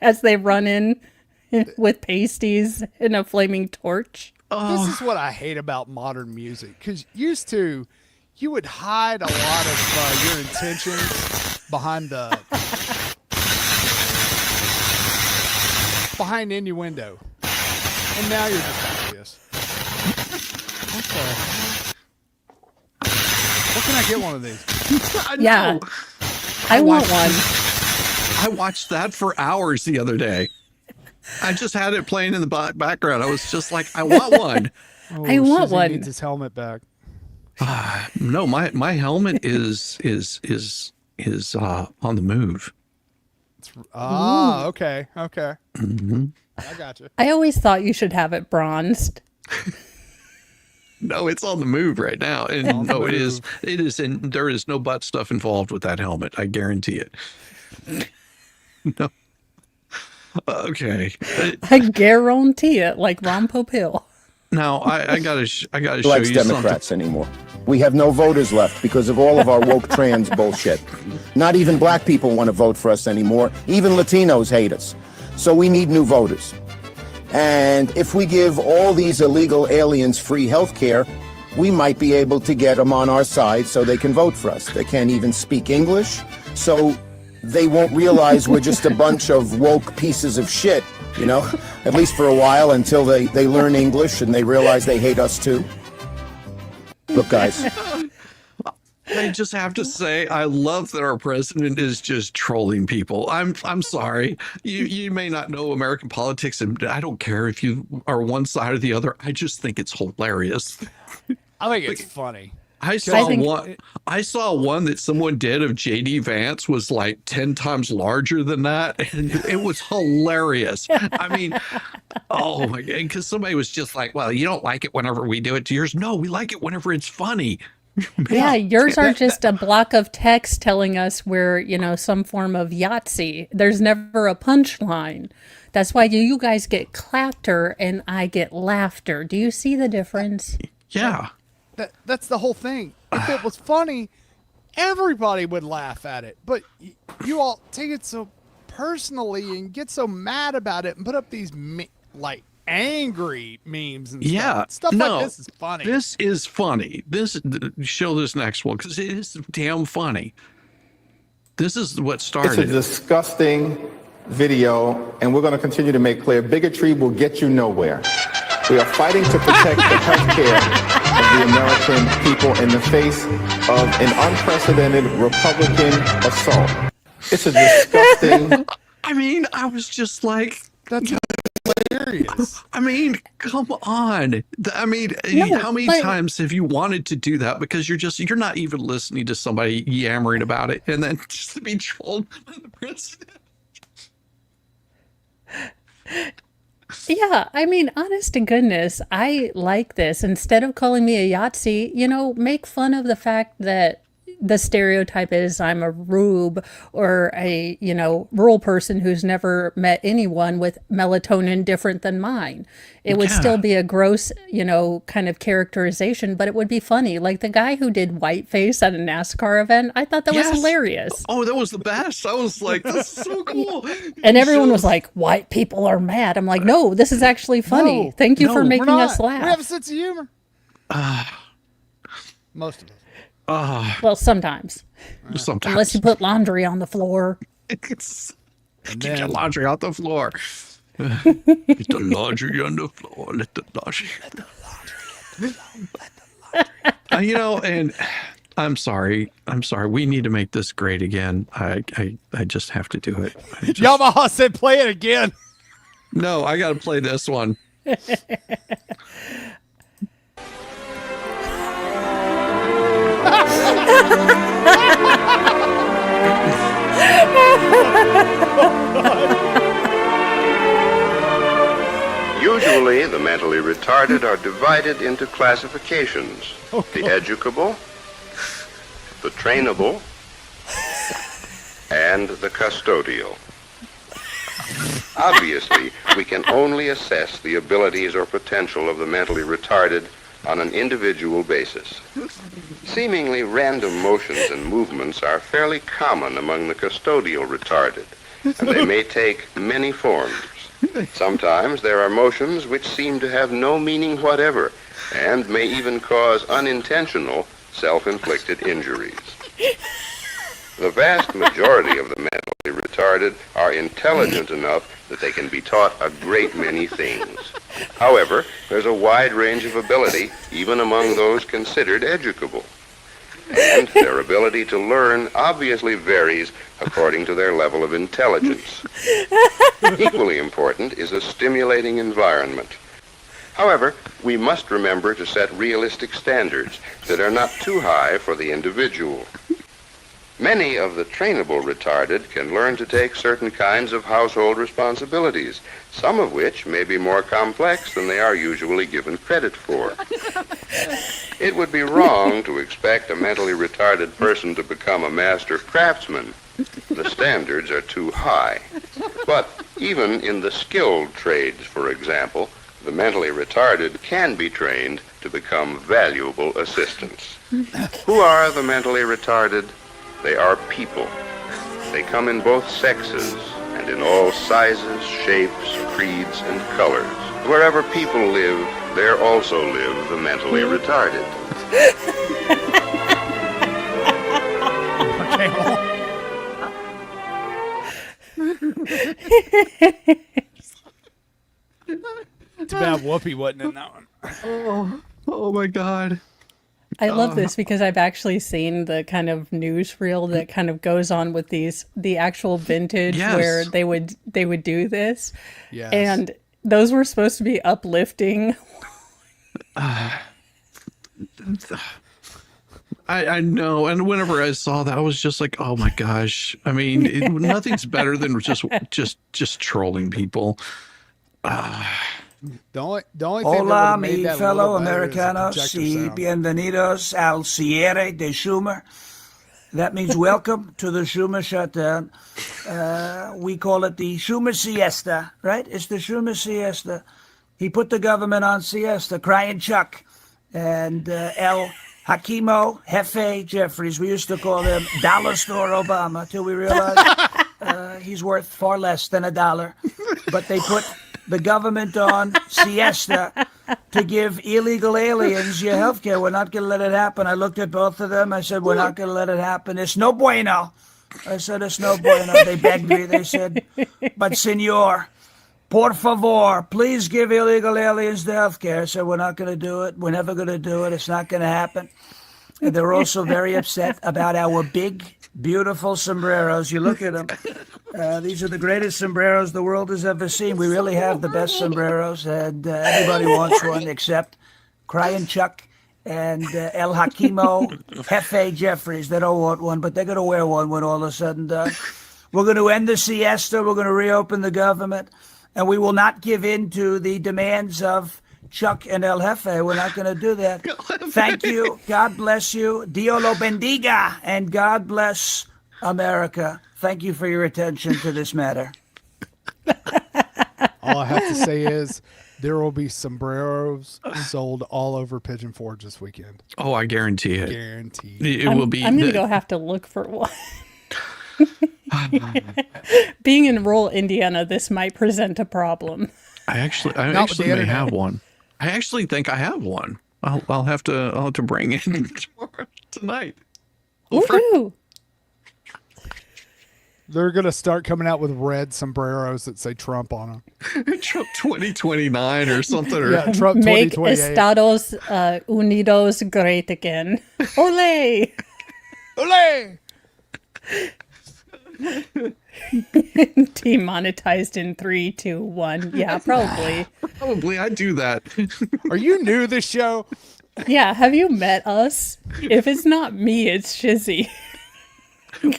as they run in with pasties and a flaming torch. This is what I hate about modern music. Because used to, you would hide a lot of your intentions behind innuendo. And now you're just obvious. What the heck? What can I get one of these? I know. Yeah. I want one. I watched that for hours the other day. I just had it playing in the background. I was just like, I want one. I want Shizzy one. needs his helmet back. No, my helmet is on the move. Okay. Mm-hmm. I got you. I always thought you should have it bronzed. No, it's on the move right now, and no, it is, and there is no butt stuff involved with that helmet. I guarantee it. No. Okay. I guarantee it, like Ron Popeil. Now I gotta show Likes you Democrats something. anymore. We have no voters left because of all of our woke trans bullshit. Not even black people want to vote for us anymore. Even Latinos hate us. So we need new voters. And if we give all these illegal aliens free health care, we might be able to get them on our side so they can vote for us. They can't even speak English, so they won't realize we're just a bunch of woke pieces of shit, you know? At least for a while until they learn English and they realize they hate us too. Look, guys. I just have to say, I love that our president is just trolling people. I'm sorry. You may not know American politics, and I don't care if you are one side or the other. I just think it's hilarious. I think it's funny. I saw one that someone did of JD Vance was like 10 times larger than that, and it was hilarious. I mean, oh my god, because somebody was just like, well, you don't like it whenever we do it to yours. No, we like it whenever it's funny. Yeah, yours are just a block of text telling us we're, some form of Yahtzee. There's never a punchline. That's why you guys get clapter and I get laughter. Do you see the difference? Yeah. That's the whole thing. If it was funny, everybody would laugh at it. But you all take it so personally and get so mad about it and put up these angry memes and stuff like this is funny. This is funny. Show this next one because it is damn funny. This is what started. It's a disgusting video, and we're going to continue to make clear bigotry will get you nowhere. We are fighting to protect the health care of the American people in the face of an unprecedented Republican assault. It's a disgusting. I mean, I was just like, that's hilarious. I mean, come on. I mean, how many times have you wanted to do that because you're not even listening to somebody yammering about it, and then just to be trolled by the president? Yeah, I mean, honest to goodness, I like this. Instead of calling me a Yahtzee, make fun of the fact that the stereotype is I'm a rube or a, rural person who's never met anyone with melatonin different than mine. It would still be a gross, kind of characterization, but it would be funny. Like the guy who did whiteface at a NASCAR event, I thought that was hilarious. Oh, that was the best. I was like, this is so cool. And everyone was like, white people are mad. I'm like, no, this is actually funny. No, Thank you for making us We laugh. have a sense of humor. Most of us. Well, sometimes. Sometimes. Unless you put laundry on the floor. Get your laundry off the floor. Get the laundry on the floor. Let the laundry. You know, and I'm sorry. We need to make this great again. I just have to do it. Yamaha said play it again. No, I got to play this one. Usually, the mentally retarded are divided into classifications. The educable, the trainable, and the custodial. Obviously, we can only assess the abilities or potential of the mentally retarded on an individual basis. Seemingly random motions and movements are fairly common among the custodial retarded, and they may take many forms. Sometimes there are motions which seem to have no meaning whatever and may even cause unintentional self-inflicted injuries. The vast majority of the mentally retarded are intelligent enough that they can be taught a great many things. However, there's a wide range of ability even among those considered educable. And their ability to learn obviously varies according to their level of intelligence. Equally important is a stimulating environment. However, we must remember to set realistic standards that are not too high for the individual. Many of the trainable retarded can learn to take certain kinds of household responsibilities, some of which may be more complex than they are usually given credit for. It would be wrong to expect a mentally retarded person to become a master craftsman. The standards are too high. But even in the skilled trades, for example, the mentally retarded can be trained to become valuable assistants. Who are the mentally retarded? They are people. They come in both sexes and in all sizes, shapes, creeds, and colors. Wherever people live, there also live the mentally retarded. Too bad Whoopi wasn't in that one. Oh my God. I love this because I've actually seen the kind of newsreel that kind of goes on with the actual vintage where they would do this. Yes. And those were supposed to be uplifting. I know, and whenever I saw that, I was just like, "Oh my gosh!" I mean, nothing's better than just trolling people. The only thing that Hola, would've made mi that a fellow little better is the Americanos, projector y sound. bienvenidos al cierre de Schumer. That means welcome to the Schumer shutdown. We call it the Schumer siesta, right? It's the Schumer siesta. He put the government on siesta, crying Chuck. And El Hakimo Jefe Jeffries, we used to call him Dollar Store Obama, till we realized he's worth far less than $1. But they put the government on siesta to give illegal aliens your health care. We're not going to let it happen. I looked at both of them. I said, we're not going to let it happen. It's no bueno. I said, it's no bueno. They begged me. They said, but senor, por favor, please give illegal aliens the health care. I said, we're not going to do it. We're never going to do it. It's not going to happen. And they're also very upset about our big, beautiful sombreros. You look at them. These are the greatest sombreros the world has ever seen. We really have the best sombreros, and everybody wants one except Crying Chuck and El Hakimo Jefe Jeffries. They don't want one, but they're going to wear one when all is said and done. We're going to end the siesta. We're going to reopen the government, and we will not give in to the demands of Chuck and El Jefe. We're not going to do that. Thank you. God bless you. Dios lo bendiga, and God bless America. Thank you for your attention to this matter. All I have to say is there will be sombreros sold all over Pigeon Forge this weekend. Oh, I guarantee it. Guaranteed. It will be. I'm going to go have to look for one. Being in rural Indiana, this might present a problem. I actually with the may internet. have one. I actually think I have one. I'll have to bring it tomorrow, tonight. Woohoo! They're gonna start coming out with red sombreros that say Trump on them. Trump 2029 or something. Or, Yeah, Trump Make 2028. Estados Unidos great again. Ole! Ole! Demonetized in 3, 2, 1. Yeah, probably. Probably I'd do that. Are you new to this show? Yeah, have you met us? If it's not me, it's Shizzy.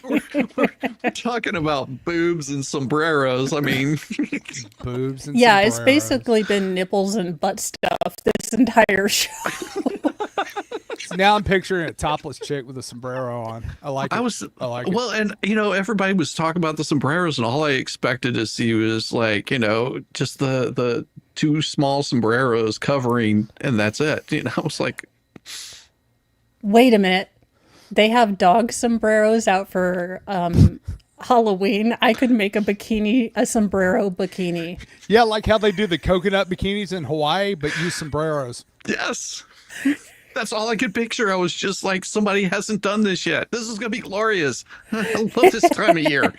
We're talking about boobs and sombreros. I mean, Boobs and Yeah, it's sombreros. basically been nipples and butt stuff this entire show. Now I'm picturing a topless chick with a sombrero on. I like it. I like it. well, and everybody was talking about the sombreros, and all I expected to see was like, just the two small sombreros covering, and that's it. I was like, Wait a minute. They have dog sombreros out for Halloween. I could make a sombrero bikini. Yeah, like how they do the coconut bikinis in Hawaii, but use sombreros. yes. That's all I could picture. I was just like, somebody hasn't done this yet. This is going to be glorious. I love this time of year.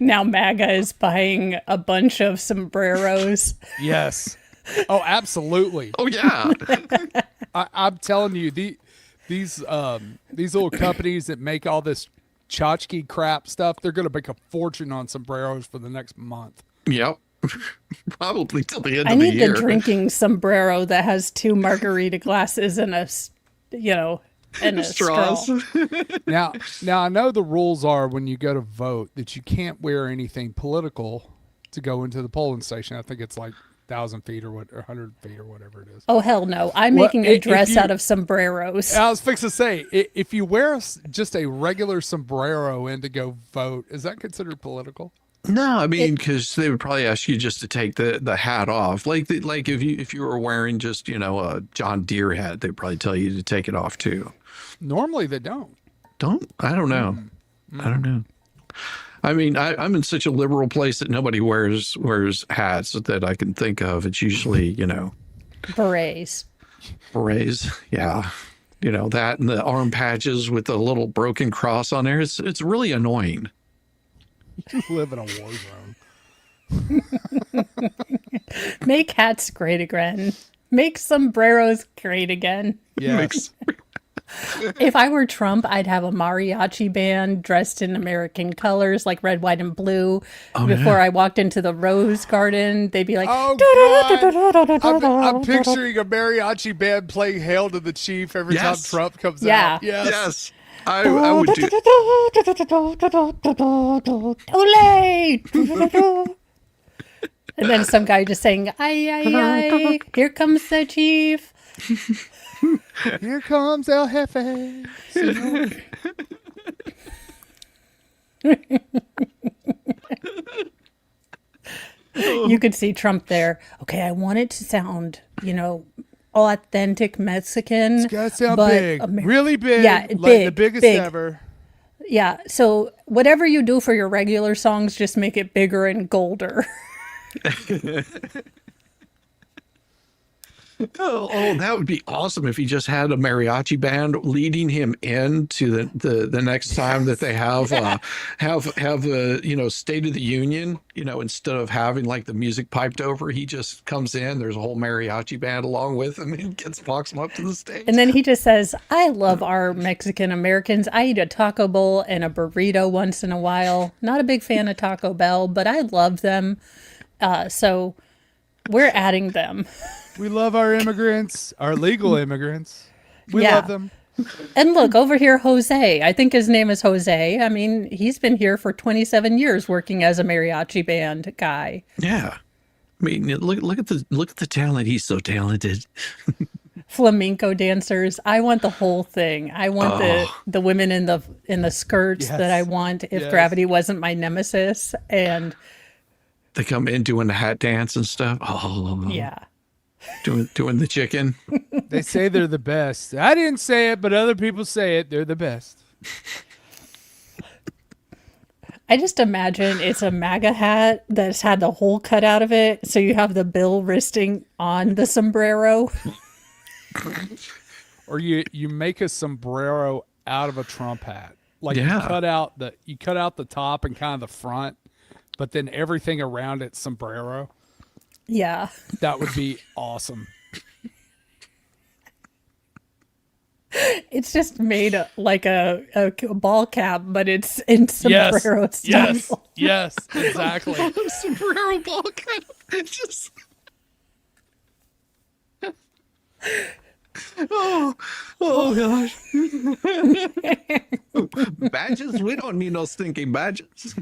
Now MAGA is buying a bunch of sombreros. Yes. Oh, absolutely. Oh, yeah. I'm telling you, these little companies that make all this tchotchke crap stuff, they're going to make a fortune on sombreros for the next month. Yep. Probably till the end I of the need year. the drinking sombrero that has 2 margarita glasses and and a straw. Straws. Now I know the rules are when you go to vote that you can't wear anything political to go into the polling station. I think it's like 1,000 feet or 100 feet or whatever it is. Oh, hell no. I'm Well, making a if dress you- out of sombreros. I was fixing to say, if you wear just a regular sombrero in to go vote, is that considered political? No, I mean, because they would probably ask you just to take the hat off. Like if you were wearing just, a John Deere hat, they'd probably tell you to take it off too. Normally they don't. I don't know. I don't know. I mean, I'm in such a liberal place that nobody wears hats that I can think of. It's usually, Berets. berets. Yeah. That and the arm patches with the little broken cross on there. It's really annoying. You live in a war zone. Make hats great again. Make sombreros great again. Yes. If I were Trump, I'd have a mariachi band dressed in American colors like red, white, and blue. Before I walked into the Rose Garden, they'd be like, Oh, God. I'm picturing a mariachi band playing Hail to the Chief every time Yes. Trump comes Yeah. out. Yes. Yes. I would do. Ole! And then some guy just saying, ay, ay, ay, here comes the chief. Here comes El Jefe. You could see Trump there. Okay, I want it to sound, authentic Mexican. It's gotta sound but big. Really big. Yeah, like big, the biggest big. ever. Yeah, so whatever you do for your regular songs, just make it bigger and golder. Oh, that would be awesome if he just had a mariachi band leading him into the next time that they have the State of the Union. Instead of having like the music piped over, he just comes in. There's a whole mariachi band along with him and walks him up to the stage. And then he just says, I love our Mexican Americans. I eat a taco bowl and a burrito once in a while. Not a big fan of Taco Bell, but I love them. So we're adding them. We love our immigrants, our legal immigrants. We Yeah. love them. And look, over here, Jose. I think his name is Jose. I mean, he's been here for 27 years working as a mariachi band guy. Yeah, I mean, look at the talent. He's so talented. Flamenco dancers. I want the whole thing. I want the women in the skirts Yes. that I want if Yes. gravity wasn't my nemesis. And They come in doing the hat dance and stuff. Oh, yeah. doing the chicken. They say they're the best. I didn't say it, but other people say it. They're the best. I just imagine it's a MAGA hat that's had the hole cut out of it. So you have the bill resting on the sombrero. Or you make a sombrero out of a Trump hat. Like Yeah. you cut out the top and kind of the front, but then everything around it sombrero. Yeah. That would be awesome. It's just made like a ball cap, but it's in sombrero style. Yes, exactly. Sombrero ball cap. Just. Oh gosh. Badges? We don't need no stinking badges.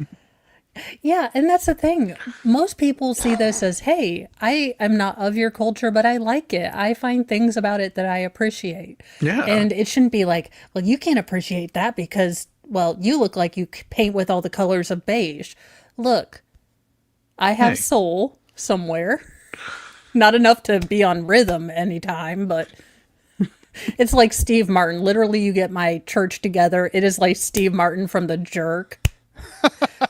Yeah, and that's the thing. Most people see this as, hey, I am not of your culture, but I like it. I find things about it that I appreciate. Yeah. And it shouldn't be like, well, you can't appreciate that because, well, you look like you paint with all the colors of beige. Look, I have Hey. soul somewhere. Not enough to be on rhythm anytime, but it's like Steve Martin. Literally, you get my church together. It is like Steve Martin from The Jerk.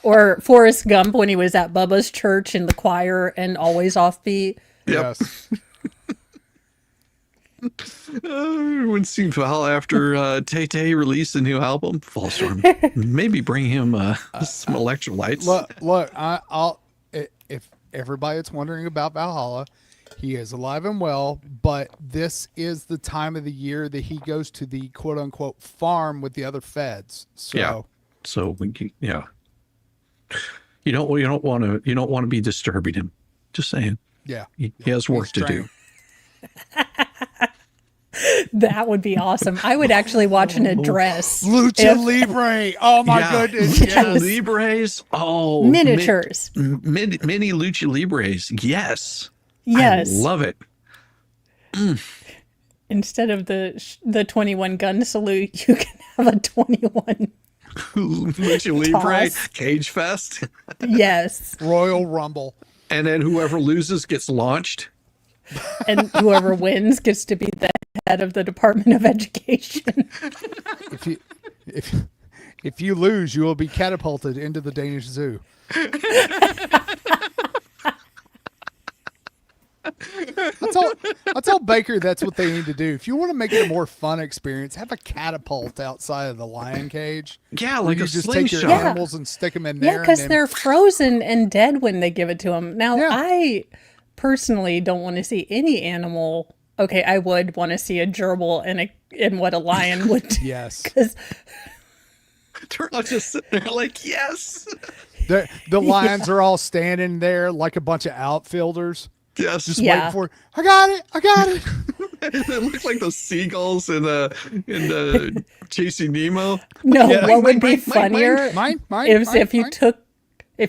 Or Forrest Gump when he was at Bubba's church in the choir and always offbeat. Yep. Yes. When Steve Val after Tay Tay released a new album, Fall Storm, maybe bring him some electrolytes. Look, if everybody that's wondering about Valhalla, he is alive and well, but this is the time of the year that he goes to the quote unquote farm with the other feds. So Yeah. So we can, yeah. You don't want to be disturbing him. Just saying. yeah. He has work to do. That would be awesome. I would actually watch an address. Lucha Libre. Oh my goodness. Yes. Libres. Oh, Miniatures. Mini Lucha Libres. Yes. Yes. I love it. Instead of the 21 gun salute, you can have a 21. Lucha Libre Toss. Cage Fest. Yes. Royal Rumble. And then whoever loses gets launched. And whoever wins gets to be the head of the Department of Education. If you lose, you will be catapulted into the Danish Zoo. I tell Baker that's what they need to do. If you want to make it a more fun experience, have a catapult outside of the lion cage. Yeah, where like you a just take your slingshot. animals and stick them in there. Yeah, because and then- they're frozen and dead when they give it to them. Now, Yeah. I personally don't want to see any animal. Okay, I would want to see a gerbil in what a lion would do. Yes. Because They're all just sitting there like, yes. The lions are all standing there like a bunch of outfielders. Yes. Just Yeah. waiting for, I got it. They look like those seagulls in Chasing Nemo. no, Yeah. what would be Mine, funnier Mine. is if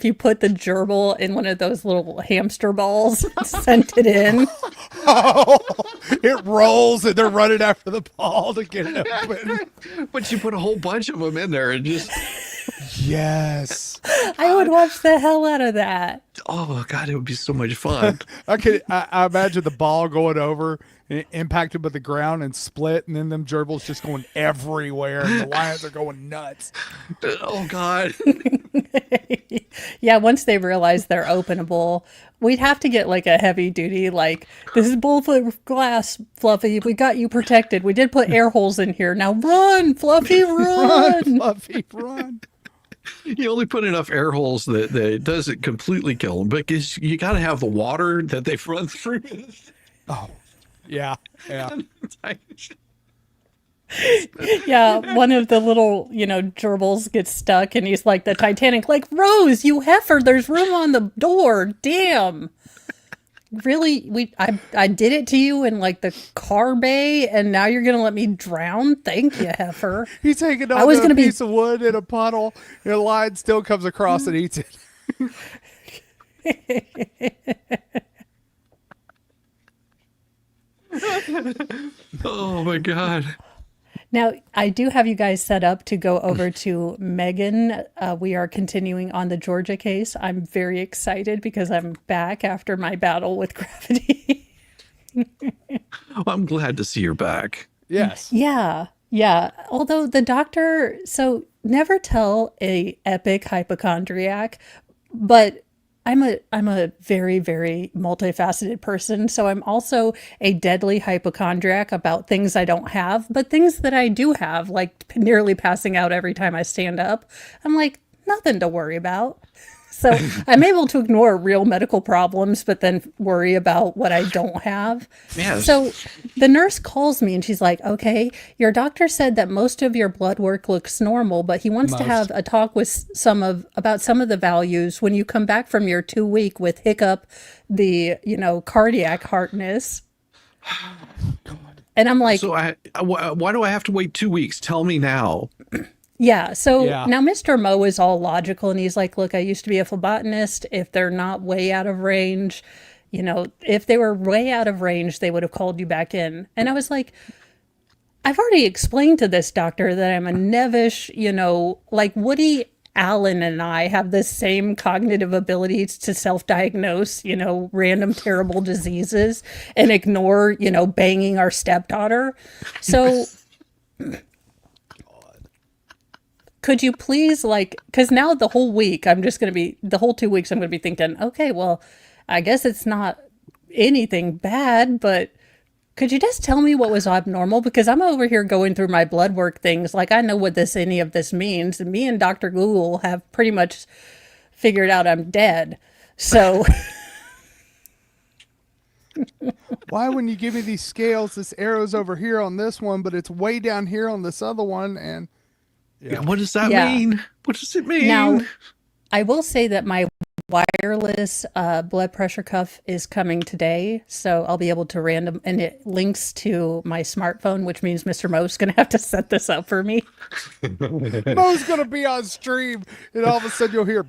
you put the gerbil in one of those little hamster balls, sent it in. Oh, it rolls and they're running after the ball to get it open. But you put a whole bunch of them in there and just, Yes. I would watch the hell out of that. oh God, it would be so much fun. I imagine the ball going over and impacted with the ground and split, and then them gerbils just going everywhere, and the lions are going nuts. Oh God. Yeah, once they realize they're openable, we'd have to get like a heavy duty, like, this is bulletproof glass, Fluffy. We got you protected. We did put air holes in here. Now run, Fluffy, run. Fluffy, run. You only put enough air holes that it doesn't completely kill them, because you got to have the water that they've run through. Oh, yeah. Yeah, one of the little, gerbils gets stuck and he's like the Titanic, like, Rose, you heifer, there's room on the door. Damn. Really? I did it to you in like the car bay and now you're gonna let me drown? Thank you, heifer. He's taking I on was a gonna be- piece of wood in a puddle, and a lion still comes across and eats it. Oh my God. Now, I do have you guys set up to go over to Megan. We are continuing on the Georgia case. I'm very excited because I'm back after my battle with gravity. Well, I'm glad to see you're back. Yes. Yeah. Although the doctor, so never tell a epic hypochondriac, but I'm a very, very multifaceted person. So I'm also a deadly hypochondriac about things I don't have, but things that I do have, like nearly passing out every time I stand up, I'm like, nothing to worry about. So I'm able to ignore real medical problems, but then worry about what I don't have. Yes. So the nurse calls me and she's like, okay, your doctor said that most of your blood work looks normal, but he wants to have a talk with about some of the values when you come back from your 2 week with hiccup, the, cardiac heartness. And I'm like, So why do I have to wait 2 weeks? Tell me now. yeah. So Yeah. now Mr. Mo is all logical and he's like, look, I used to be a phlebotomist. If they're not way out of range, if they were way out of range, they would have called you back in. And I was like, I've already explained to this doctor that I'm a Nevish, like Woody Allen and I have the same cognitive abilities to self-diagnose, random terrible diseases and ignore, banging our stepdaughter. So could you please, because now the whole 2 weeks, I'm going to be thinking, okay, well, I guess it's not anything bad, but could you just tell me what was abnormal? Because I'm over here going through my blood work things. Like, I know what any of this means. And me and Dr. Google have pretty much figured out I'm dead. So Why, when you give me these scales, this arrow's over here on this one, but it's way down here on this other one? And Yeah, what does that Yeah. mean? What does it mean? now I will say that my wireless blood pressure cuff is coming today. So I'll be able to and it links to my smartphone, which means Mr. Mo's going to have to set this up for me. Mo's going to be on stream, and all of a sudden you'll hear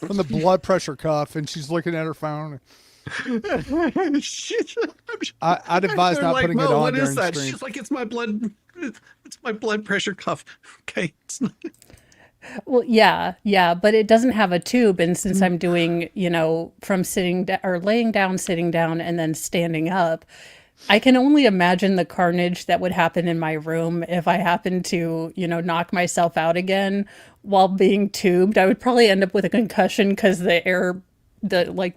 on the blood pressure cuff, and she's looking at her phone. I'd advise They're not like, putting Mo, it on what during is that? stream. She's like, it's my blood pressure cuff. Okay. It's not... Well, yeah, but it doesn't have a tube. And since I'm doing, from laying down, sitting down, and then standing up, I can only imagine the carnage that would happen in my room if I happened to, knock myself out again while being tubed. I would probably end up with a concussion because the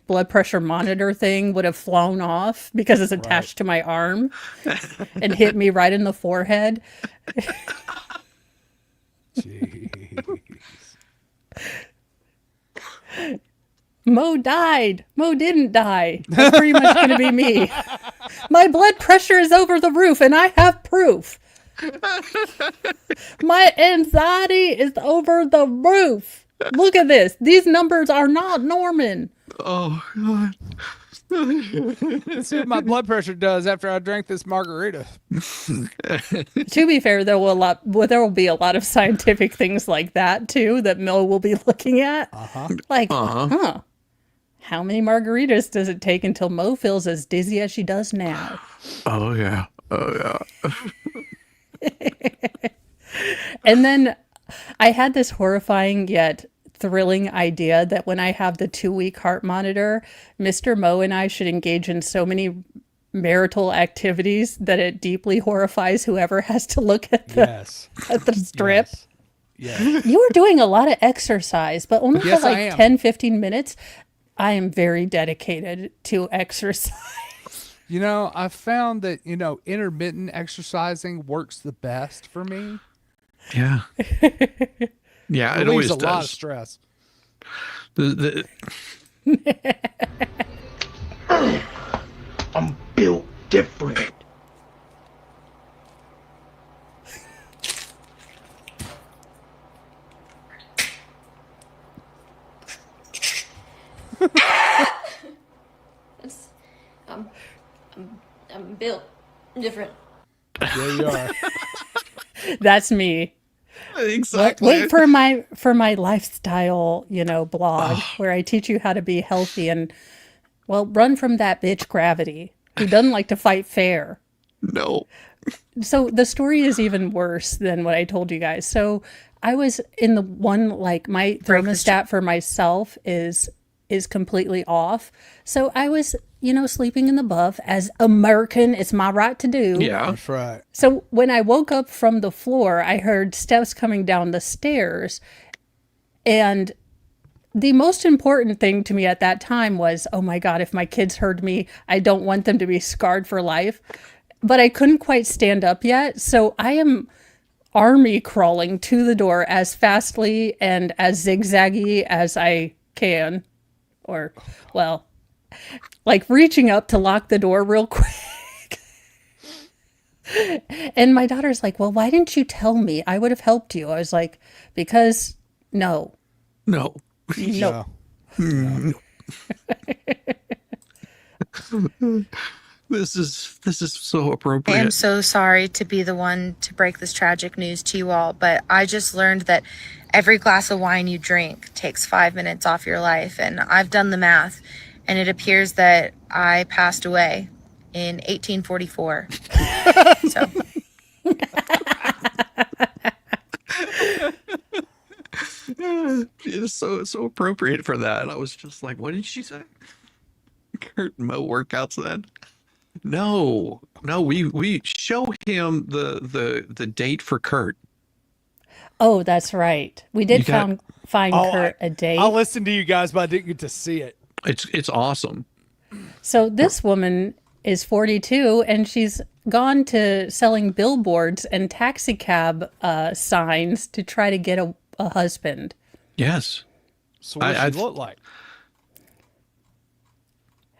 blood pressure monitor thing would have flown off because it's attached to my arm and hit me right in the forehead. Jeez. Mo died. Mo didn't die. That's pretty much going to be me. My blood pressure is over the roof, and I have proof. My anxiety is over the roof. Look at this. These numbers are not Norman. Oh, God. Let's see what my blood pressure does after I drank this margarita. To be fair, there will be a lot of scientific things like that too that Mo will be looking at. How many margaritas does it take until Mo feels as dizzy as she does now? Oh, yeah. Oh, yeah. And then I had this horrifying yet thrilling idea that when I have the 2-week heart monitor, Mr. Mo and I should engage in so many marital activities that it deeply horrifies whoever has to look at the strip. Yes. You are doing a lot of exercise, but only Yes, for I like am. 10, 15 minutes. I am very dedicated to exercise. I found that, intermittent exercising works the best for me. Yeah. Yeah, it relieves always a lot of does. stress. I'm built different. I'm built different. There you are. That's me. Exactly. Wait for my lifestyle, blog where I teach you how to be healthy and, well, run from that bitch Gravity who doesn't like to fight fair. No. So the story is even worse than what I told you guys. So I was in the one, my thermostat for myself is completely off. So I was, sleeping in the buff as American. It's my right to do. Yeah. That's right. So when I woke up from the floor, I heard steps coming down the stairs. And the most important thing to me at that time was, oh my God, if my kids heard me, I don't want them to be scarred for life. But I couldn't quite stand up yet. So I am army crawling to the door as fastly and as zigzaggy as I can. Or, well, like reaching up to lock the door real quick. And my daughter's like, well, why didn't you tell me? I would have helped you. I was like, because no. No. No. This is so I appropriate. am so sorry to be the one to break this tragic news to you all, but I just learned that every glass of wine you drink takes 5 minutes off your life, and I've done the math, and it appears that I passed away in 1844. So It's so appropriate for that. I was just like, what did she say? Kurt and Mo workouts then? No, we show him the date for Kurt. Oh, that's right. We did You got- find Oh, Kurt a date. I'll listen to you guys, but I didn't get to see it. It's awesome. So this woman is 42 and she's gone to selling billboards and taxi cab signs to try to get a husband. Yes, So what I- does she look like?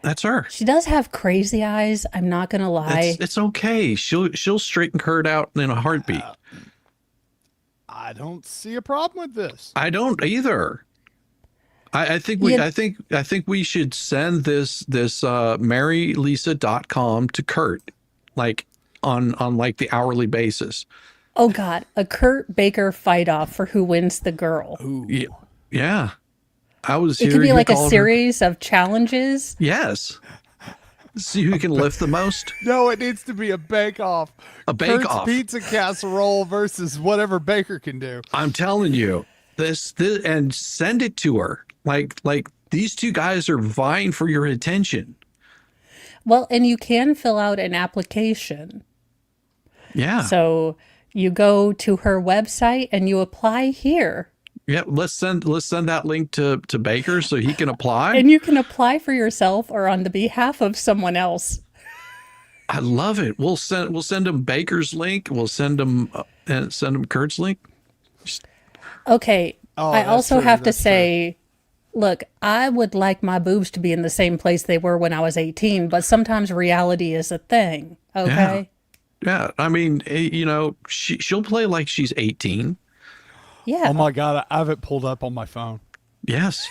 that's her. She does have crazy eyes. I'm not going to lie. It's okay. She'll straighten Kurt out in a heartbeat. I don't see a problem with this. I don't either. I think we should send this marylisa.com to Kurt, like on like the hourly basis. Oh God, a Kurt Baker fight off for who wins the girl. Yeah. I was It here. could be you like a called her- series of challenges. Yes. See who can lift the most. No, it needs to be a bake-off. A bake-off. Kurt's pizza casserole versus whatever Baker can do. I'm telling you, this and send it to her. Like these two guys are vying for your attention. Well, and you can fill out an application. Yeah. So you go to her website and you apply here. Yeah, let's send that link to Baker so he can apply. And you can apply for yourself or on the behalf of someone else. I love it. We'll send him Baker's link. We'll send him Kurt's link. Okay. Oh, I that's also true, have to that's say, look, I would like my boobs to be in the same place they were when I was 18, but sometimes reality is a thing. Okay. Yeah. I mean, she'll play like she's 18. Yeah. Oh my God, I have it pulled up on my phone. Yes.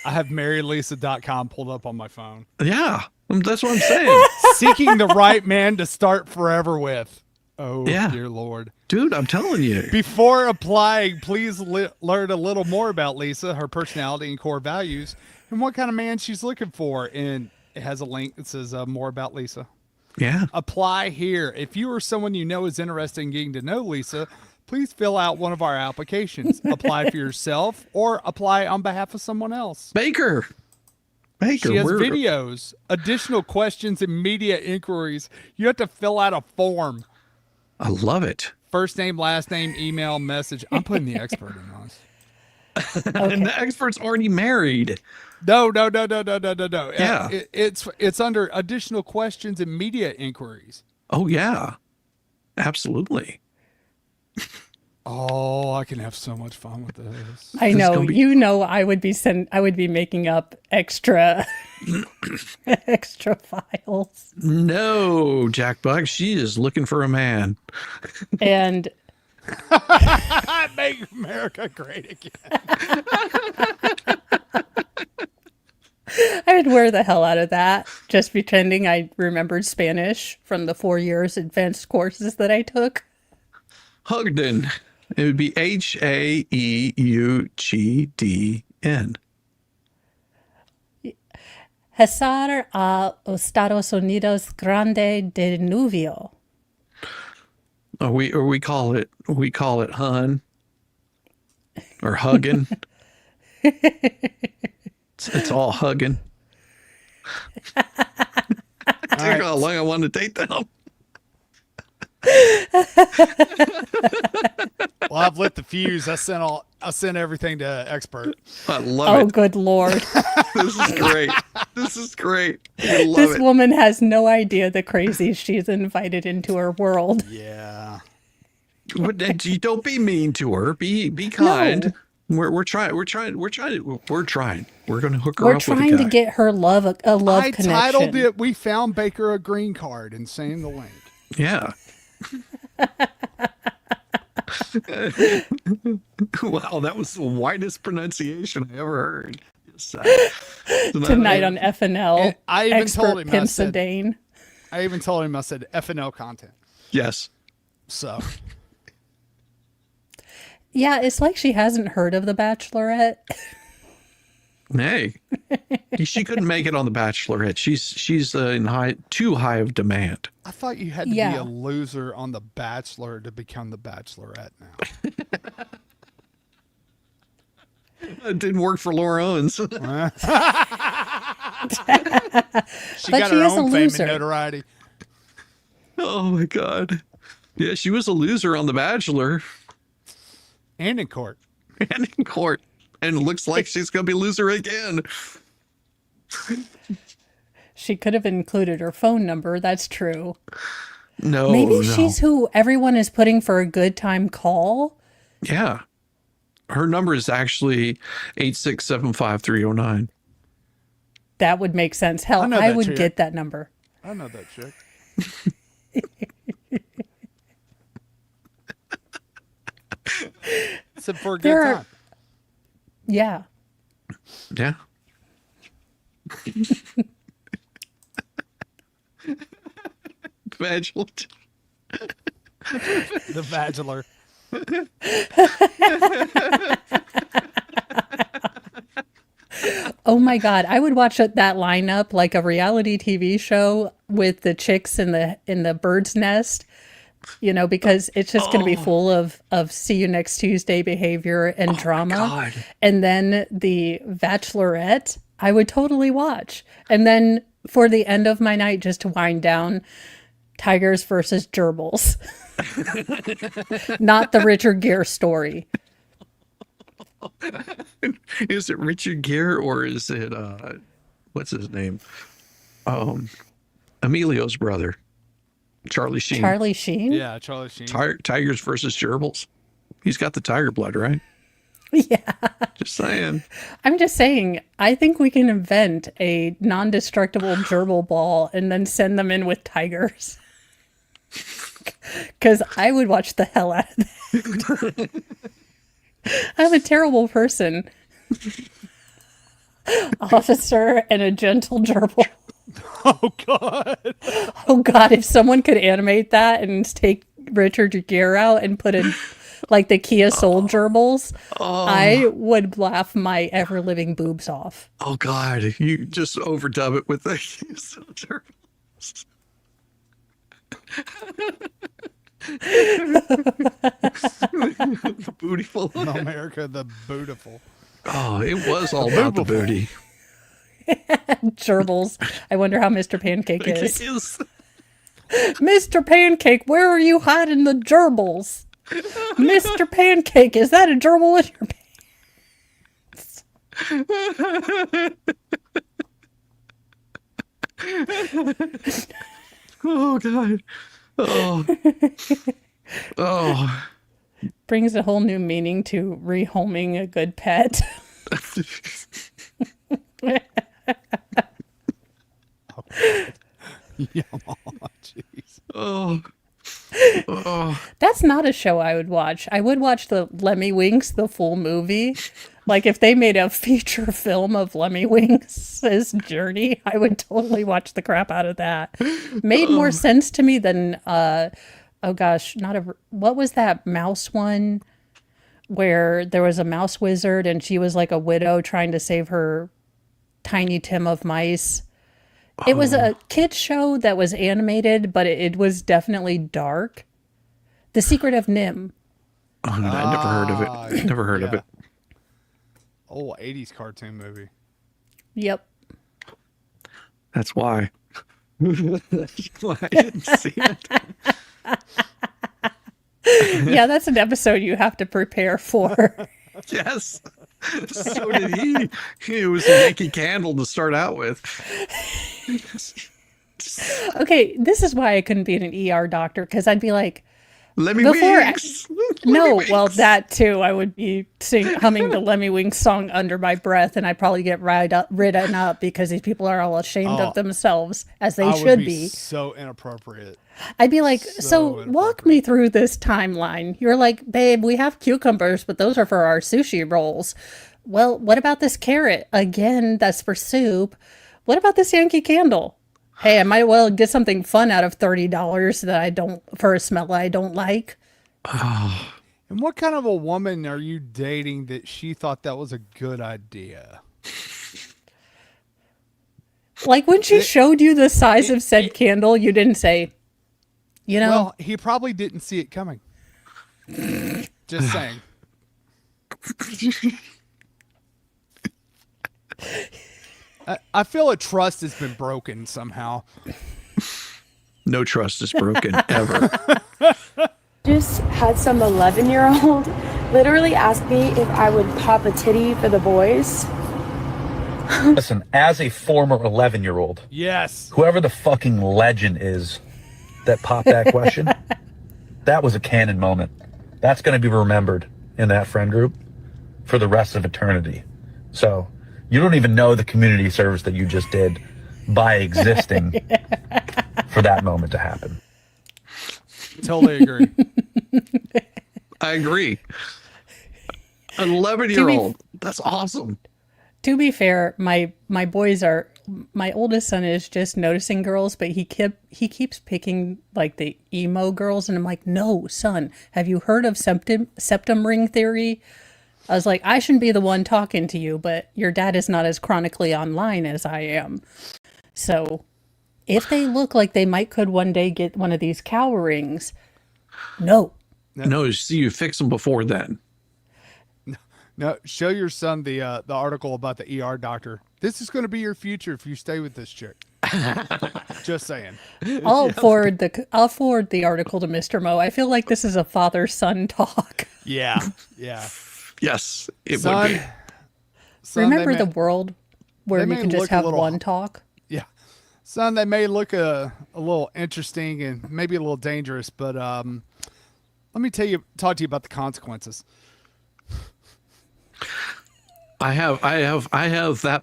I have marylisa.com pulled up on my phone. Yeah. That's what I'm saying. Seeking the right man to start forever with. Oh, Yeah. dear Lord. Dude, I'm telling you. Before applying, please learn a little more about Lisa, her personality and core values, and what kind of man she's looking for. And it has a link that says more about Lisa. Yeah. Apply here. If you or someone you know is interested in getting to know Lisa, please fill out one of our applications. Apply for yourself or apply on behalf of someone else. Baker. She has videos, additional questions, and media inquiries. You have to fill out a form. I love it. First name, last name, email, message. I'm putting the expert in on this. And the expert's already married. No. Yeah. It's under additional questions and media inquiries. Oh, yeah. Absolutely. Oh, I can have so much fun with this. I This is know. gonna be- You know, I would be making up extra extra files. No, Jack Buck. She is looking for a man. And Make America great again. I would wear the hell out of that, just pretending I remembered Spanish from the 4 years advanced courses that I took. Hugden. It would be Heugden. Cesar a Estados Unidos Grande de Nubio. We call it hun or hugging. It's all hugging. Think how long I want to date them. Well, I've lit the fuse. I sent everything to expert. I love Oh, it. good Lord. This is great. This is great. I love This it. woman has no idea the crazies she's invited into her world. Yeah. You don't be mean to her. Be kind. We're trying. We're going to hook her We're up trying with a to guy. get her love a love I connection. titled it "We Found Baker a Green Card" and sent him the link. Yeah. Wow, that was the widest pronunciation I ever heard. Tonight on FNL. And I even expert told him, I said- Pinsodane. I even told him, I said FNL content. Yes. So Yeah, it's like she hasn't heard of The Bachelorette. Hey, she couldn't make it on The Bachelorette. She's in too high of demand. I thought you had to be Yeah. a loser on The Bachelor to become The Bachelorette now. It didn't work for Laura Owens. She But got she her is a own fame loser. and notoriety. Oh my God. Yeah, she was a loser on The Bachelor And in court. and in court. And it looks like she's going to be a loser again. She could have included her phone number. That's true. No, Maybe no. she's who everyone is putting for a good time call. Yeah. Her number is actually 8675309. That would make sense. Hell, I know I that would chick. get that number. I know that chick. Except for a good There are- time. Yeah. Yeah. Vaginal. The Vagilar. Oh my God, I would watch that lineup like a reality TV show with the chicks in the bird's nest, because it's just going to be full of see you next Tuesday behavior and drama. God. And then the Bachelorette, I would totally watch. And then for the end of my night, just to wind down, Tigers versus Gerbils. Not the Richard Gere story. Is it Richard Gere or is it what's his name? Emilio's brother, Charlie Sheen. Charlie Sheen? Yeah, Charlie Sheen. Tigers versus gerbils. He's got the tiger blood, right? Yeah. Just saying. I'm just saying, I think we can invent a non-destructible gerbil ball and then send them in with tigers. Because I would watch the hell out of that. I'm a terrible person. Officer and a gentle gerbil. Oh, God. Oh, God, if someone could animate that and take Richard Gere out and put in, like, the Kia Soul gerbils, I would laugh my ever-living boobs off. Oh God, you just overdub it with the gerbils. The bootyful. America the Beautiful. Oh, it was all about the booty. Gerbils. I wonder how Mr. Pancake It is. is. Mr. Pancake, where are you hiding the gerbils? Mr. Pancake, is that a gerbil in your pants? Oh God. Oh. Oh. Brings a whole new meaning to rehoming a good pet. Yeah, jeez. Oh. Oh. That's not a show I would watch. I would watch the Lemmy Winks, the full movie. Like if they made a feature film of Lemmy Winks' journey, I would totally watch the crap out of that. Made more sense to me than what was that mouse one where there was a mouse wizard and she was like a widow trying to save her tiny Tim of mice. It was a kid's show that was animated, but it was definitely dark. The Secret of Nim. Oh, I never heard of it. Never heard of yeah. it. Oh, 80s cartoon movie. Yep. That's why. That's why I didn't see it. Yeah, that's an episode you have to prepare for. Yes. So did he. It was a Yankee Candle to start out with. Okay, this is why I couldn't be an ER doctor, because I'd be like, Let me before winks. no, well, that too. I would be humming the Lemmy Winks song under my breath, and I'd probably get ridden up because these people are all ashamed of themselves, as they should be. So inappropriate. I'd be like, so walk me through this timeline. You're like, babe, we have cucumbers, but those are for our sushi rolls. Well, what about this carrot? Again, that's for soup. What about this Yankee Candle? Hey, I might well get something fun out of $30 that I don't, for a smell I don't like. And what kind of a woman are you dating that she thought that was a good idea? Like when she showed you the size of said candle, you didn't say, you know. Well, he probably didn't see it coming. Just saying. I feel a trust has been broken somehow. No trust is broken ever. Just had some 11-year-old literally ask me if I would pop a titty for the boys. Listen, as a former 11-year-old, yes, whoever the fucking legend is that popped that question, that was a canon moment. That's going to be remembered in that friend group for the rest of eternity. So you don't even know the community service that you just did by existing for that moment to happen. Totally agree. I agree. An 11-year-old. That's awesome. To be fair, my boys are, my oldest son is just noticing girls, but he keeps picking like the emo girls, and I'm like, no, son, have you heard of septum ring theory? I was like, I shouldn't be the one talking to you, but your dad is not as chronically online as I am. So if they look like they could one day get one of these cow rings, no. No, see, you fix them before then. No, show your son the article about the ER doctor. This is going to be your future if you stay with this chick. Just saying. I'll forward the article to Mr. Mo. I feel like this is a father-son talk. Yeah, yeah. Yes, it would be. Remember the world where you can just have one talk? Yeah. Son, they may look a little interesting and maybe a little dangerous, but let me talk to you about the consequences. I have the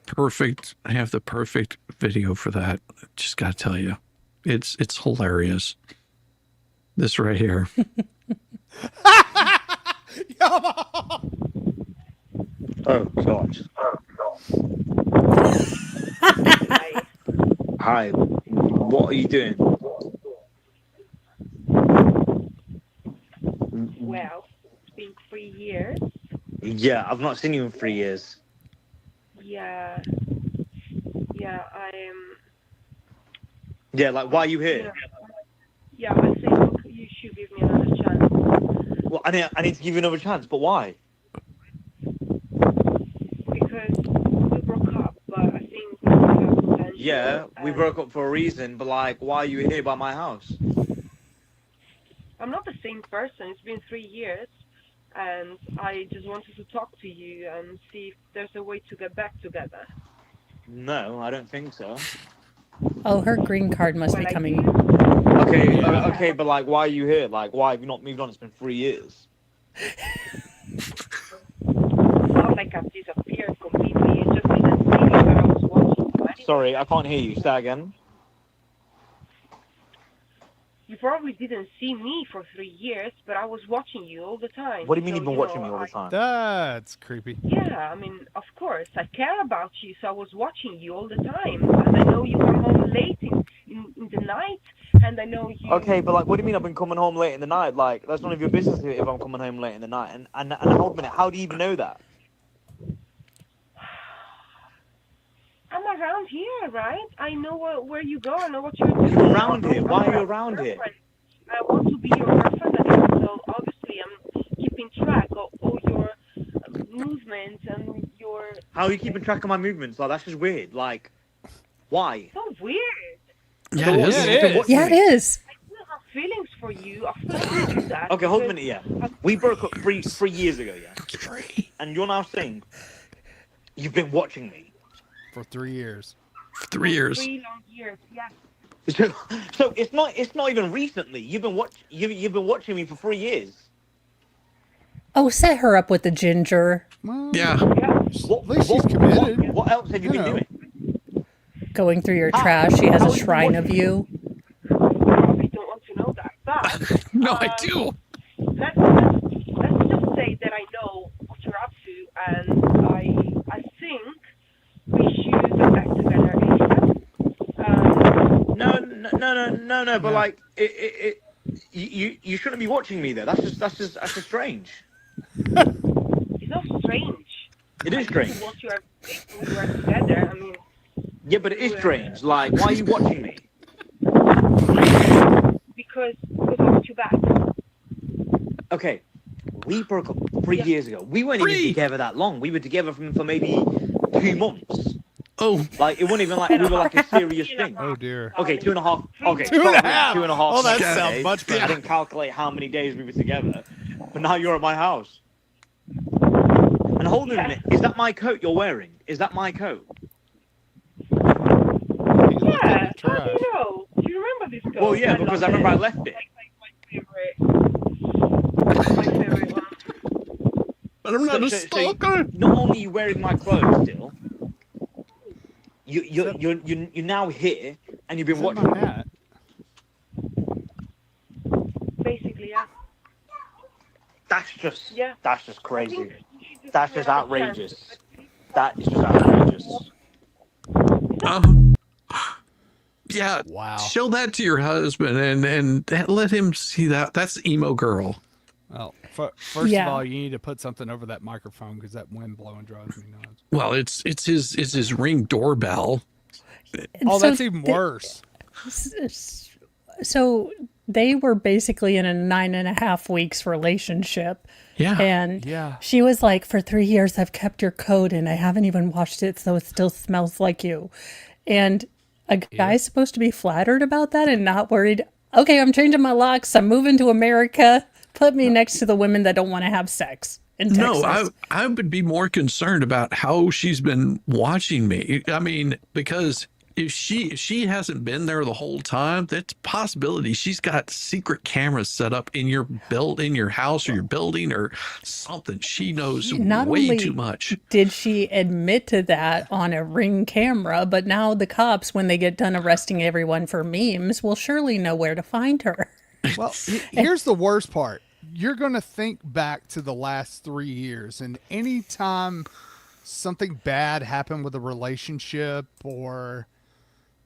perfect video for that. Just gotta tell you, it's hilarious. This right here. Oh gosh. Hi. What are you doing? Well, it's been 3 years. Yeah, I've not seen you in 3 years. Yeah, I am. Yeah, like, why are you here? Yeah, I think, look, you should give me another chance. Well, I need to give you another chance, but why? Because we broke up, but I think we have potential. Yeah, we broke up for a reason, but like, why are you here by my house? I'm not the same person. It's been 3 years. And I just wanted to talk to you and see if there's a way to get back together. No, I don't think so. Oh, her green card must be coming. Okay, but like, why are you here? Like, why have you not moved on? It's been 3 years. Not like I've disappeared completely. It just didn't see me when I was watching you. Sorry, I can't hear you. Say again. You probably didn't see me for 3 years, but I was watching you all the time. What do you mean you've been watching me all the time? That's creepy. Yeah, I mean, of course. I care about you, so I was watching you all the time. And I know you come home late in the night, and I know you... Okay, but like, what do you mean I've been coming home late in the night? Like, that's none of your business if I'm coming home late in the night. And hold a minute, how do you even know that? I'm around here, right? I know where you go. I know what you're doing. You're around here? Why are you around here? I want to be your girlfriend again, so obviously I'm keeping track of all your movements and your... How are you keeping track of my movements? Like, that's just weird. Like, why? So weird. Yeah, it is. Yeah, it is. I still have feelings for you, of course I do that. Okay, hold a because minute. Yeah, we broke up three years ago. Yeah, and you're now saying you've been watching me for 3 years. 3 years. 3 long years, yes. So it's not even recently. You've been watching me for 3 years. Oh, set her up with the ginger. Yeah. What, At least she's committed. What else have you been doing? Going through your trash. She has a shrine of you. Probably don't want to know that. But No, I do. let's just say that I know what you're up to, and I think we should get back together ASAP. No. But like, you shouldn't be watching me there. That's just strange. It's not strange. It is strange. Once you are together, I mean. Yeah, but it is strange. Like, why are you watching me? Because I want you back. Okay, we broke up 3 years ago. We weren't even together that long. We were together for maybe 2 months. Oh, like it wasn't even like we were like a serious thing. Oh dear. Okay, 2.5. Okay, 2.5. 2.5. Oh, that days. sounds much better. I didn't calculate how many days we were together, but now you're at my house. And hold on a minute, is that my coat you're wearing? Is that my coat? Yeah, how do you know? Do you remember this coat? Well, yeah, because I remember I left it. My favorite one. But I'm not a stalker. Not only are you wearing my clothes still, you're now here and you've been watching me. Basically, yeah. That's just crazy. Just That's just outrageous. That is just outrageous. Yeah. Wow. Show that to your husband and let him see that. That's emo girl. Well, first of all, you need to put something over that microphone because that wind blowing drives me nuts. Well, it's his Ring doorbell. Oh, that's even worse. So they were basically in a 9.5 weeks relationship. Yeah. And Yeah. she was like, for 3 years, I've kept your coat and I haven't even washed it, so it still smells like you. And a guy's supposed to be flattered about that and not worried. Okay, I'm changing my locks. I'm moving to America. Put me next to the women that don't want to have sex in Texas. No, I would be more concerned about how she's been watching me. I mean, because if she hasn't been there the whole time, that's a possibility. She's got secret cameras set up in your house or your building or something. She knows way too much. Did she admit to that on a Ring camera? But now the cops, when they get done arresting everyone for memes, will surely know where to find her. Well, here's the worst part. You're going to think back to the last 3 years, and anytime something bad happened with a relationship or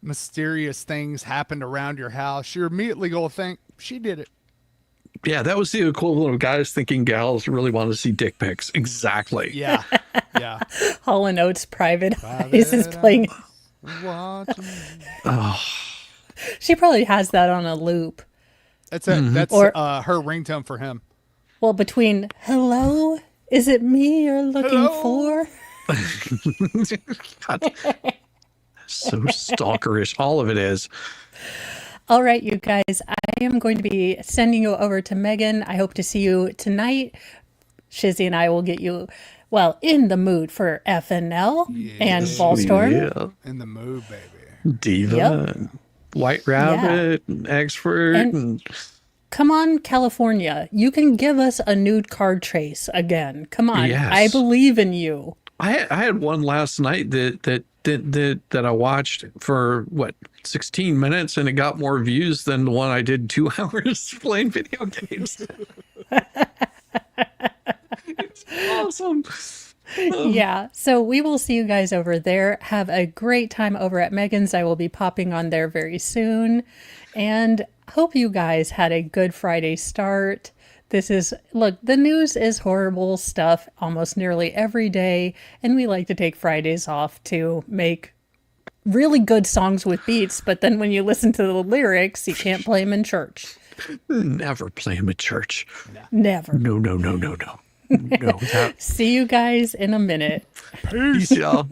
mysterious things happened around your house, you're immediately going to think, she did it. Yeah, that was the equivalent of guys thinking gals really want to see dick pics. Exactly. Yeah. Yeah. Hall & Oates' Private Eyes is playing. Oh. She probably has that on a loop. That's her ringtone for him. Well, between hello, is it me you're looking for? God. So stalkerish. All of it is. All right, you guys, I am going to be sending you over to Megan. I hope to see you tonight. Shizzy and I will get you, well, in the mood for FNL and Ballstorm. Yeah. In the mood, baby. Diva, and White Rabbit, and Expert. And come on, California. You can give us a nude card chase again. Come on. Yes. I believe in you. I had one last night that I watched for 16 minutes, and it got more views than the one I did 2 hours playing video games. It's awesome. Yeah, so we will see you guys over there. Have a great time over at Megan's. I will be popping on there very soon, and hope you guys had a good Friday start. Look, the news is horrible stuff almost nearly every day, and we like to take Fridays off to make really good songs with beats, but then when you listen to the lyrics, you can't play them in church. Never play them in church. Never. No. No. See you guys in a minute. Peace, y'all.